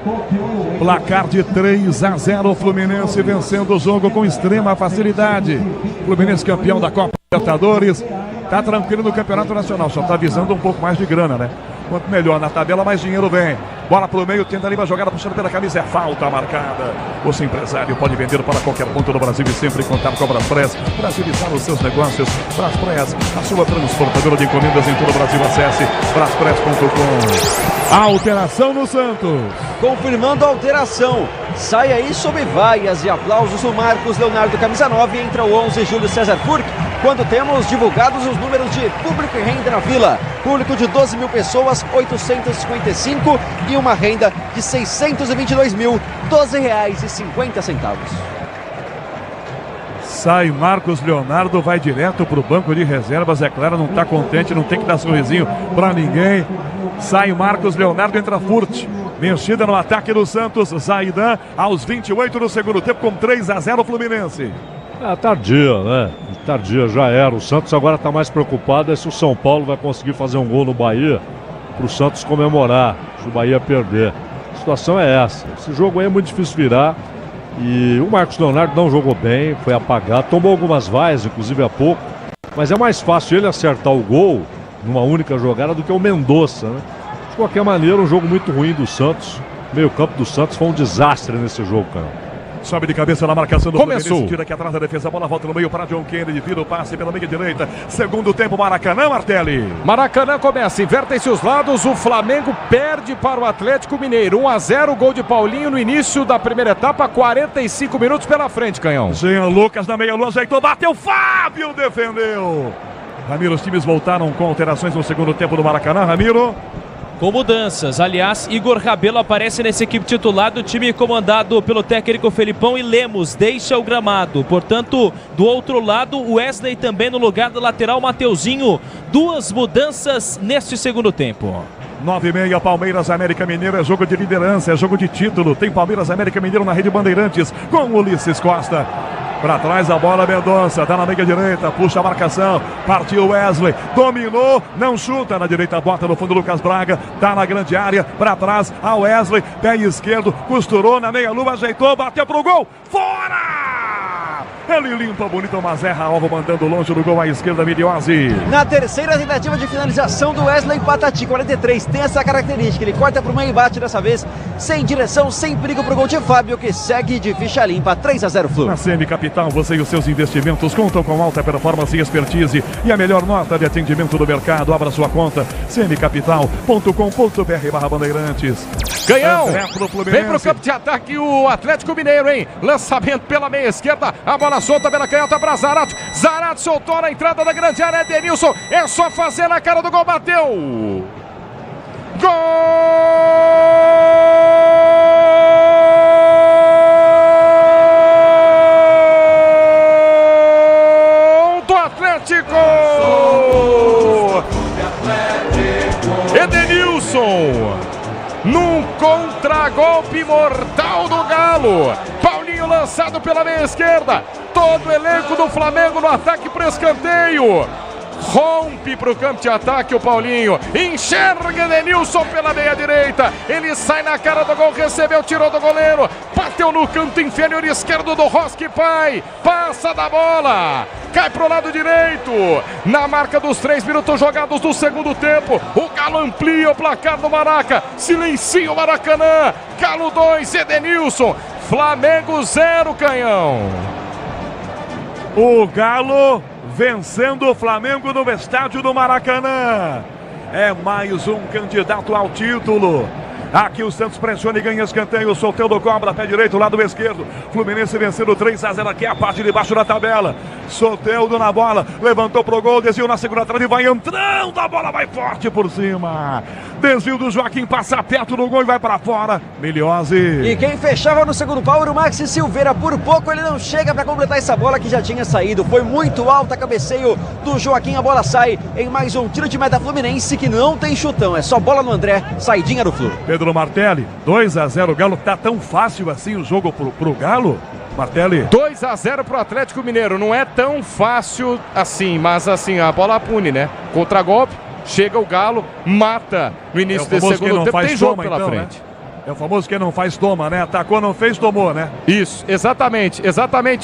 Placar de 3-0, Fluminense vencendo o jogo com extrema facilidade. Fluminense campeão da Copa Libertadores. Tá tranquilo no Campeonato Nacional, só tá visando um pouco mais de grana, né? Quanto melhor na tabela, mais dinheiro vem. Bola pro meio, tenta ali uma jogada puxando pela camisa, é falta marcada. Você empresário pode vender para qualquer ponto do Brasil e sempre contar com a Braspress para agilizar os seus negócios. Braspress, a sua transportadora de encomendas em todo o Brasil. Acesse braspress.com. Alteração no Santos. Confirmando a alteração. sai aí sob vaias e aplausos o Marcos Leonardo, camisa 9, entra o 11 Júlio César Furk, quando temos divulgados os números de público e renda na Vila. Público de 12 mil pessoas, 855, e uma renda de 622.012 reais e 50 centavos. Sai Marcos Leonardo, vai direto para o banco de reservas, é claro, não está contente, não tem que dar sorrisinho para ninguém. Sai Marcos Leonardo, entra Furt. Mexida no ataque do Santos, Zaidan aos 28 do segundo tempo com 3-0 Fluminense. Tardia, né? Tardia, já era. O Santos agora está mais preocupado se o São Paulo vai conseguir fazer um gol no Bahia para o Santos comemorar, se o Bahia perder. A situação é essa. Esse jogo aí é muito difícil virar. E o Marcos Leonardo não jogou bem, foi apagado, tomou algumas vaias, inclusive há pouco. Mas é mais fácil ele acertar o gol numa única jogada do que o Mendonça, né? De qualquer maneira, um jogo muito ruim do Santos. O meio-campo do Santos foi um desastre nesse jogo, cara. Sobe de cabeça na marcação do Começou. Fluminense, tira aqui atrás da defesa, a bola volta no meio para John Kennedy, vira o passe pela meia direita. Segundo tempo, Maracanã, Martelli. Maracanã começa, invertem-se os lados, o Flamengo perde para o Atlético Mineiro. 1-0, gol de Paulinho no início da primeira etapa, 45 minutos pela frente, Canhão. Jean Lucas na meia-lua, ajeitou, bateu, Fábio defendeu. Ramiro, os times voltaram com alterações no segundo tempo do Maracanã, Ramiro. Com mudanças, aliás, Igor Rabelo aparece nessa equipe titular do time comandado pelo técnico Felipão e Lemos deixa o gramado. Portanto, do outro lado, o Wesley também no lugar do lateral Mateuzinho. Duas mudanças neste segundo tempo. 9h30, Palmeiras, América Mineiro, é jogo de liderança, é jogo de título. Tem Palmeiras, América Mineiro na Rede Bandeirantes com Ulisses Costa. Para trás a bola, Mendonça, tá na meia direita, puxa a marcação, partiu Wesley, dominou, não chuta, na direita bota no fundo Lucas Braga, tá na grande área, para trás a Wesley, pé esquerdo, costurou na meia-lua, ajeitou, bateu pro gol, fora! Ele limpa bonito, mas erra alvo, mandando longe do gol à esquerda, Miliose. Na terceira tentativa de finalização do Wesley Patati, 43, tem essa característica, ele corta pro meio e bate dessa vez, sem direção, sem perigo pro gol de Fábio, que segue de ficha limpa, 3-0 Flu. Na CM Capital, você e os seus investimentos contam com alta performance e expertise e a melhor nota de atendimento do mercado. Abra sua conta, cmcapital.com.br/bandeirantes. Canhão, vem pro campo de ataque o Atlético Mineiro, hein? Lançamento pela meia esquerda, a bola solta pela canhota para Zarate. Zarate soltou na entrada da grande área, Edenilson, é só fazer na cara do gol, bateu! Gol do Atlético! Edenilson! Num contragolpe mortal do Galo. Paulinho lançado pela meia esquerda. Todo o elenco do Flamengo no ataque para escanteio. Rompe para o campo de ataque o Paulinho. Enxerga Edenilson pela meia direita. Ele sai na cara do gol, recebeu, tirou do goleiro. Bateu no canto inferior esquerdo do Rosque Pai. Passa da bola. Cai pro lado direito. Na marca dos 3 minutos jogados do segundo tempo. O Galo amplia o placar do Maraca. Silencia o Maracanã. Galo 2, Edenilson. Flamengo 0, Canhão. O Galo vencendo o Flamengo no estádio do Maracanã. É mais um candidato ao título. Aqui o Santos pressiona e ganha escanteio. Soteldo cobra, pé direito, lado esquerdo. Fluminense vencendo 3-0 aqui, a parte de baixo da tabela. Soteldo na bola, levantou pro gol, desviou na segunda trave, vai entrando, a bola vai forte por cima. Desvio do Joaquim, passa perto do gol e vai para fora. Miliose. E quem fechava no segundo pau era o Maxi Silveira. Por pouco ele não chega para completar essa bola que já tinha saído. Foi muito alta, cabeceio do Joaquim. A bola sai em mais um tiro de meta Fluminense que não tem chutão. É só bola no André, saidinha do Flu. Pedro Martelli, 2-0. O Galo tá tão fácil assim o jogo pro Galo? Martelli. 2-0 pro Atlético Mineiro. Não é tão fácil assim, mas assim, a bola pune, né? Contra-golpe, chega o Galo, mata no início desse segundo tempo. Tem jogo pela frente. Né? É o famoso quem não faz toma, né? Atacou, não fez, tomou, né? Isso, exatamente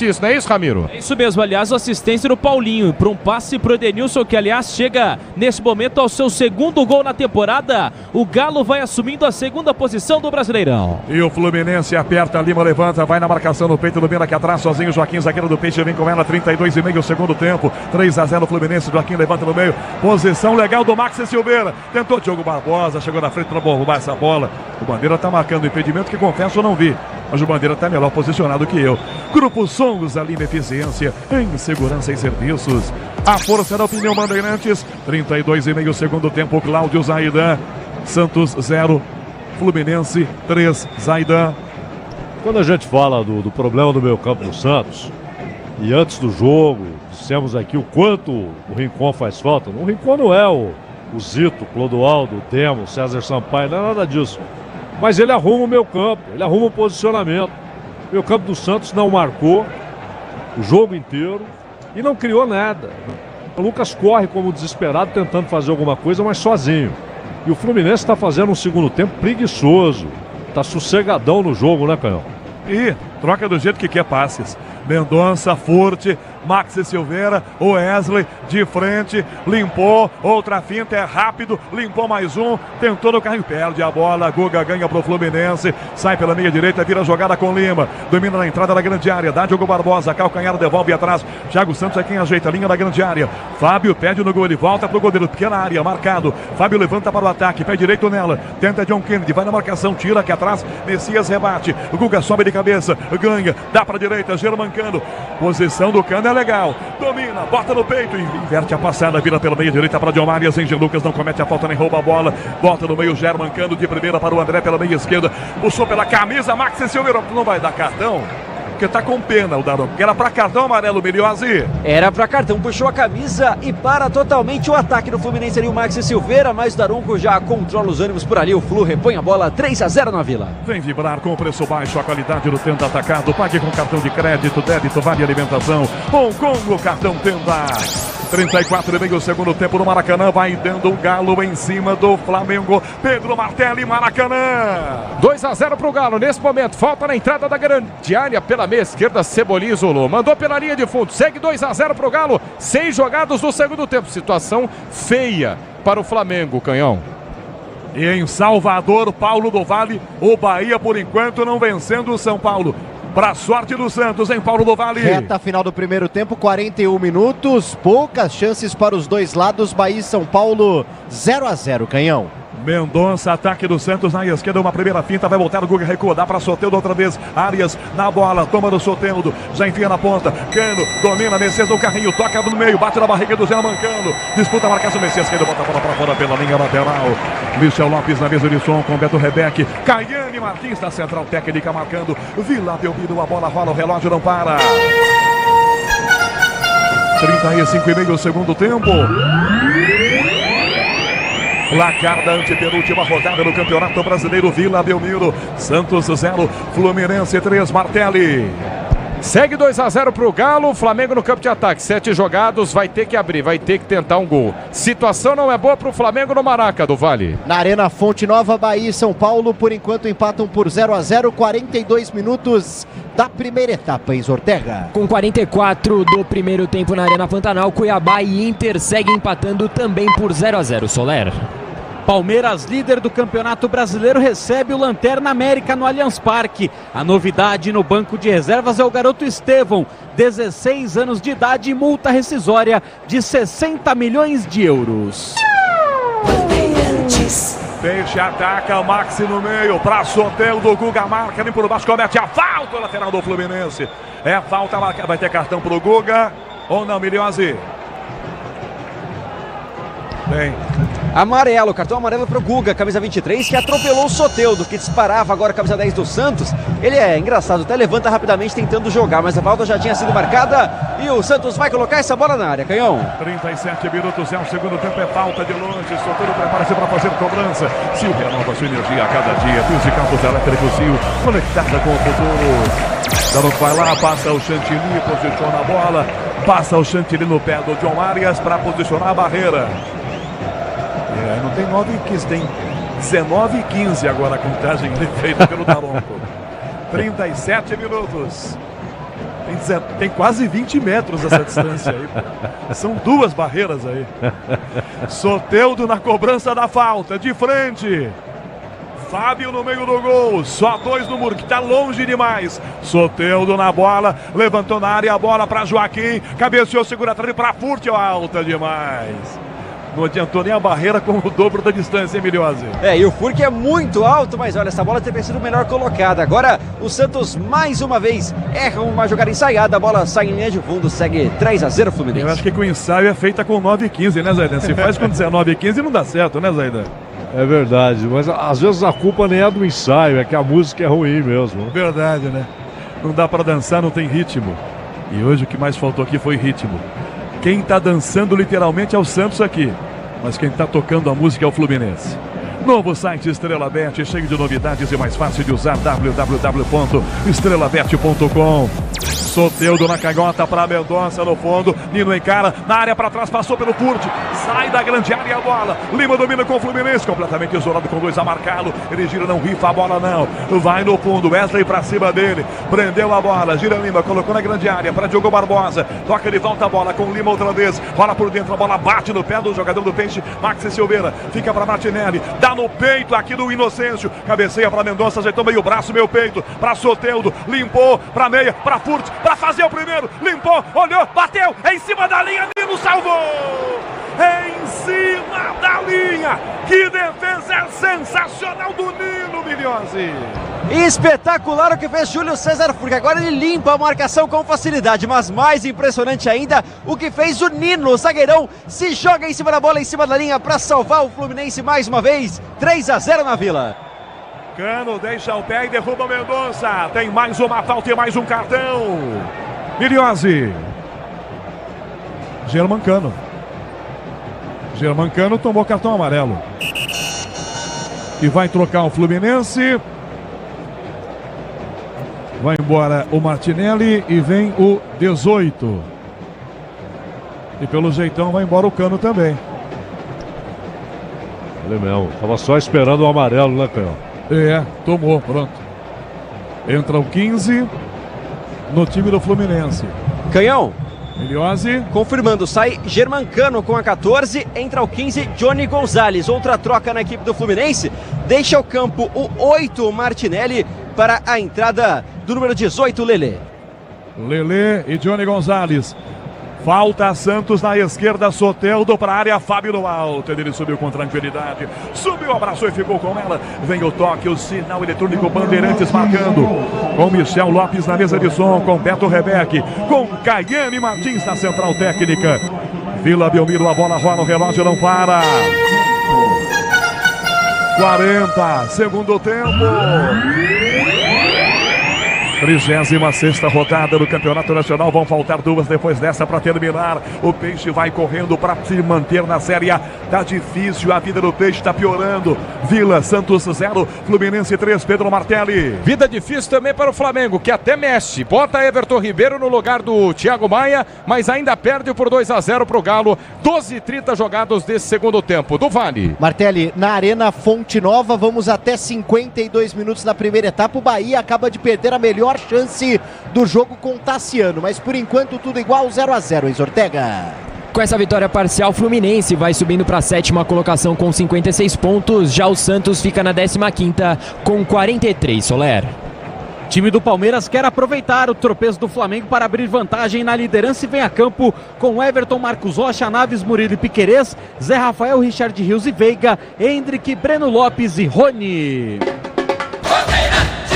isso, não é isso, Ramiro? É isso mesmo, aliás, assistência do Paulinho para um passe pro Edenilson, que aliás chega nesse momento ao seu segundo gol na temporada. O Galo vai assumindo a segunda posição do Brasileirão. E o Fluminense aperta, Lima levanta, vai na marcação no peito do Bira aqui atrás, sozinho, Joaquim, zagueiro do Peixe, vem com ela, 32,5 o segundo tempo, 3-0 Fluminense, Joaquim levanta no meio, posição legal do Maxi Silveira, tentou Diogo Barbosa, chegou na frente para roubar essa bola, o Bandeira tá marcando o impedimento que confesso eu não vi. Mas o Bandeira está melhor posicionado que eu. Grupo Souza Lima, eficiência em segurança e serviços. A força da opinião Bandeirantes. 32,5 segundo tempo, Cláudio Zaidan. Santos 0, Fluminense 3, Zaidan. Quando a gente fala do problema do meio campo do Santos, e antes do jogo, dissemos aqui o quanto o Rincon faz falta. O Rincon não é o Zito, Clodoaldo, o Temo, César Sampaio, não é nada disso. Mas ele arruma o meio campo, ele arruma o posicionamento. O meio campo do Santos não marcou o jogo inteiro e não criou nada. O Lucas corre como desesperado tentando fazer alguma coisa, mas sozinho. E o Fluminense está fazendo um segundo tempo preguiçoso. Está sossegadão no jogo, né, Canhão? E troca do jeito que quer passes. Mendonça, Furti, Maxi Silveira, Wesley de frente, limpou, outra finta, é rápido, limpou mais um, tentou no carrinho, perde a bola, Guga ganha pro Fluminense, sai pela meia direita, vira jogada com Lima, domina na entrada da grande área, dá Diogo Barbosa, calcanhar devolve atrás, Thiago Santos é quem ajeita a linha da grande área, Fábio pede no gol, ele volta pro goleiro, pequena área, marcado, Fábio levanta para o ataque, pé direito nela, tenta John Kennedy, vai na marcação, tira aqui atrás, Messias rebate, o Guga sobe de cabeça, ganha, dá para direita, Germancano, posição do Cano é legal, domina, bota no peito, inverte a passada, vira pela meia direita para John Arias, Angel Lucas não comete a falta nem rouba a bola, volta no meio, Germancano de primeira para o André pela meia esquerda, puxou pela camisa, Maxi Silveira, não vai dar cartão? Porque tá com pena o Daronco, que era para cartão amarelo, Miliosi. Era para cartão, puxou a camisa e para totalmente o ataque do Fluminense ali, o Maxi Silveira, mas o Daronco já controla os ânimos por ali, o Flu repõe a bola, 3-0 na Vila. Vem vibrar com o preço baixo, a qualidade do Tenda Atacado, pague com cartão de crédito, débito, vale alimentação, Hong Kong, o cartão Tenda. 34,5 segundo tempo no Maracanã, vai dando um Galo em cima do Flamengo, Pedro Martelli, Maracanã. 2-0 pro Galo, nesse momento, falta na entrada da grande área, pela meia esquerda, Cebolinha isolou, mandou pela linha de fundo, segue 2-0 pro Galo, 6 jogados no segundo tempo, situação feia para o Flamengo, Canhão. E em Salvador, Paulo do Vale, o Bahia por enquanto não vencendo o São Paulo. Para sorte do Santos, em Paulo do Vale. Reta final do primeiro tempo, 41 minutos, poucas chances para os dois lados, Bahia e São Paulo, 0-0, Canhão. Mendonça, ataque do Santos na esquerda, uma primeira finta, vai voltar o Guga, recua, dá para Soteldo outra vez, Arias na bola, toma do Soteldo, já enfia na ponta, Cano, domina, Messias no carrinho, toca no meio, bate na barriga do Zé Mancano, disputa a marcação, Messias, quer bota a bola para fora pela linha lateral, Michel Lopes na mesa de som com Beto Rebeque, Caiane Martins na central técnica marcando, Vila Belmiro, a bola rola, o relógio não para. 35,5 segundo tempo. Placar da antepenúltima rodada do Campeonato Brasileiro, Vila Belmiro, Santos 0, Fluminense 3, Martelli. Segue 2-0 pro Galo, Flamengo no campo de ataque, 7 jogados, vai ter que abrir, vai ter que tentar um gol. Situação não é boa pro Flamengo no Maraca do Vale. Na Arena Fonte Nova, Bahia e São Paulo, por enquanto empatam por 0-0, 42 minutos da primeira etapa, em Ortega. Com 44 do primeiro tempo na Arena Pantanal, Cuiabá e Inter seguem empatando também por 0-0, Soler. Palmeiras, líder do Campeonato Brasileiro, recebe o Lanterna América no Allianz Parque. A novidade no banco de reservas é o garoto Estevão, 16 anos de idade e multa rescisória de 60 milhões de euros. Peixe ataca, Maxi no meio, para Soteldo, Guga marca, vem por baixo, comete a falta, lateral do Fluminense. É falta, vai ter cartão pro Guga, ou não, Miliosi? Bem. Amarelo, cartão amarelo pro Guga, camisa 23, que atropelou o Soteldo, que disparava agora a camisa 10 do Santos. Ele é engraçado, até levanta rapidamente tentando jogar, mas a falta já tinha sido marcada e o Santos vai colocar essa bola na área, Canhão. 37 minutos, é o segundo tempo, é falta de longe, Soteldo prepara-se para fazer cobrança. Sil renova sua energia a cada dia, Fios e Campos Elétricos Sil, conectada com o futuro. Daronco vai lá, passa o Chantilly, posiciona a bola, passa o Chantilly no pé do John Arias para posicionar a barreira. Não tem 9 e 15, tem 19 e 15 agora a contagem feita pelo Daronco. 37 minutos. Tem quase 20 metros essa distância aí. São duas barreiras aí. Soteldo na cobrança da falta, de frente. Fábio no meio do gol, só 2 no muro, que está longe demais. Soteldo na bola, levantou na área, a bola para Joaquim, cabeceou, segura atrás para Furti, alta demais. Não adiantou nem a barreira com o dobro da distância, hein, Miliose? E o Furque é muito alto, mas olha, essa bola teria sido melhor colocada. Agora o Santos, mais uma vez, erra uma jogada ensaiada. A bola sai em linha de fundo, segue 3-0 Fluminense. Eu acho que o ensaio é feita com 9h15, né, Zaidan? Se faz com 19h15 não dá certo, né, Zaidan? É verdade, mas às vezes a culpa nem é do ensaio, é que a música é ruim mesmo. Verdade, né? Não dá pra dançar, não tem ritmo. E hoje o que mais faltou aqui foi ritmo. Quem tá dançando literalmente é o Santos aqui, mas quem tá tocando a música é o Fluminense. Novo site Estrela Bet, cheio de novidades e mais fácil de usar, www.estrelabet.com. Soteldo na canhota para Mendonça no fundo, Nino encara, na área para trás, passou pelo Curti, sai da grande área a bola, Lima domina com o Fluminense, completamente isolado com 2 a marcá-lo, ele gira, não rifa a bola não, vai no fundo, Wesley para cima dele, prendeu a bola, gira Lima, colocou na grande área para Diogo Barbosa, toca, ele volta a bola com o Lima outra vez, rola por dentro, a bola bate no pé do jogador do Peixe, Maxi Silveira, fica para Martinelli, dá no peito aqui do Inocêncio, cabeceia para Mendonça, ajeitou meio braço, meio peito, para Soteldo, limpou, para meia, para Furti, para fazer o primeiro, limpou, olhou, bateu, é em cima da linha, Nino salvou! É em cima da linha! Que defesa sensacional do Nino, Miliose! Espetacular o que fez Júlio César Furque, agora ele limpa a marcação com facilidade, mas mais impressionante ainda o que fez o Nino, o zagueirão, se joga em cima da bola, em cima da linha para salvar o Fluminense mais uma vez, 3-0 na Vila. Cano deixa o pé e derruba o Mendonça. Tem mais uma falta e mais um cartão. Miliose. Germancano. Germancano tomou cartão amarelo. E vai trocar o Fluminense. Vai embora o Martinelli e vem o 18. E pelo jeitão vai embora o Cano também. Ele mesmo. Tava só esperando o amarelo, né, Canhão? Tomou, pronto. Entra o 15 no time do Fluminense. Canhão. Miliose. Confirmando, sai Germancano com a 14, entra o 15, Johnny Gonzalez. Outra troca na equipe do Fluminense. Deixa o campo o 8, Martinelli, para a entrada do número 18, Lelê. Lelê e Johnny Gonzalez. Falta Santos na esquerda, Soteldo para a área, Fábio no alto. Ele subiu com tranquilidade, subiu, abraçou e ficou com ela. Vem o toque, o sinal eletrônico Bandeirantes marcando. Com Michel Lopes na mesa de som, com Beto Rebeck, com Caiane Martins na central técnica. Vila Belmiro, a bola rola, o relógio não para. 40, segundo tempo. 36ª rodada do Campeonato Nacional. Vão faltar 2 depois dessa para terminar. O Peixe vai correndo para se manter na Série A. Tá difícil, a vida do Peixe tá piorando. Vila, Santos 0, Fluminense 3, Pedro Martelli. Vida difícil também para o Flamengo, que até mexe. Bota Everton Ribeiro no lugar do Thiago Maia, mas ainda perde por 2-0 para o Galo. 12:30 jogados desse segundo tempo. Do Vale. Martelli, na Arena Fonte Nova, vamos até 52 minutos na primeira etapa. O Bahia acaba de perder a melhor chance do jogo com o Tassiano, mas por enquanto tudo igual, 0-0, Enzo Ortega. Com essa vitória parcial, Fluminense vai subindo para a 7ª colocação com 56 pontos, já o Santos fica na 15ª com 43, Soler. Time do Palmeiras quer aproveitar o tropeço do Flamengo para abrir vantagem na liderança e vem a campo com Everton, Marcos Rocha, Naves, Murilo e Piquerez, Zé Rafael, Richard Rios e Veiga, Hendrick, Breno Lopes e Rony.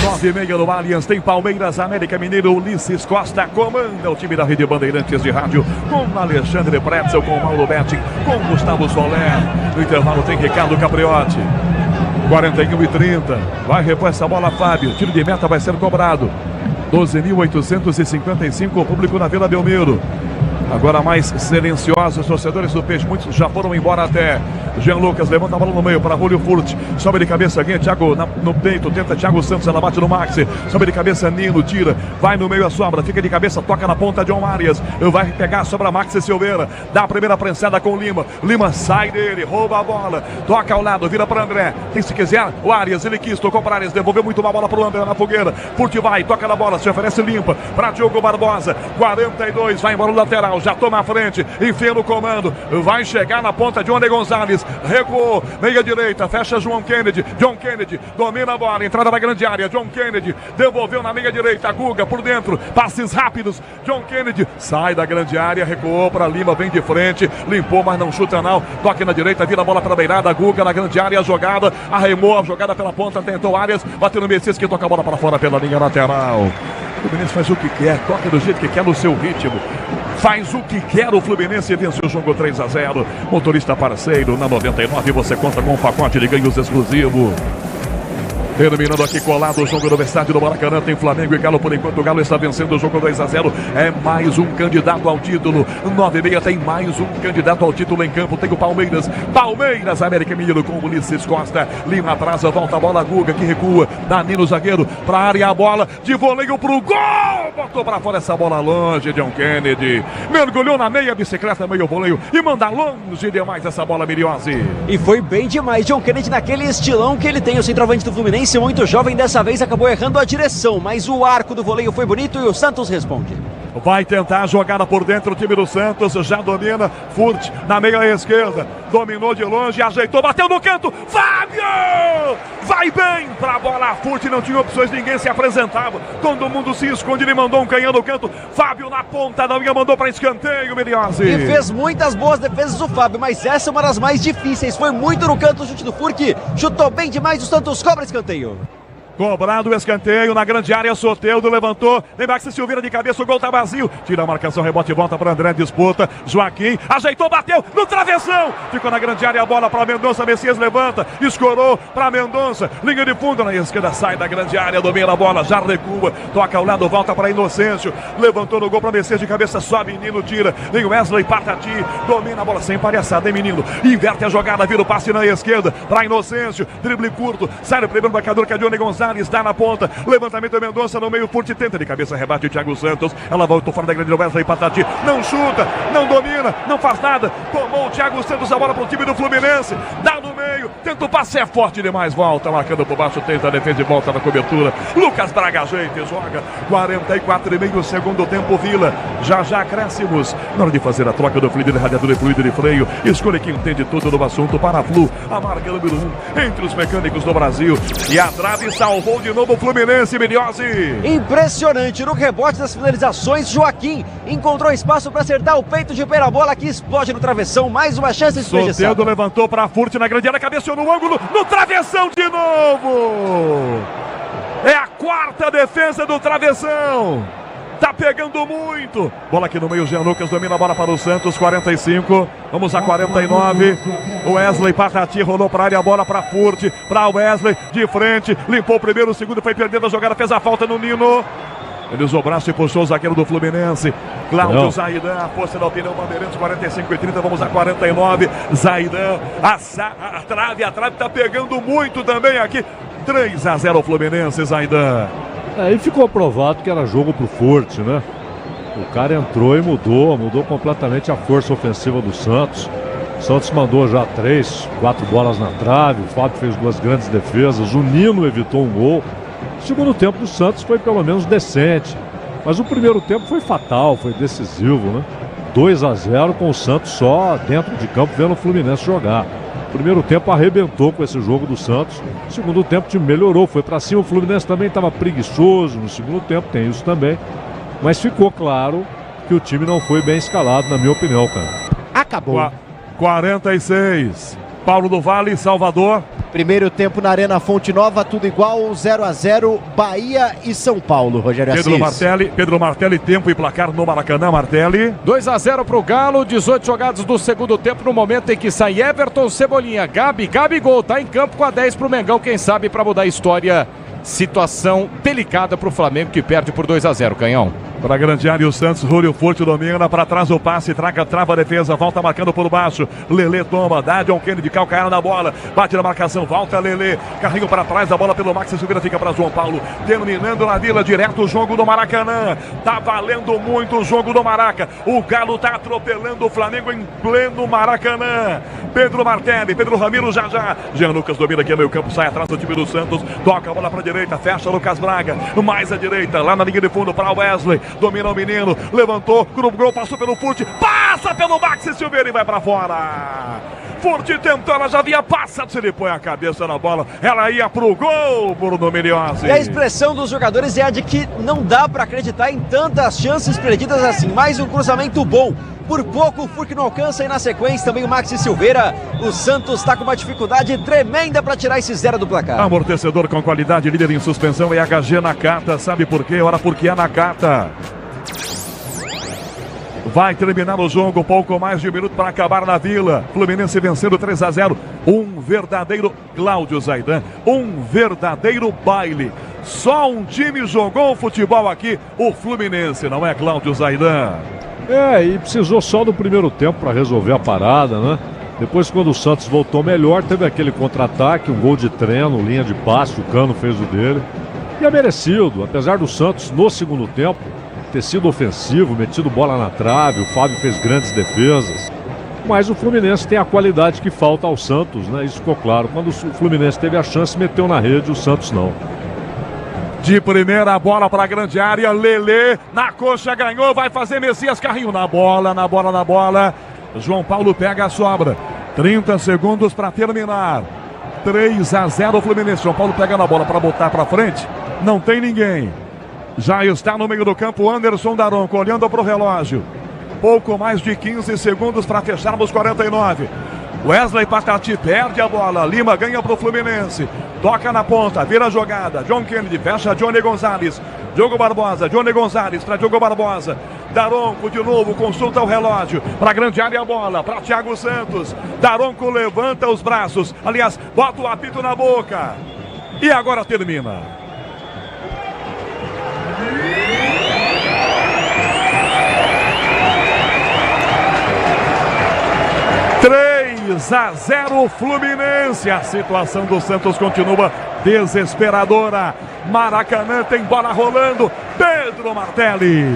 9h30 no Allianz, tem Palmeiras, América Mineiro, Ulisses Costa comanda o time da Rede Bandeirantes de Rádio, com Alexandre Pretzel, com Mauro Betti, com Gustavo Soler. No intervalo tem Ricardo Capriotti. 41:30, vai repor essa bola, Fábio, tiro de meta vai ser cobrado. 12.855 o público na Vila Belmiro. Agora mais silenciosos, os torcedores do Peixe, muitos já foram embora até. Jean Lucas levanta a bola no meio para Julio Furt, sobe de cabeça, ganha Thiago no peito, tenta Thiago Santos, ela bate no Maxi, sobe de cabeça Nino, tira, vai no meio a sobra, fica de cabeça, toca na ponta John Arias, vai pegar a sobra Maxi Silveira, dá a primeira prensada com Lima, Lima sai dele, rouba a bola, toca ao lado, vira para André, quem se quiser, o Arias, ele quis, tocou para Arias, devolveu muito uma bola para o André na fogueira, Furt vai, toca na bola, se oferece limpa, para Diogo Barbosa, 42, vai embora o lateral. Cabral já toma a frente, enfia no comando, vai chegar na ponta de Johnny Gonzalez, recuou, meia direita, fecha João Kennedy, John Kennedy domina a bola, entrada na grande área, John Kennedy devolveu na meia direita, Guga por dentro, passes rápidos, John Kennedy sai da grande área, recuou para Lima, vem de frente, limpou, mas não chuta não, toque na direita, vira a bola para a beirada, Guga na grande área, a jogada, arremou a jogada pela ponta, tentou Arias, bateu no Messias que toca a bola para fora pela linha lateral. O Fluminense faz o que quer, toca do jeito que quer, no seu ritmo. Faz o que quer, o Fluminense vence o jogo 3-0. Motorista parceiro, na 99 você conta com um pacote de ganhos exclusivo. Terminando aqui colado o jogo do estádio do Maracanã, tem Flamengo e Galo. Por enquanto o Galo está vencendo o jogo 2-0. É mais um candidato ao título. 9h30 tem mais um candidato ao título em campo. Tem o Palmeiras, América Mineiro com Ulisses Costa. Lima atrasa, volta a bola, Guga que recua. Danilo zagueiro para a área, a bola de voleio pro gol. Botou para fora essa bola longe, John Kennedy. Mergulhou na meia bicicleta, meio voleio e manda longe demais essa bola, Miriose. E foi bem demais, John Kennedy naquele estilão que ele tem, o centroavante do Fluminense. Muito jovem, dessa vez acabou errando a direção, mas o arco do voleio foi bonito e o Santos responde. Vai tentar a jogada por dentro, o time do Santos já domina. Furt na meia esquerda, dominou de longe, ajeitou, bateu no canto. Fábio! Vai bem pra bola. Furt não tinha opções, ninguém se apresentava. Todo mundo se esconde, ele mandou um canhão no canto. Fábio na ponta da linha, mandou para escanteio, Miriose. E fez muitas boas defesas o Fábio, mas essa é uma das mais difíceis. Foi muito no canto o chute do Furt, chutou bem demais, o Santos cobra escanteio. Cobrado o escanteio na grande área, Soteldo levantou, vem Maxi Silveira de cabeça, o gol tá vazio, tira a marcação, rebote, volta para André, disputa, Joaquim, ajeitou, bateu no travessão, ficou na grande área, a bola para Mendonça, Messias levanta, escorou para Mendonça, linha de fundo na esquerda, sai da grande área, domina a bola, já recua, toca ao lado, volta para Inocêncio, levantou no gol para Messias de cabeça, sobe, Nino tira, vem Wesley, Patati, domina a bola sem palhaçada, hein menino, inverte a jogada, vira o passe na esquerda, para Inocêncio, drible curto, sai no primeiro marcador, que é Johnny Gonzalez, está na ponta, levantamento de Mendonça no meio, Furt tenta de cabeça, rebate o Thiago Santos, ela voltou fora da grande Wesley, Patati, não chuta, não domina, não faz nada, tomou o Thiago Santos a bola para o time do Fluminense, dá no meio, tenta o passe, é forte demais, volta, marcando por baixo, tenta a defesa e volta na cobertura, Lucas Braga ajeita e joga, 44,5 segundo tempo, Vila, já acréscimos, na hora de fazer a troca do fluido de radiador e fluido de freio, escolha quem entende tudo no assunto, Paraflu, a marca número 1 entre os mecânicos do Brasil, e a trave salvou de novo o Fluminense, Miriose. Impressionante, no rebote das finalizações, Joaquim encontrou espaço para acertar o peito de pé na bola que explode no travessão, mais uma chance desperdiçada. Soteldo levantou para Furt na grande área, cabeceou no ângulo, no travessão de novo. É a quarta defesa do travessão. Tá pegando muito. Bola aqui no meio, Jean Lucas domina a bola para o Santos, 45. Vamos a 49. O Wesley Patati rolou para a área, a bola para Furt, para Wesley, de frente. Limpou o primeiro, o segundo, foi perdendo a jogada, fez a falta no Nino. Ele usou o braço e puxou o zagueiro do Fluminense. Cláudio Zaidan, a força da opinião Bandeirantes, 45,30. Vamos a 49. Zaidan, a trave tá pegando muito também aqui. 3-0 o Fluminense, Zaidan. Aí ficou provado que era jogo pro Furt, né? O cara entrou e mudou completamente a força ofensiva do Santos. O Santos mandou já 3, 4 bolas na trave, o Fábio fez 2 grandes defesas, o Nino evitou um gol. O segundo tempo do Santos foi pelo menos decente, mas o primeiro tempo foi fatal, foi decisivo, né? 2-0 com o Santos só dentro de campo vendo o Fluminense jogar. O primeiro tempo arrebentou com esse jogo do Santos. O segundo tempo o time melhorou, foi pra cima. O Fluminense também estava preguiçoso no segundo tempo, tem isso também. Mas ficou claro que o time não foi bem escalado, na minha opinião, cara. Acabou. 46. Paulo do Vale, Salvador. Primeiro tempo na Arena Fonte Nova, tudo igual, 0-0, Bahia e São Paulo, Rogério Assis. Pedro Martelli, tempo e placar no Maracanã, Martelli. 2-0 pro Galo, 18 jogados do segundo tempo, no momento em que sai Everton, Cebolinha, Gabigol, tá em campo com a 10 pro Mengão, quem sabe pra mudar a história. Situação delicada pro Flamengo que perde por 2-0, Canhão. Para a grande área, o Santos, Júlio Furti domina, para trás o passe, trava a defesa, volta marcando por baixo, Lelê toma, dá John Kennedy, calcanhar na bola, bate na marcação, volta Lelê, carrinho para trás, a bola pelo Maxi Silveira, fica para João Paulo, terminando na Vila, direto o jogo do Maracanã, tá valendo muito o jogo do Maraca, o Galo tá atropelando o Flamengo em pleno Maracanã, Pedro Martelli, Pedro Ramiro já, Jean Lucas domina aqui no meio campo, sai atrás do time do Santos, toca a bola para a direita, fecha Lucas Braga, mais à direita, lá na linha de fundo para Wesley, domina o menino, levantou, gol, passou pelo Furt, passa pelo Maxi Silveira e vai pra fora. Furt tentou, ela já havia passado, se ele põe a cabeça na bola, ela ia pro gol, Bruno Miliozzi. E a expressão dos jogadores é a de que não dá pra acreditar em tantas chances perdidas assim, mais um cruzamento bom. Por pouco o Furk não alcança e na sequência também o Maxi Silveira. O Santos está com uma dificuldade tremenda para tirar esse 0 do placar. Amortecedor com qualidade, líder em suspensão é HG Nakata. Sabe por quê? Ora, porque é Nakata. Vai terminar o jogo, pouco mais de 1 minuto para acabar na Vila. Fluminense vencendo 3-0. Um verdadeiro Cláudio Zaidan, um verdadeiro baile. Só um time jogou futebol aqui, o Fluminense, não é, Cláudio Zaidan? E precisou só do primeiro tempo para resolver a parada, né? Depois, quando o Santos voltou melhor, teve aquele contra-ataque, um gol de treino, linha de passe, o Cano fez o dele. E é merecido, apesar do Santos, no segundo tempo, ter sido ofensivo, metido bola na trave, o Fábio fez grandes defesas. Mas o Fluminense tem a qualidade que falta ao Santos, né? Isso ficou claro. Quando o Fluminense teve a chance, meteu na rede, o Santos não. De primeira, bola para a grande área, Lelê, na coxa, ganhou, vai fazer Messias, carrinho na bola. João Paulo pega a sobra, 30 segundos para terminar, 3-0 Fluminense. João Paulo pega na bola para botar para frente, não tem ninguém. Já está no meio do campo Anderson Daronco, olhando para o relógio. Pouco mais de 15 segundos para fecharmos 49. Wesley Patati perde a bola, Lima ganha para o Fluminense, toca na ponta, vira a jogada, John Kennedy fecha Johnny Gonzalez, Diogo Barbosa, Johnny Gonzalez para Diogo Barbosa, Daronco de novo, consulta o relógio, para a grande área a bola, para Thiago Santos, Daronco levanta os braços, aliás, bota o apito na boca, e agora termina. 3-0 Fluminense. A situação do Santos continua desesperadora. Maracanã tem bola rolando. Pedro Martelli.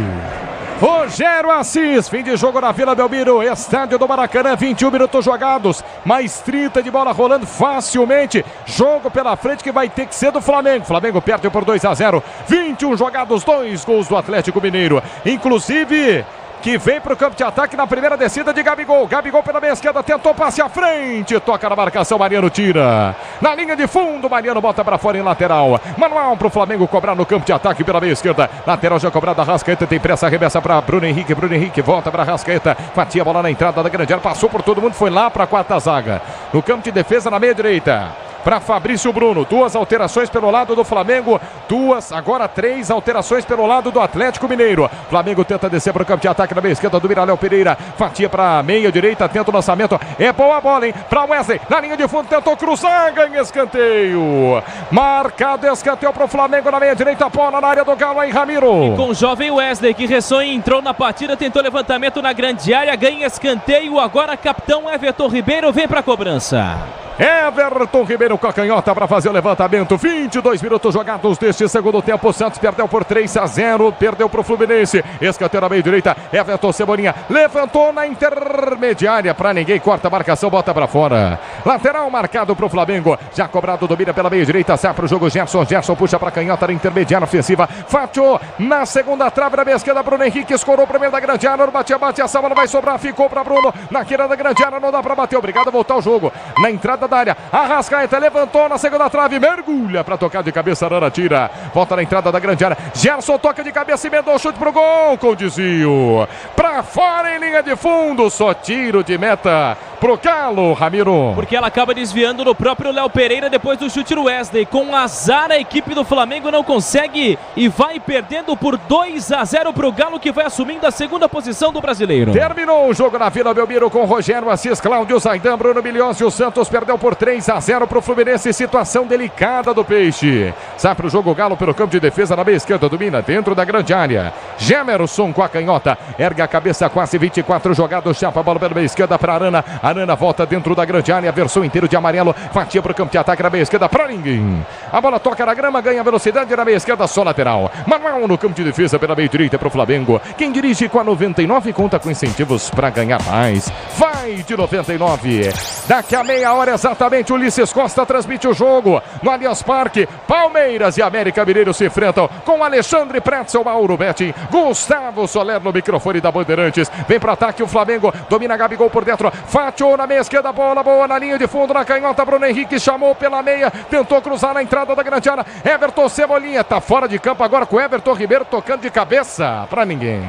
Rogério Assis, fim de jogo na Vila Belmiro, estádio do Maracanã, 21 minutos jogados, mais 30 de bola rolando facilmente, jogo pela frente que vai ter que ser do Flamengo. Flamengo perde por 2-0, 21 jogados, 2 gols do Atlético Mineiro, inclusive que vem para o campo de ataque na primeira descida de Gabigol. Gabigol pela meia esquerda, tentou passe à frente, toca na marcação, Mariano tira. Na linha de fundo, Mariano bota para fora em lateral. Manual para o Flamengo cobrar no campo de ataque pela meia esquerda. Lateral já cobrada, Arrascaeta tem pressa, arremessa para Bruno Henrique volta para Arrascaeta. Fatia a bola na entrada da grande área, passou por todo mundo, foi lá para a quarta zaga. No campo de defesa na meia direita. Para Fabrício Bruno, 2 alterações pelo lado do Flamengo, 2, agora 3 alterações pelo lado do Atlético Mineiro. Flamengo tenta descer para o campo de ataque na meia esquerda do Miraléu Pereira, fatia para meia direita, tenta o lançamento, é boa a bola, hein? Para Wesley, na linha de fundo, tentou cruzar, ganha escanteio. Marcado escanteio para o Flamengo na meia direita, bola na área do Galo, aí Ramiro. E com o jovem Wesley, que ressonha, entrou na partida, tentou levantamento na grande área, ganha escanteio, agora capitão Everton Ribeiro vem para a cobrança. Everton Ribeiro com a canhota para fazer o levantamento. 22 minutos jogados deste segundo tempo. O Santos perdeu por 3-0. Perdeu para o Fluminense. Escanteio na meia direita. Everton Cebolinha levantou na intermediária para ninguém. Corta a marcação, bota para fora. Lateral marcado para o Flamengo. Já cobrado, domina pela meia direita. Sai para o jogo Gerson. Gerson puxa para a canhota na intermediária ofensiva. Fatiou na segunda trave da meia esquerda. Bruno Henrique escorou o primeiro da grande área. Bate a salva, não vai sobrar. Ficou para Bruno. Na queira da grande área, não dá para bater. Obrigado a voltar o jogo. Na entrada da área, Arrascaeta levantou na segunda trave, mergulha para tocar de cabeça, Arana tira, volta na entrada da grande área, Gerson toca de cabeça e emendou, chute pro gol, com desvio, para fora em linha de fundo, só tiro de meta pro Galo, Ramiro. Porque ela acaba desviando no próprio Léo Pereira depois do chute do Wesley, com azar a equipe do Flamengo não consegue e vai perdendo por 2-0 pro Galo, que vai assumindo a segunda posição do brasileiro. Terminou o jogo na Vila Belmiro com Rogério Assis, Cláudio Zaidan, Bruno Miliozzi. O Santos perdeu por 3-0 pro Fluminense, situação delicada do Peixe. Sai pro jogo Galo pelo campo de defesa na meia esquerda, domina dentro da grande área. Gemerson com a canhota, ergue a cabeça, quase 24 jogados, chapa a bola pela meia esquerda para Arana. Arana volta dentro da grande área, versão inteiro de amarelo, fatia para o campo de ataque na meia esquerda para ninguém. A bola toca na grama, ganha velocidade na meia esquerda, só lateral. Manuel no campo de defesa pela meia direita para o Flamengo. Quem dirige com a 99 conta com incentivos para ganhar mais. Vai de 99. Daqui a meia hora exatamente, Ulisses Costa transmite o jogo no Allianz Parque. Palmeiras e América Mineiro se enfrentam com Alexandre Pretzel, Mauro Betti, Gustavo Soler no microfone da Bandeirantes. Vem para ataque o Flamengo, domina Gabigol por dentro. Fatiou na meia esquerda, bola boa na linha de fundo, na canhota. Bruno Henrique chamou pela meia, tentou cruzar na entrada da grande área. Everton Cebolinha tá fora de campo agora com Everton Ribeiro tocando de cabeça para ninguém.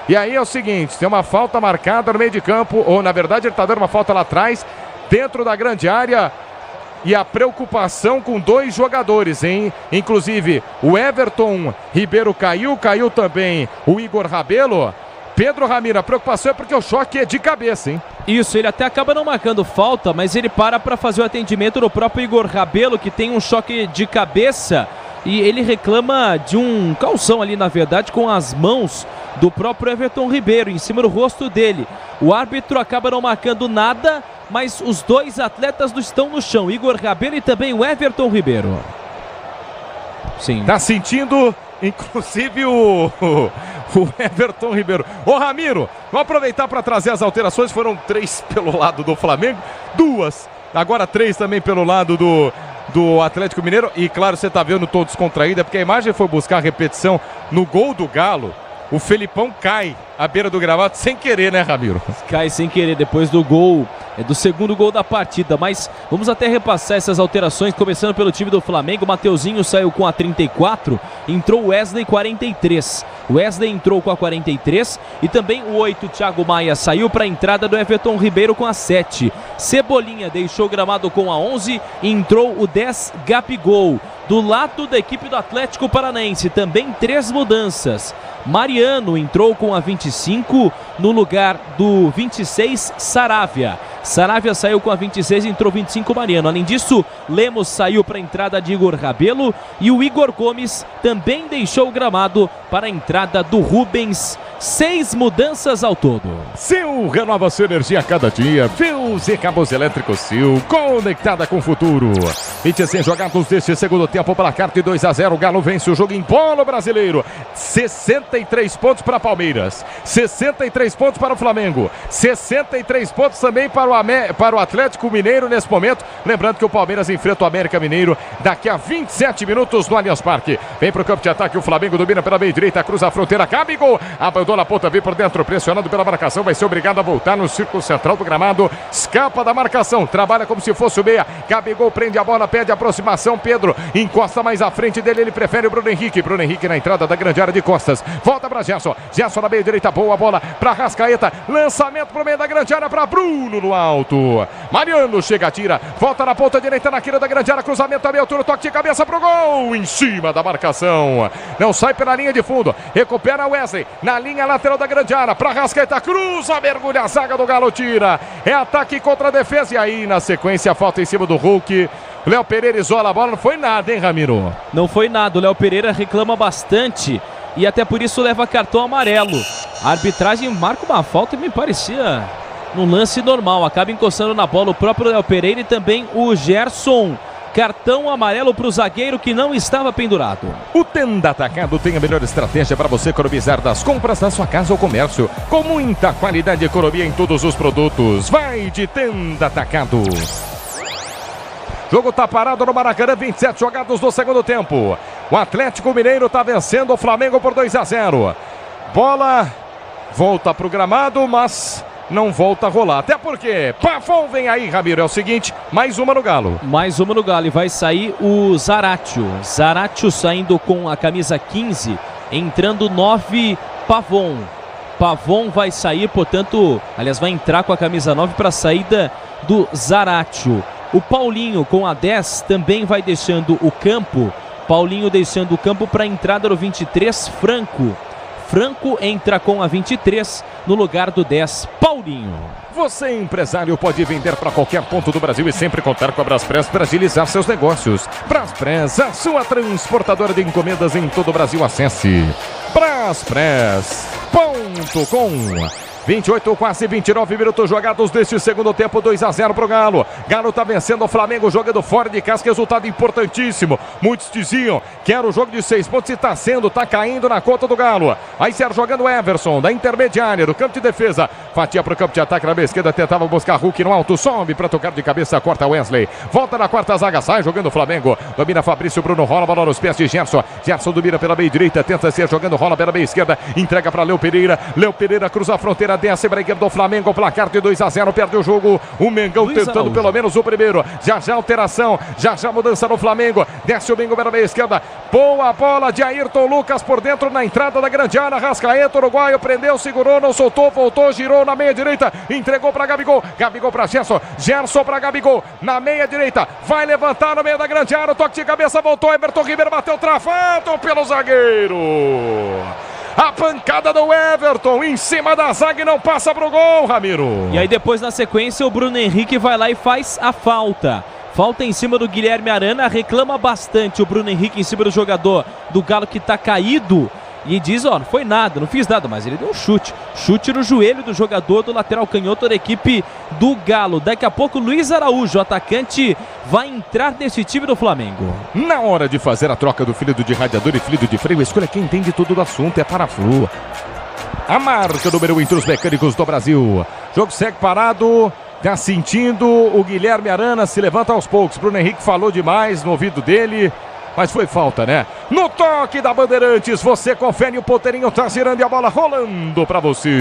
E aí é o seguinte, tem uma falta marcada no meio de campo, ou na verdade ele tá dando uma falta lá atrás, dentro da grande área. E a preocupação com 2 jogadores, hein? Inclusive o Everton Ribeiro caiu também o Igor Rabelo. Pedro Ramiro, a preocupação é porque o choque é de cabeça, hein? Isso, ele até acaba não marcando falta, mas ele para fazer o atendimento no próprio Igor Rabelo, que tem um choque de cabeça. E ele reclama de um calção ali, na verdade, com as mãos do próprio Everton Ribeiro, em cima do rosto dele. O árbitro acaba não marcando nada, mas os 2 atletas estão no chão, Igor Rabelo e também o Everton Ribeiro. Sim. Tá sentindo, inclusive, o Everton Ribeiro. Ô Ramiro, vamos aproveitar para trazer as alterações. Foram 3 pelo lado do Flamengo, 2, agora 3 também pelo lado do Atlético Mineiro. E claro, você tá vendo todo descontraído, é porque a imagem foi buscar a repetição no gol do Galo. O Felipão cai à beira do gramado sem querer, né, Ramiro? Cai sem querer depois do gol, do segundo gol da partida. Mas vamos até repassar essas alterações, começando pelo time do Flamengo. Mateuzinho saiu com a 34, entrou o Wesley 43. Wesley entrou com a 43 e também o 8, Thiago Maia, saiu para a entrada do Everton Ribeiro com a 7. Cebolinha deixou o gramado com a 11 e entrou o 10, Gabigol. Do lado da equipe do Atlético Paranaense, também 3 mudanças. Mariano entrou com a 25 no lugar do 26, Saravia. Saravia saiu com a 26 e entrou 25, Mariano. Além disso, Lemos saiu para a entrada de Igor Rabelo e o Igor Gomes também deixou o gramado para a entrada do Rubens. 6 mudanças ao todo. Sil renova sua energia a cada dia. Fios e cabos elétricos Sil, conectada com o futuro. 26 jogados deste segundo tempo, placar de 2-0. O Galo vence o jogo em Polo Brasileiro. 63 pontos para Palmeiras, 63 pontos para o Flamengo, 63 pontos também para o Atlético Mineiro nesse momento. Lembrando que o Palmeiras enfrenta o América Mineiro daqui a 27 minutos no Allianz Parque. Vem para o campo de ataque, o Flamengo domina pela meia direita, cruza a fronteira, Gabigol abandona a ponta, vem por dentro, pressionado pela marcação, vai ser obrigado a voltar no círculo central do gramado, escapa da marcação, trabalha como se fosse o meia. Gabigol prende a bola, pede aproximação, Pedro encosta mais à frente dele, ele prefere o Bruno Henrique na entrada da grande área de costas. Volta para Gerson na meia direita, boa bola para Rascaeta, lançamento para o meio da grande área para Bruno no alto. Mariano chega, tira, volta na ponta direita na quina da grande área, cruzamento a meia altura, toque de cabeça pro gol, em cima da marcação. Não sai pela linha de fundo, recupera Wesley na linha lateral da grande área para Rascaeta, cruza, mergulha a zaga do Galo, tira. É ataque contra a defesa e aí na sequência falta em cima do Hulk. Léo Pereira isola a bola, não foi nada, hein, Ramiro? Não foi nada, o Léo Pereira reclama bastante e até por isso leva cartão amarelo. A arbitragem marca uma falta e me parecia num lance normal. Acaba encostando na bola o próprio Léo Pereira e também o Gerson. Cartão amarelo para o zagueiro que não estava pendurado. O Tenda Atacado tem a melhor estratégia para você economizar das compras da sua casa ou comércio. Com muita qualidade e economia em todos os produtos. Vai de Tenda Atacado. Jogo tá parado no Maracanã, 27 jogados no segundo tempo. O Atlético Mineiro tá vencendo o Flamengo por 2-0. Bola volta pro gramado, mas não volta a rolar. Até porque Pafon vem aí, Ramiro. É o seguinte, mais uma no Galo. Mais uma no Galo e vai sair o Zaratio. Zaratio saindo com a camisa 15, entrando 9, Pavon. Pavon vai sair, portanto, aliás, vai entrar com a camisa 9 para a saída do Zaratio. O Paulinho com a 10 também vai deixando o campo. Paulinho deixando o campo para a entrada do 23, Franco. Franco entra com a 23 no lugar do 10, Paulinho. Você, empresário, pode vender para qualquer ponto do Brasil e sempre contar com a Braspress para agilizar seus negócios. Braspress, a sua transportadora de encomendas em todo o Brasil. Acesse braspress.com. 28, quase 29 minutos jogados deste segundo tempo, 2-0 pro Galo. Galo tá vencendo o Flamengo, jogando fora de casa, resultado importantíssimo. Muitos diziam que era o jogo de 6 pontos e tá sendo, tá caindo na conta do Galo. Aí serve jogando o Everson, da intermediária, do campo de defesa. Fatia pro campo de ataque na esquerda, tentava buscar Hulk no alto, sobe pra tocar de cabeça, corta Wesley. Volta na quarta zaga, sai jogando o Flamengo. Domina Fabrício, Bruno rola, bola nos pés de Gerson. Gerson domina pela meia direita, tenta ser jogando, rola pela meia esquerda, entrega pra Léo Pereira. Léo Pereira cruza a fronteira, desce para a equipe do Flamengo, placar de 2-0, perde o jogo. O Mengão Luiz tentando Araújo. Pelo menos o primeiro. Já alteração, já mudança no Flamengo. Desce o Mengão pela meia esquerda. Boa bola de Ayrton Lucas por dentro na entrada da grande área. Rascaeta, uruguaio, prendeu, segurou, não soltou, voltou, girou na meia direita, entregou para Gabigol. Gabigol para Gerson. Gerson para Gabigol na meia direita. Vai levantar no meio da grande área. O toque de cabeça, voltou. Everton Ribeiro bateu travado pelo zagueiro. A pancada do Everton em cima da zaga e não passa pro gol, Ramiro. E aí depois na sequência o Bruno Henrique vai lá e faz a falta. Falta em cima do Guilherme Arana, reclama bastante o Bruno Henrique em cima do jogador do Galo que tá caído. E diz, ó, não foi nada, não fiz nada, mas ele deu um chute. Chute no joelho do jogador do lateral canhoto da equipe do Galo. Daqui a pouco Luiz Araújo, atacante, vai entrar nesse time do Flamengo. Na hora de fazer a troca do fluido de radiador e fluido de freio, escolha quem entende tudo do assunto, é Paraflu. A marca número 1 entre os mecânicos do Brasil. Jogo segue parado, tá sentindo o Guilherme Arana, se levanta aos poucos. Bruno Henrique falou demais no ouvido dele. Mas foi falta, né? No toque da Bandeirantes, você confere, o Poteirinho tá girando e a bola rolando pra você.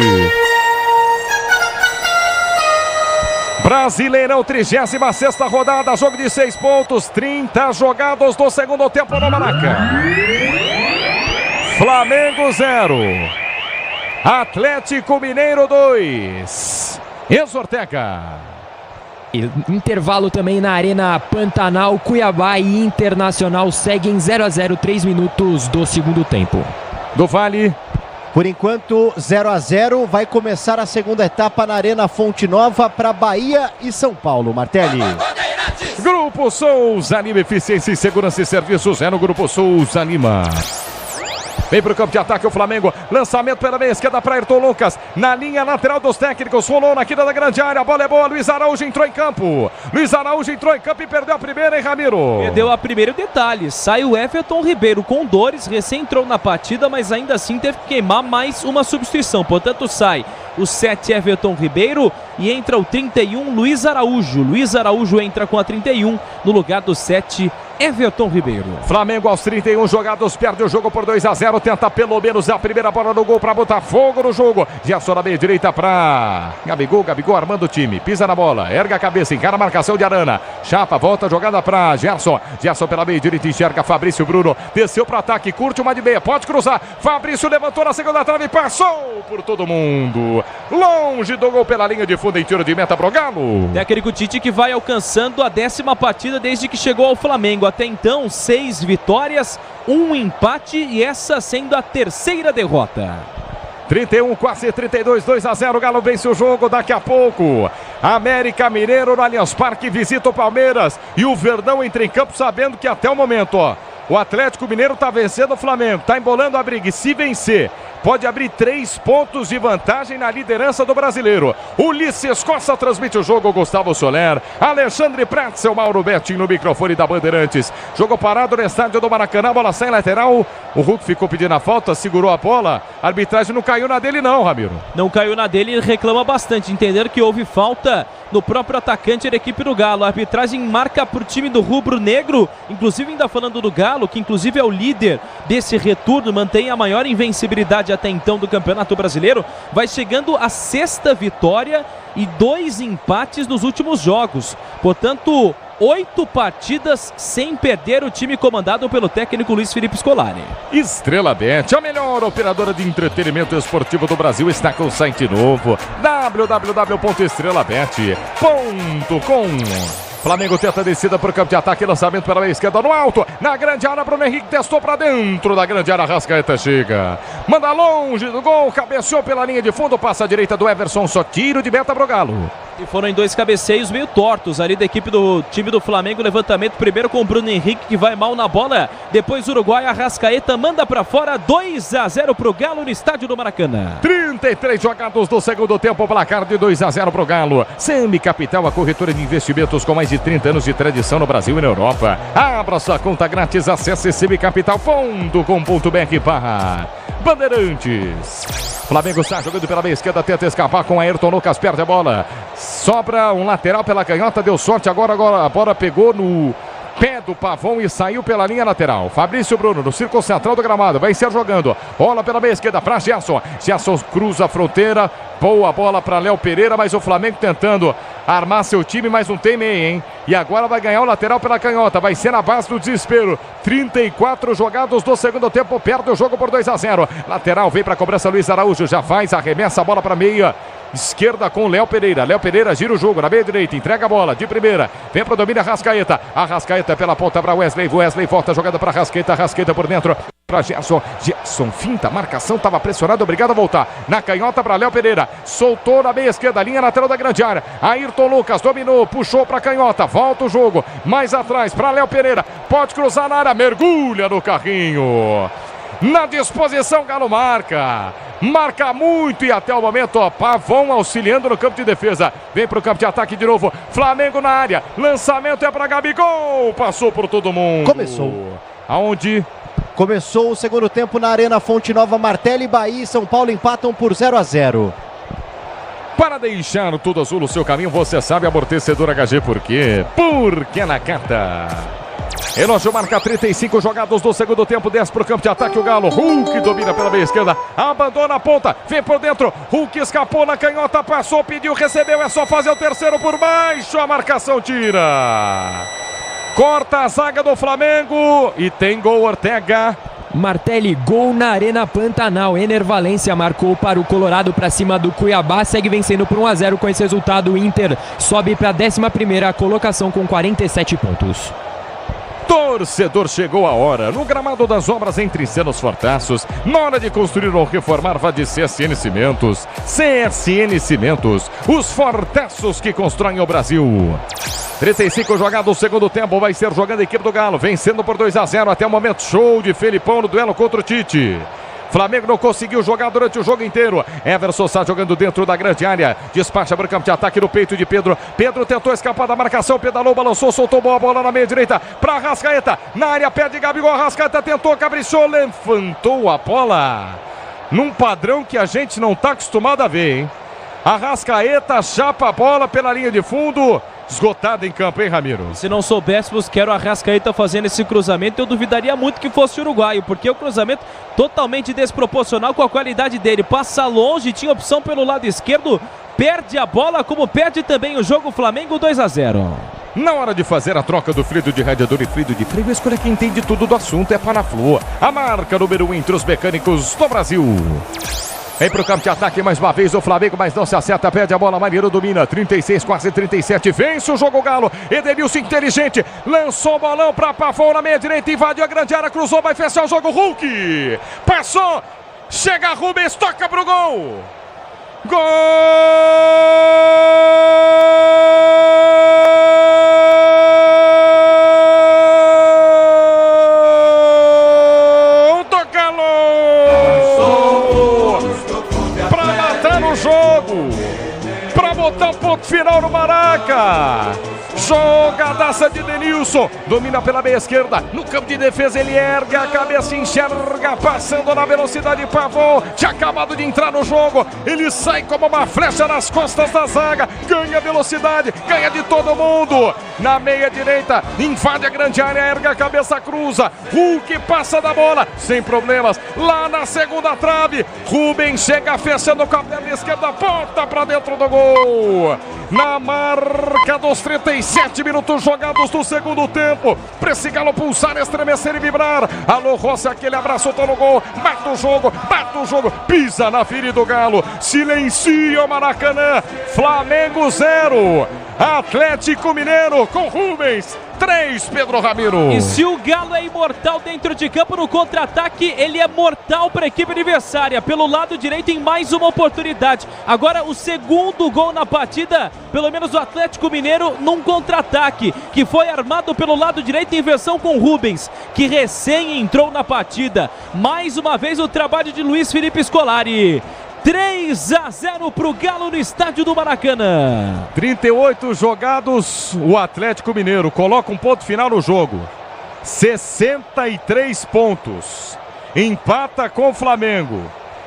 Brasileirão, 36ª rodada, jogo de 6 pontos, 30 jogados do segundo tempo no Maracanã. Flamengo 0. Atlético Mineiro 2. Enzo Ortega. Intervalo também na Arena Pantanal. Cuiabá e Internacional seguem 0-0, 3 minutos do segundo tempo. Do Vale. Por enquanto, 0-0. Vai começar a segunda etapa na Arena Fonte Nova para Bahia e São Paulo. Martelli. Grupo Souza Lima, eficiência e segurança e serviços é no Grupo Souza Lima. Vem para o campo de ataque o Flamengo. Lançamento pela meia esquerda para Ayrton Lucas. Na linha lateral dos técnicos. Rolou na quina da grande área. A bola é boa. Luiz Araújo entrou em campo. Luiz Araújo entrou em campo e perdeu a primeira, hein, Ramiro? Perdeu a primeira. Detalhe. Sai o Everton Ribeiro com dores. Recém entrou na partida, mas ainda assim teve que queimar mais uma substituição. Portanto, sai o 7 Everton Ribeiro e entra o 31 Luiz Araújo. Luiz Araújo entra com a 31 no lugar do 7 Everton Ribeiro. Flamengo aos 31 jogados, perde o jogo por 2-0, tenta pelo menos a primeira bola no gol para botar fogo no jogo. Gerson na meia direita para Gabigol, Gabigol armando o time, pisa na bola, erga a cabeça, encara a marcação de Arana. Chapa, volta a jogada para Gerson. Gerson pela meia direita, enxerga Fabrício Bruno, desceu para ataque, curte uma de meia, pode cruzar. Fabrício levantou na segunda trave, passou por todo mundo. Longe do gol pela linha de fundo em tiro de meta pro Galo. Técnico Tite que vai alcançando a 10ª partida desde que chegou ao Flamengo. Até então, 6 vitórias, 1 empate e essa sendo a 3ª derrota. 31, quase 32, 2-0, Galo vence o jogo daqui a pouco. América Mineiro no Allianz Parque visita o Palmeiras e o Verdão entra em campo sabendo que até o momento, ó, o Atlético Mineiro está vencendo o Flamengo, está embolando a briga e se vencer, pode abrir 3 pontos de vantagem na liderança do Brasileiro. Ulisses Costa transmite o jogo, Gustavo Soler, Alexandre Pretzel, Mauro Betting no microfone da Bandeirantes. Jogo parado no estádio do Maracanã, bola sem lateral. O Hulk ficou pedindo a falta, segurou a bola. A arbitragem não caiu na dele não, Ramiro. Não caiu na dele e reclama bastante. Entender que houve falta no próprio atacante da equipe do Galo. A arbitragem marca para o time do Rubro Negro, inclusive ainda falando do Galo, que inclusive é o líder desse retorno, mantém a maior invencibilidade até então do Campeonato Brasileiro. Vai chegando a 6ª vitória e 2 empates nos últimos jogos. Portanto, 8 partidas sem perder o time comandado pelo técnico Luiz Felipe Scolari. Estrela Bet, a melhor operadora de entretenimento esportivo do Brasil, está com o site novo, www.estrelabet.com. Flamengo tenta a descida para o campo de ataque, lançamento pela meia esquerda no alto, na grande área, Bruno Henrique testou para dentro da grande área, Rascaeta chega, manda longe do gol, cabeceou pela linha de fundo, passa à direita do Everson, só tiro de meta pro Galo. E foram em 2 cabeceios meio tortos ali da equipe do time do Flamengo. Levantamento primeiro com o Bruno Henrique, que vai mal na bola. Depois o Uruguai, Arrascaeta manda pra fora. 2-0 pro Galo no estádio do Maracanã. 33 jogados do segundo tempo, placar de 2-0 pro Galo. Semi Capital, a corretora de investimentos com mais de 30 anos de tradição no Brasil e na Europa. Abra sua conta grátis, acesse semicapital.com.br/Bandeirantes. Flamengo está jogando pela meia esquerda, tenta escapar com Ayrton Lucas, perde a bola. Sobra um lateral pela canhota, deu sorte agora a bola pegou no pé do Pavão e saiu pela linha lateral. Fabrício Bruno no círculo central do gramado, vai ser jogando. Bola pela meia esquerda para Gerson. Gerson cruza a fronteira, boa bola para Léo Pereira, mas o Flamengo tentando armar seu time, mas não tem meia, hein? E agora vai ganhar o lateral pela canhota, vai ser na base do desespero. 34 jogados do segundo tempo, perde o jogo por 2-0. Lateral, vem para a cobrança Luiz Araújo, já faz, arremessa a bola para meia esquerda com Léo Pereira. Léo Pereira gira o jogo na meia direita, entrega a bola de primeira, vem para o domínio Arrascaeta. Arrascaeta pela ponta para Wesley. Wesley volta a jogada para Arrascaeta. Arrascaeta por dentro para Gerson. Gerson finta, marcação, estava pressionado, obrigado a voltar. Na canhota para Léo Pereira, soltou na meia esquerda, linha lateral da grande área. Ayrton Lucas dominou, puxou para a canhota, volta o jogo, mais atrás para Léo Pereira, pode cruzar na área, mergulha no carrinho. Na disposição, Galo marca muito e até o momento, ó, Pavão auxiliando no campo de defesa. Vem para o campo de ataque de novo, Flamengo na área, lançamento é para Gabigol, passou por todo mundo. Começou. Aonde? Começou o segundo tempo na Arena Fonte Nova. Martelli, Bahia e São Paulo empatam por 0-0. Para deixar tudo azul no seu caminho, você sabe, amortecedor HG, por quê? Porque na carta. Relógio marca 35 jogados do segundo tempo, 10 para o campo de ataque. O Galo, Hulk domina pela meia esquerda, abandona a ponta, vem por dentro. Hulk escapou na canhota, passou, pediu, recebeu. É só fazer o terceiro por baixo. A marcação tira. Corta a zaga do Flamengo e tem gol, Ortega. Martelli, gol na Arena Pantanal. Ener Valencia marcou para o Colorado para cima do Cuiabá. Segue vencendo por 1-0. Com esse resultado, o Inter sobe para a 11ª colocação com 47 pontos. Torcedor, chegou a hora. No gramado das obras entre Senos Fortaços, na hora de construir ou reformar, vá de CSN Cimentos. CSN Cimentos, os fortaços que constroem o Brasil. 35 jogados, o segundo tempo vai ser jogando a equipe do Galo, vencendo por 2-0 até o momento. Show de Felipão no duelo contra o Tite. Flamengo não conseguiu jogar durante o jogo inteiro. Everson está jogando dentro da grande área. Despacha para o campo de ataque no peito de Pedro. Pedro tentou escapar da marcação, pedalou, balançou, soltou boa bola na meia direita para Arrascaeta. Na área, perde Gabigol. Arrascaeta tentou, caprichou, levantou a bola num padrão que a gente não está acostumado a ver, hein? Arrascaeta chapa a bola pela linha de fundo. Esgotado em campo, hein, Ramiro? Se não soubéssemos que era o Arrascaeta fazendo esse cruzamento, eu duvidaria muito que fosse uruguaio, porque o cruzamento totalmente desproporcional com a qualidade dele. Passa longe, tinha opção pelo lado esquerdo, perde a bola, como perde também o jogo. Flamengo 2-0. Na hora de fazer a troca do fluido de radiador e fluido de freio, escolha quem entende tudo do assunto, é Panaflu, a marca número 1 entre os mecânicos do Brasil. Vem pro campo de ataque mais uma vez o Flamengo, mas não se acerta, perde a bola, Maneiro domina, 36, quase 37, vence o jogo Galo. Edenilson inteligente, lançou o bolão pra Pavão na meia direita, invadiu a grande área, cruzou, vai fechar o jogo, Hulk, passou, chega Rubens, toca pro gol. Gol do Galo! Para matar o jogo, para botar o ponto final no Maraca. Jogadaça de Denilson, domina pela meia esquerda, no campo de defesa ele ergue a cabeça, enxerga, passando na velocidade. Pavão tinha acabado de entrar no jogo, ele sai como uma flecha nas costas da zaga, ganha velocidade, ganha de todo mundo, na meia direita, invade a grande área, ergue a cabeça, cruza, Hulk passa da bola, sem problemas, lá na segunda trave, Rubens chega fechando com a perna esquerda, volta para dentro do gol, na marca dos 37 minutos jogados do segundo tempo, pra esse Galo pulsar, estremecer e vibrar. Alô Rossi, aquele abraço, tô no gol, bate o jogo, pisa na ferida do Galo, silencia o Maracanã. Flamengo 0, Atlético Mineiro com Rubens. 3, Pedro Ramiro. E se o Galo é imortal dentro de campo no contra-ataque, ele é mortal para a equipe adversária. Pelo lado direito em mais uma oportunidade. Agora o segundo gol na partida, pelo menos o Atlético Mineiro num contra-ataque, que foi armado pelo lado direito em versão com Rubens, que recém entrou na partida. Mais uma vez o trabalho de Luiz Felipe Scolari. 3-0 para o Galo no estádio do Maracanã. 38 jogados, o Atlético Mineiro coloca um ponto final no jogo. 63 pontos. Empata com o Flamengo.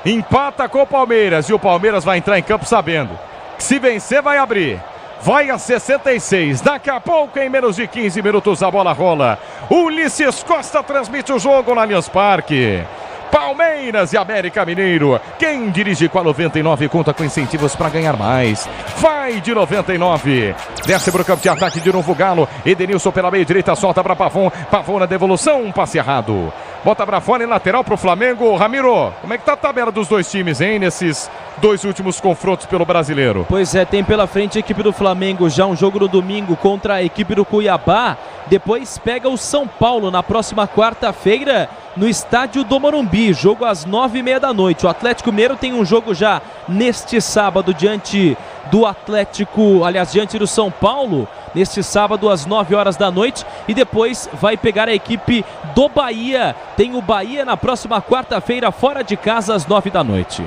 Empata com o Palmeiras. E o Palmeiras vai entrar em campo sabendo que se vencer vai abrir. Vai a 66. Daqui a pouco, em menos de 15 minutos, a bola rola. Ulisses Costa transmite o jogo no Allianz Parque. Palmeiras e América Mineiro. Quem dirige com a 99 conta com incentivos para ganhar mais. Vai de 99. Desce para o campo de ataque de novo Galo. Edenilson pela meia direita, solta para Pavon. Pavon na devolução, um passe errado. Bota para fora em lateral para o Flamengo. Ramiro, como é que tá a tabela dos dois times, hein? Nesses 2 últimos confrontos pelo Brasileiro. Pois é, tem pela frente a equipe do Flamengo já um jogo no domingo contra a equipe do Cuiabá. Depois pega o São Paulo na próxima quarta-feira no estádio do Morumbi. Jogo às 9h30 da noite. O Atlético Mineiro tem um jogo já neste sábado diante do Atlético, aliás, diante do São Paulo. Neste sábado às 9 horas da noite. E depois vai pegar a equipe do Bahia. Tem o Bahia na próxima quarta-feira fora de casa às 9 da noite.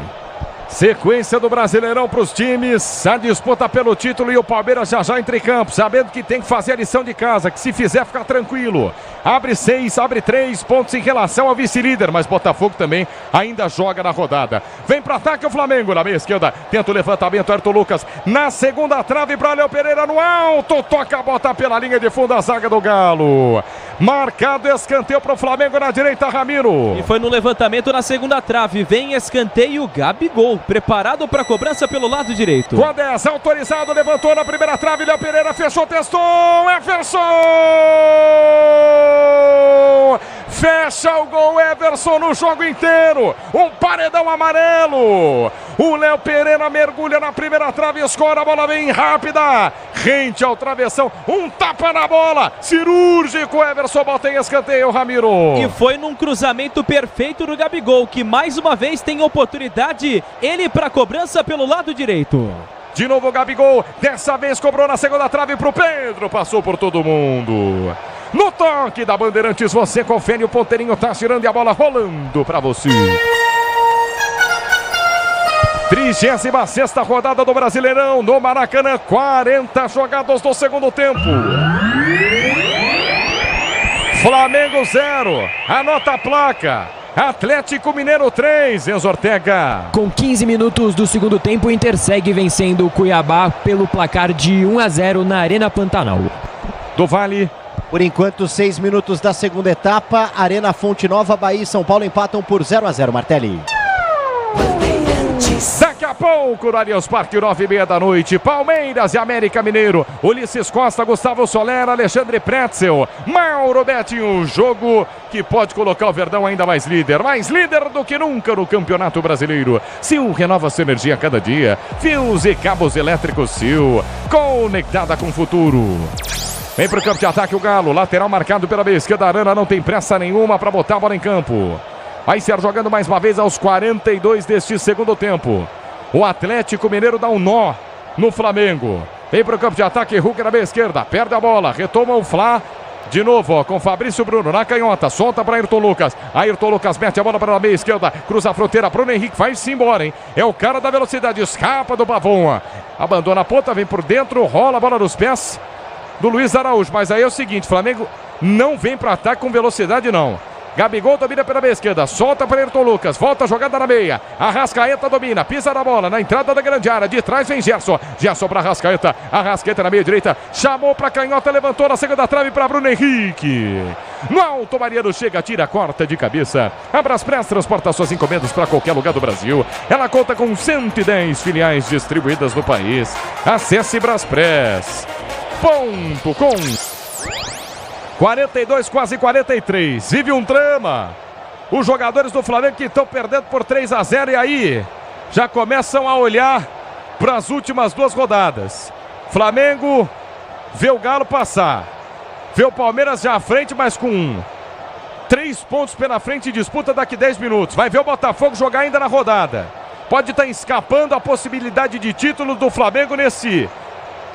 Sequência do Brasileirão para os times, a disputa pelo título e o Palmeiras já entra em campo, sabendo que tem que fazer a lição de casa, que se fizer ficar tranquilo. Abre 6, abre 3 pontos em relação ao vice-líder, mas Botafogo também ainda joga na rodada. Vem para ataque o Flamengo na meia esquerda, tenta o levantamento, Ayrton Lucas na segunda trave para Léo Pereira no alto, toca a bota pela linha de fundo a zaga do Galo. Marcado escanteio para o Flamengo na direita, Ramiro. E foi no levantamento na segunda trave, vem escanteio, Gabigol, preparado para a cobrança pelo lado direito. Com a 10, autorizado, levantou na primeira trave, Léo Pereira fechou, testou, Everson! Fecha o gol, Everson no jogo inteiro, um paredão amarelo. O Léo Pereira mergulha na primeira trave, escora, a bola vem rápida, rente ao travessão, um tapa na bola, cirúrgico, Everson bota em escanteio, Ramiro. E foi num cruzamento perfeito do Gabigol, que mais uma vez tem oportunidade, ele para a cobrança pelo lado direito. De novo o Gabigol, dessa vez cobrou na segunda trave para o Pedro, passou por todo mundo. No toque da Bandeirantes, você confere, o ponteirinho tá girando e a bola rolando para você. 36ª rodada do Brasileirão, no Maracanã, 40 jogados do segundo tempo. Flamengo 0, anota a placa. Atlético Mineiro 3, Enzo Ortega. Com 15 minutos do segundo tempo, o Inter segue vencendo o Cuiabá pelo placar de 1-0 na Arena Pantanal. Do Vale. Por enquanto, 6 minutos da segunda etapa, Arena Fonte Nova, Bahia e São Paulo empatam por 0-0, Martelli. Daqui a pouco, no Allianz Parque, 9h30 da noite, Palmeiras e América Mineiro. Ulisses Costa, Gustavo Soler, Alexandre Pretzel, Mauro Betting. Jogo que pode colocar o Verdão ainda mais líder do que nunca no Campeonato Brasileiro. Sil renova sua energia a cada dia. Fios e cabos elétricos Sil, conectada com o futuro. Vem para o campo de ataque o Galo, lateral marcado pela meia esquerda. Arana não tem pressa nenhuma para botar a bola em campo. Vai ser jogando mais uma vez aos 42 deste segundo tempo. O Atlético Mineiro dá um nó no Flamengo. Vem para o campo de ataque, Hulk na meia esquerda, perde a bola, retoma o Flá. De novo, ó, com Fabrício Bruno na canhota, solta para Ayrton Lucas. Ayrton Lucas mete a bola para a meia esquerda, cruza a fronteira, Bruno Henrique vai-se embora, hein? É o cara da velocidade, escapa do Pavon. Abandona a ponta, vem por dentro, rola a bola nos pés do Luiz Araújo. Mas aí é o seguinte, Flamengo não vem para ataque com velocidade não. Gabigol domina pela meia esquerda, solta para Ayrton Lucas, volta a jogada na meia. Arrascaeta domina, pisa na bola, na entrada da grande área, de trás vem Gerson. Gerson para Arrascaeta, Arrascaeta na meia direita, chamou para canhota, levantou na segunda trave para Bruno Henrique. No alto, Mariano chega, tira, corta de cabeça. A Braspress transporta suas encomendas para qualquer lugar do Brasil. Ela conta com 110 filiais distribuídas no país. Acesse Braspress.com. 42, quase 43. Vive um drama. Os jogadores do Flamengo que estão perdendo por 3-0 e aí já começam a olhar para as últimas duas rodadas. Flamengo vê o Galo passar. Vê o Palmeiras já à frente, mas com 3 pontos pela frente e disputa daqui 10 minutos. Vai ver o Botafogo jogar ainda na rodada. Pode estar escapando a possibilidade de título do Flamengo nesse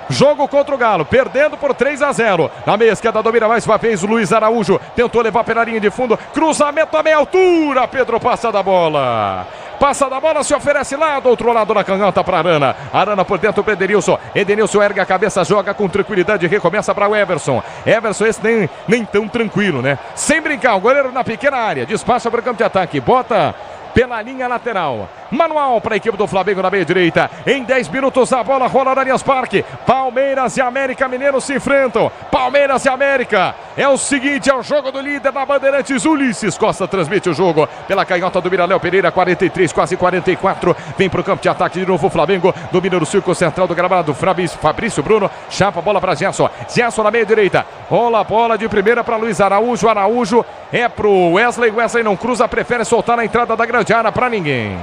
jogo contra o Galo, perdendo por 3-0. Na meia esquerda domina mais uma vez o Luiz Araújo. Tentou levar pela linha de fundo. Cruzamento a meia altura. Pedro passa da bola. Passa da bola, se oferece lá do outro lado na canhota para Arana. Arana por dentro para Edenilson. Edenilson ergue a cabeça, joga com tranquilidade e recomeça para o Everson. Everson esse nem tão tranquilo, né? Sem brincar, o goleiro na pequena área. Despacha para o campo de ataque. Bota pela linha lateral. Manual para a equipe do Flamengo na meia direita. Em 10 minutos a bola rola no Allianz Parque. Palmeiras e América Mineiro se enfrentam. Palmeiras e América. É o seguinte, é o jogo do líder na Bandeirantes. Ulisses Costa transmite o jogo pela canhota do Miraléu Pereira. 43, quase 44. Vem para o campo de ataque de novo o Flamengo. Domina no círculo central do gramado. Fabrício Bruno. Chapa a bola para Gerson. Gerson na meia direita. Rola a bola de primeira para Luiz Araújo. Araújo é pro Wesley. Wesley não cruza, prefere soltar na entrada da grande área para ninguém.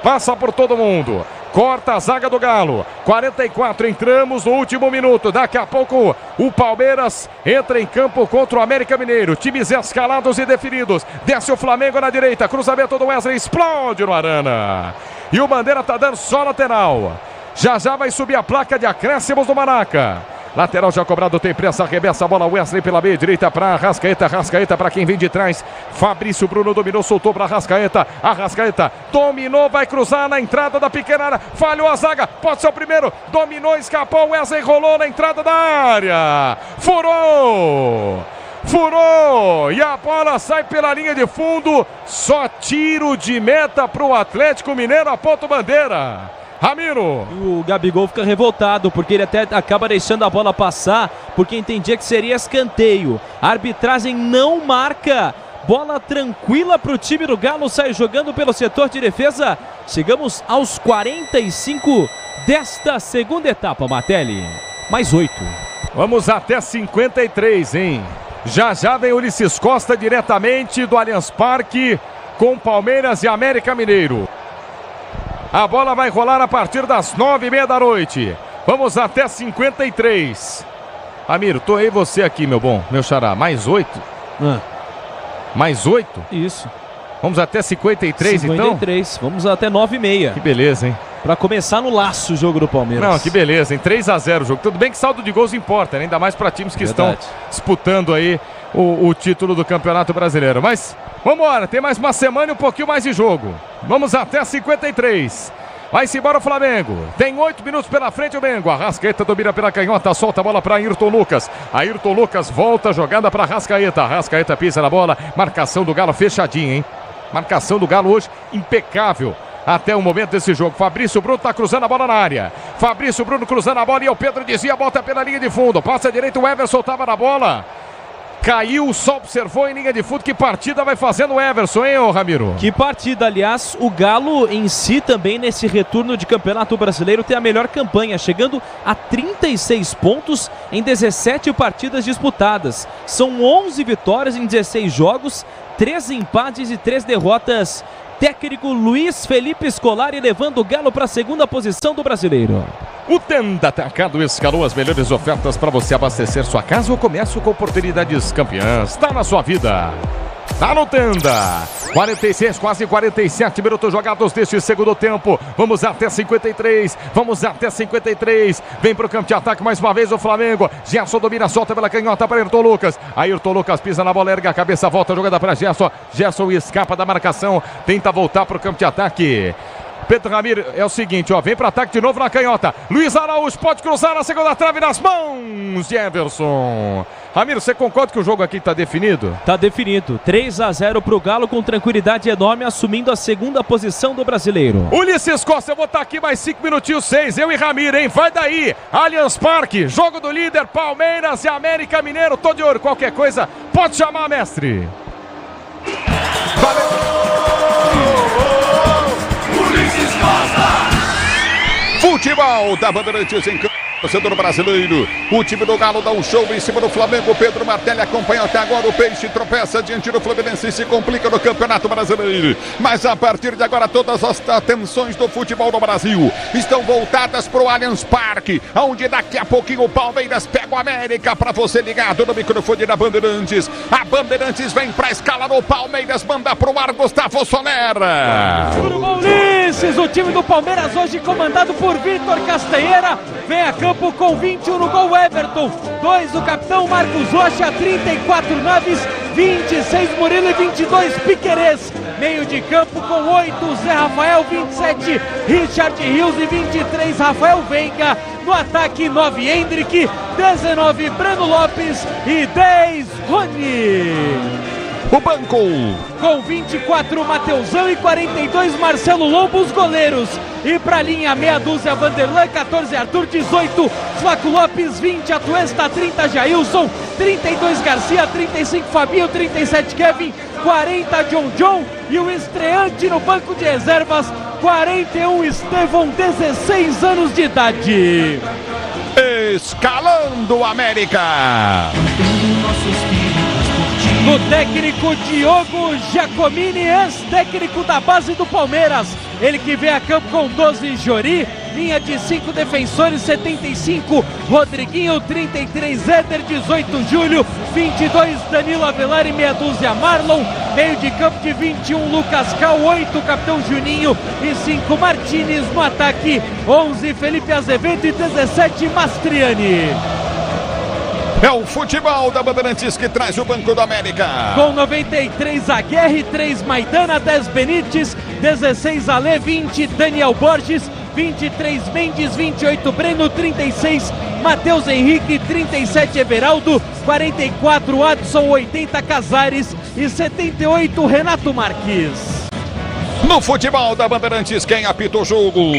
Passa por todo mundo. Corta a zaga do Galo. 44, entramos no último minuto. Daqui a pouco o Palmeiras entra em campo contra o América Mineiro. Times escalados e definidos. Desce o Flamengo na direita. Cruzamento do Wesley. Explode no Arana. E o Bandeira tá dando só lateral. Já vai subir a placa de acréscimos do Maraca. Lateral já cobrado, tem pressa, arremessa a bola. Wesley pela meia direita para Arrascaeta. Arrascaeta para quem vem de trás. Fabrício Bruno dominou, soltou para Arrascaeta. Arrascaeta dominou, vai cruzar na entrada da pequena área. Falhou a zaga, pode ser o primeiro. Dominou, escapou. Wesley rolou na entrada da área. Furou! E a bola sai pela linha de fundo. Só tiro de meta para o Atlético Mineiro, aponta o Bandeira. Ramiro. O Gabigol fica revoltado porque ele até acaba deixando a bola passar porque entendia que seria escanteio. A arbitragem não marca. Bola tranquila para o time do Galo, sai jogando pelo setor de defesa. Chegamos aos 45 desta segunda etapa, Matelli. Mais 8. Vamos até 53, hein? Já vem Ulisses Costa diretamente do Allianz Parque com Palmeiras e América Mineiro. A bola vai rolar a partir das 9h30 da noite. Vamos até 53. Ramiro, tô aí você aqui, meu bom, meu xará. Mais 8? Mais 8? Isso. Vamos até 53, 53. Então? Vamos até 9h30. Que beleza, hein? Pra começar no laço o jogo do Palmeiras. Não, que beleza, hein? 3-0 o jogo. Tudo bem que saldo de gols importa, né? Ainda mais para times que estão disputando aí o título do Campeonato Brasileiro. Mas vamos embora, tem mais uma semana e um pouquinho mais de jogo. Vamos até 53. Vai-se embora o Flamengo. Tem 8 minutos pela frente o Mengo. Arrascaeta domina pela canhota, solta a bola para Ayrton Lucas. Ayrton Lucas volta, jogada para Arrascaeta. Arrascaeta pisa na bola. Marcação do Galo fechadinha, hein? Marcação do Galo hoje impecável. Até o momento desse jogo. Fabrício Bruno está cruzando a bola na área. Fabrício Bruno cruzando a bola e o Pedro dizia, bota pela linha de fundo. Passa direito, o Everson estava na bola. Caiu, só observou em linha de fundo. Que partida vai fazendo o Everson, hein, ô Ramiro? Que partida, aliás, o Galo em si também nesse retorno de Campeonato Brasileiro tem a melhor campanha, chegando a 36 pontos em 17 partidas disputadas. São 11 vitórias em 16 jogos, 3 empates e 3 derrotas. Técnico Luiz Felipe Scolari levando o Galo para a segunda posição do Brasileiro. O Tenda Atacado escalou as melhores ofertas para você abastecer sua casa ou comércio com oportunidades campeãs. Está na sua vida. Tá no Tenda. 46, quase 47 minutos jogados deste segundo tempo. Vamos até 53. Vamos até 53. Vem pro campo de ataque mais uma vez o Flamengo. Gerson domina, solta pela canhota para Ayrton Lucas. Ayrton Lucas pisa na bola, erga a cabeça, volta a jogada para Gerson. Gerson escapa da marcação. Tenta voltar pro campo de ataque. Pedro Ramiro, é o seguinte, ó, vem para ataque de novo na canhota. Luiz Araújo pode cruzar na segunda trave nas mãos de Everson. Ramiro, você concorda que o jogo aqui está definido? Está definido. 3-0 para o Galo com tranquilidade enorme, assumindo a segunda posição do Brasileiro. Ulisses Costa, eu vou estar aqui mais 5 minutinhos, 6. Eu e Ramiro, hein? Vai daí. Allianz Parque, jogo do líder, Palmeiras e América Mineiro. Tô de olho, qualquer coisa, pode chamar, mestre. Valeu. Futebol da Bandeirantes em campo. Torcedor brasileiro, o time do Galo dá um show em cima do Flamengo. Pedro Martelli acompanha até agora. O Peixe tropeça diante do Fluminense e se complica no Campeonato Brasileiro. Mas a partir de agora, todas as atenções do futebol do Brasil estão voltadas para o Allianz Parque, onde daqui a pouquinho o Palmeiras pega o América. Para você ligado no microfone da Bandeirantes. A Bandeirantes vem para escalar o Palmeiras, manda para o ar Gustavo Soler. Ulisses, o time do Palmeiras hoje comandado por Vitor Castanheira. Vem a campo com 21 no gol Everton, 2 o capitão Marcos Rocha, 34 Naves, 26 Murilo e 22 Piquerez. Meio de campo com 8 Zé Rafael, 27 Richard Rios e 23 Rafael Veiga. No ataque 9 Hendrick, 19 Breno Lopes e 10 Rony. O banco com 24 Mateusão e 42 Marcelo Lobo, os goleiros. E pra linha meia dúzia Vanderlan, 14 Arthur, 18 Flaco Lopes, 20 Atuesta, 30 Jailson, 32 Garcia, 35 Fabinho, 37 Kevin, 40 John e o estreante no banco de reservas, 41 Estevão, 16 anos de idade. Escalando o América. Do técnico Diogo Giacomini, ex-técnico da base do Palmeiras. Ele que vem a campo com 12 Jori, linha de 5 defensores, 75 Rodriguinho, 33 Éder, 18 Júlio, 22 Danilo Avelar e meia dúzia Marlon. Meio de campo de 21 Lucas Cal, 8 capitão Juninho e 5 Martínez. No ataque 11 Felipe Azevedo e 17 Mastriani. É o futebol da Bandeirantes que traz o Banco da América. Com 93 Aguerre, 3 Maidana, 10 Benítez, 16 Ale, 20 Daniel Borges, 23 Mendes, 28 Breno, 36 Matheus Henrique, 37 Everaldo, 44 Adson, 80 Casares e 78 Renato Marques. No futebol da Bandeirantes, quem apita o jogo?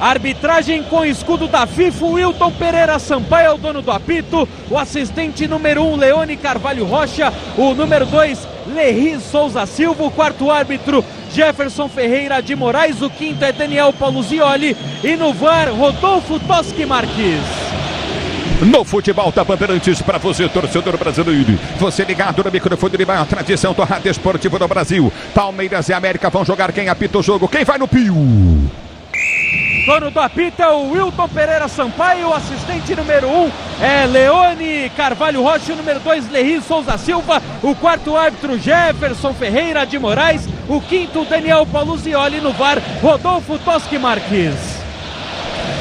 Arbitragem com escudo da FIFA, Wilton Pereira Sampaio é o dono do apito, o assistente número 1, Leone Carvalho Rocha, o número 2, Lerri Souza Silva, o quarto árbitro, Jefferson Ferreira de Moraes, o quinto é Daniel Paulo Zioli e no VAR, Rodolfo Toschi Marques. No futebol da Bandeirantes, para você, torcedor brasileiro. Você ligado no microfone de maior tradição do rádio esportivo do Brasil. Palmeiras e América vão jogar. Quem apita o jogo? Quem vai no pio? Dono do apito é o Wilton Pereira Sampaio, o assistente número 1 é Leone Carvalho Rocha, o número 2 Lerri Souza Silva, o quarto árbitro Jefferson Ferreira de Moraes, o quinto Daniel Paulo Zioli, no VAR Rodolfo Toschi Marques.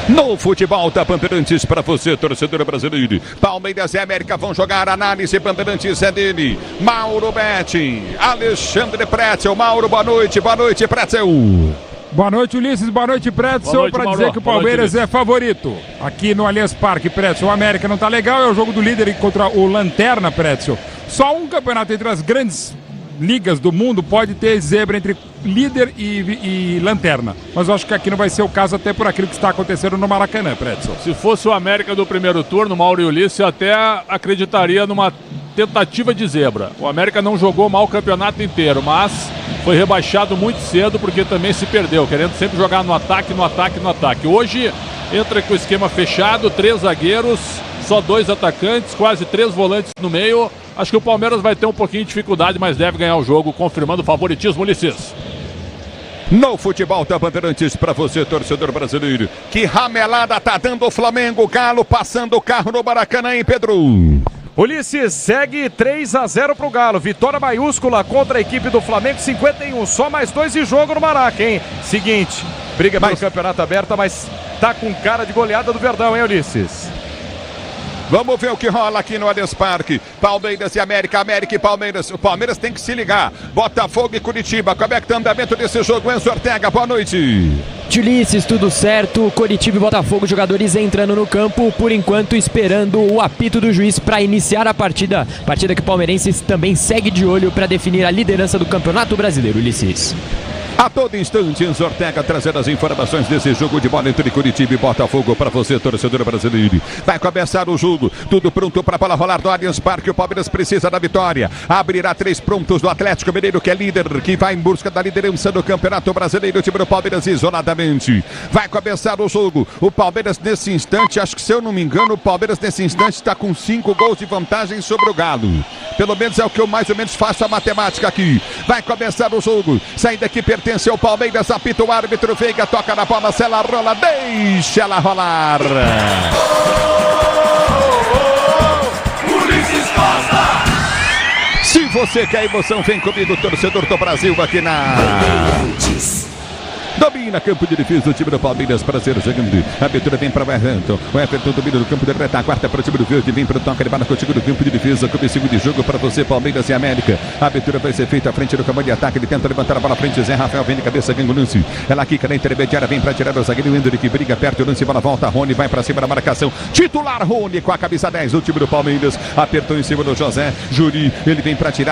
No futebol da Bandeirantes, para você, torcedor brasileiro. Palmeiras e América vão jogar. Análise Bandeirantes é dele, Mauro Betti, Alexandre Pretzel. Mauro, boa noite Pretzel. Boa noite, Ulisses. Boa noite, Pretzel. Para dizer que o Palmeiras é favorito aqui no Allianz Parque, Pretzel. O América não tá legal, é o jogo do líder contra o Lanterna, Pretzel. Só um campeonato entre as grandes ligas do mundo pode ter zebra entre líder e Lanterna. Mas eu acho que aqui não vai ser o caso, até por aquilo que está acontecendo no Maracanã, Pretzel. Se fosse o América do primeiro turno, Mauro e Ulisses, eu até acreditaria numa tentativa de zebra. O América não jogou mal o campeonato inteiro, mas foi rebaixado muito cedo porque também se perdeu, querendo sempre jogar no ataque. Hoje entra com o esquema fechado, 3 zagueiros, só 2 atacantes, quase 3 volantes no meio. Acho que o Palmeiras vai ter um pouquinho de dificuldade, mas deve ganhar o jogo, confirmando o favoritismo, Ulisses. No futebol da Bandeirantes, para você, torcedor brasileiro. Que ramelada tá dando o Flamengo. Galo passando o carro no Maracanã, hein, Pedro? Ulisses, segue 3-0 pro Galo, vitória maiúscula contra a equipe do Flamengo, 51, só mais 2 de jogo no Maraca, hein? Seguinte, briga pelo campeonato aberto, mas tá com cara de goleada do Verdão, hein, Ulisses? Vamos ver o que rola aqui no Allianz Parque. Palmeiras e América, América e Palmeiras. O Palmeiras tem que se ligar. Botafogo e Curitiba. Como é que tá o andamento desse jogo? Enzo Ortega, boa noite. Ulisses, tudo certo. Curitiba e Botafogo, jogadores entrando no campo, por enquanto esperando o apito do juiz para iniciar a partida. Partida que o palmeirense também segue de olho para definir a liderança do Campeonato Brasileiro, Ulisses. A todo instante, Enzo Ortega trazendo as informações desse jogo de bola entre Curitiba e Botafogo para você, torcedor brasileiro. Vai começar o jogo, tudo pronto para a bola rolar do Allianz Parque. O Palmeiras precisa da vitória. Abrirá 3 pontos do Atlético Mineiro, que é líder, que vai em busca da liderança do Campeonato Brasileiro. O time do Palmeiras isoladamente. Vai começar o jogo. O Palmeiras nesse instante, acho que se eu não me engano, o Palmeiras nesse instante está com 5 gols de vantagem sobre o Galo. Pelo menos é o que eu mais ou menos faço a matemática aqui. Vai começar o jogo. Saída que pertence ao Palmeiras, apita o árbitro, Veiga toca na bola, se ela rola, deixa ela rolar. Ulisses Costa! Se você quer emoção, vem comigo, torcedor do Brasil, aqui na domina campo de defesa o time do Palmeiras para ser jogando. A abertura vem para o Everton. O Everton domina do campo de retaguarda para o time do Verde. Vem para o toque, ele vai contigo do campo de defesa. Comecinho de jogo para você, Palmeiras e América. A abertura vai ser feita à frente do comando de ataque. Ele tenta levantar a bola à frente. Zé Rafael vem de cabeça, ganha o lance. Ela quica na intermediária, vem para tirar o zagueiro Ender, que briga perto. O lance, bola volta. Rony vai para cima da marcação. Titular Rony com a camisa 10 do time do Palmeiras. Apertou em cima do José Juri. Ele vem para tirar.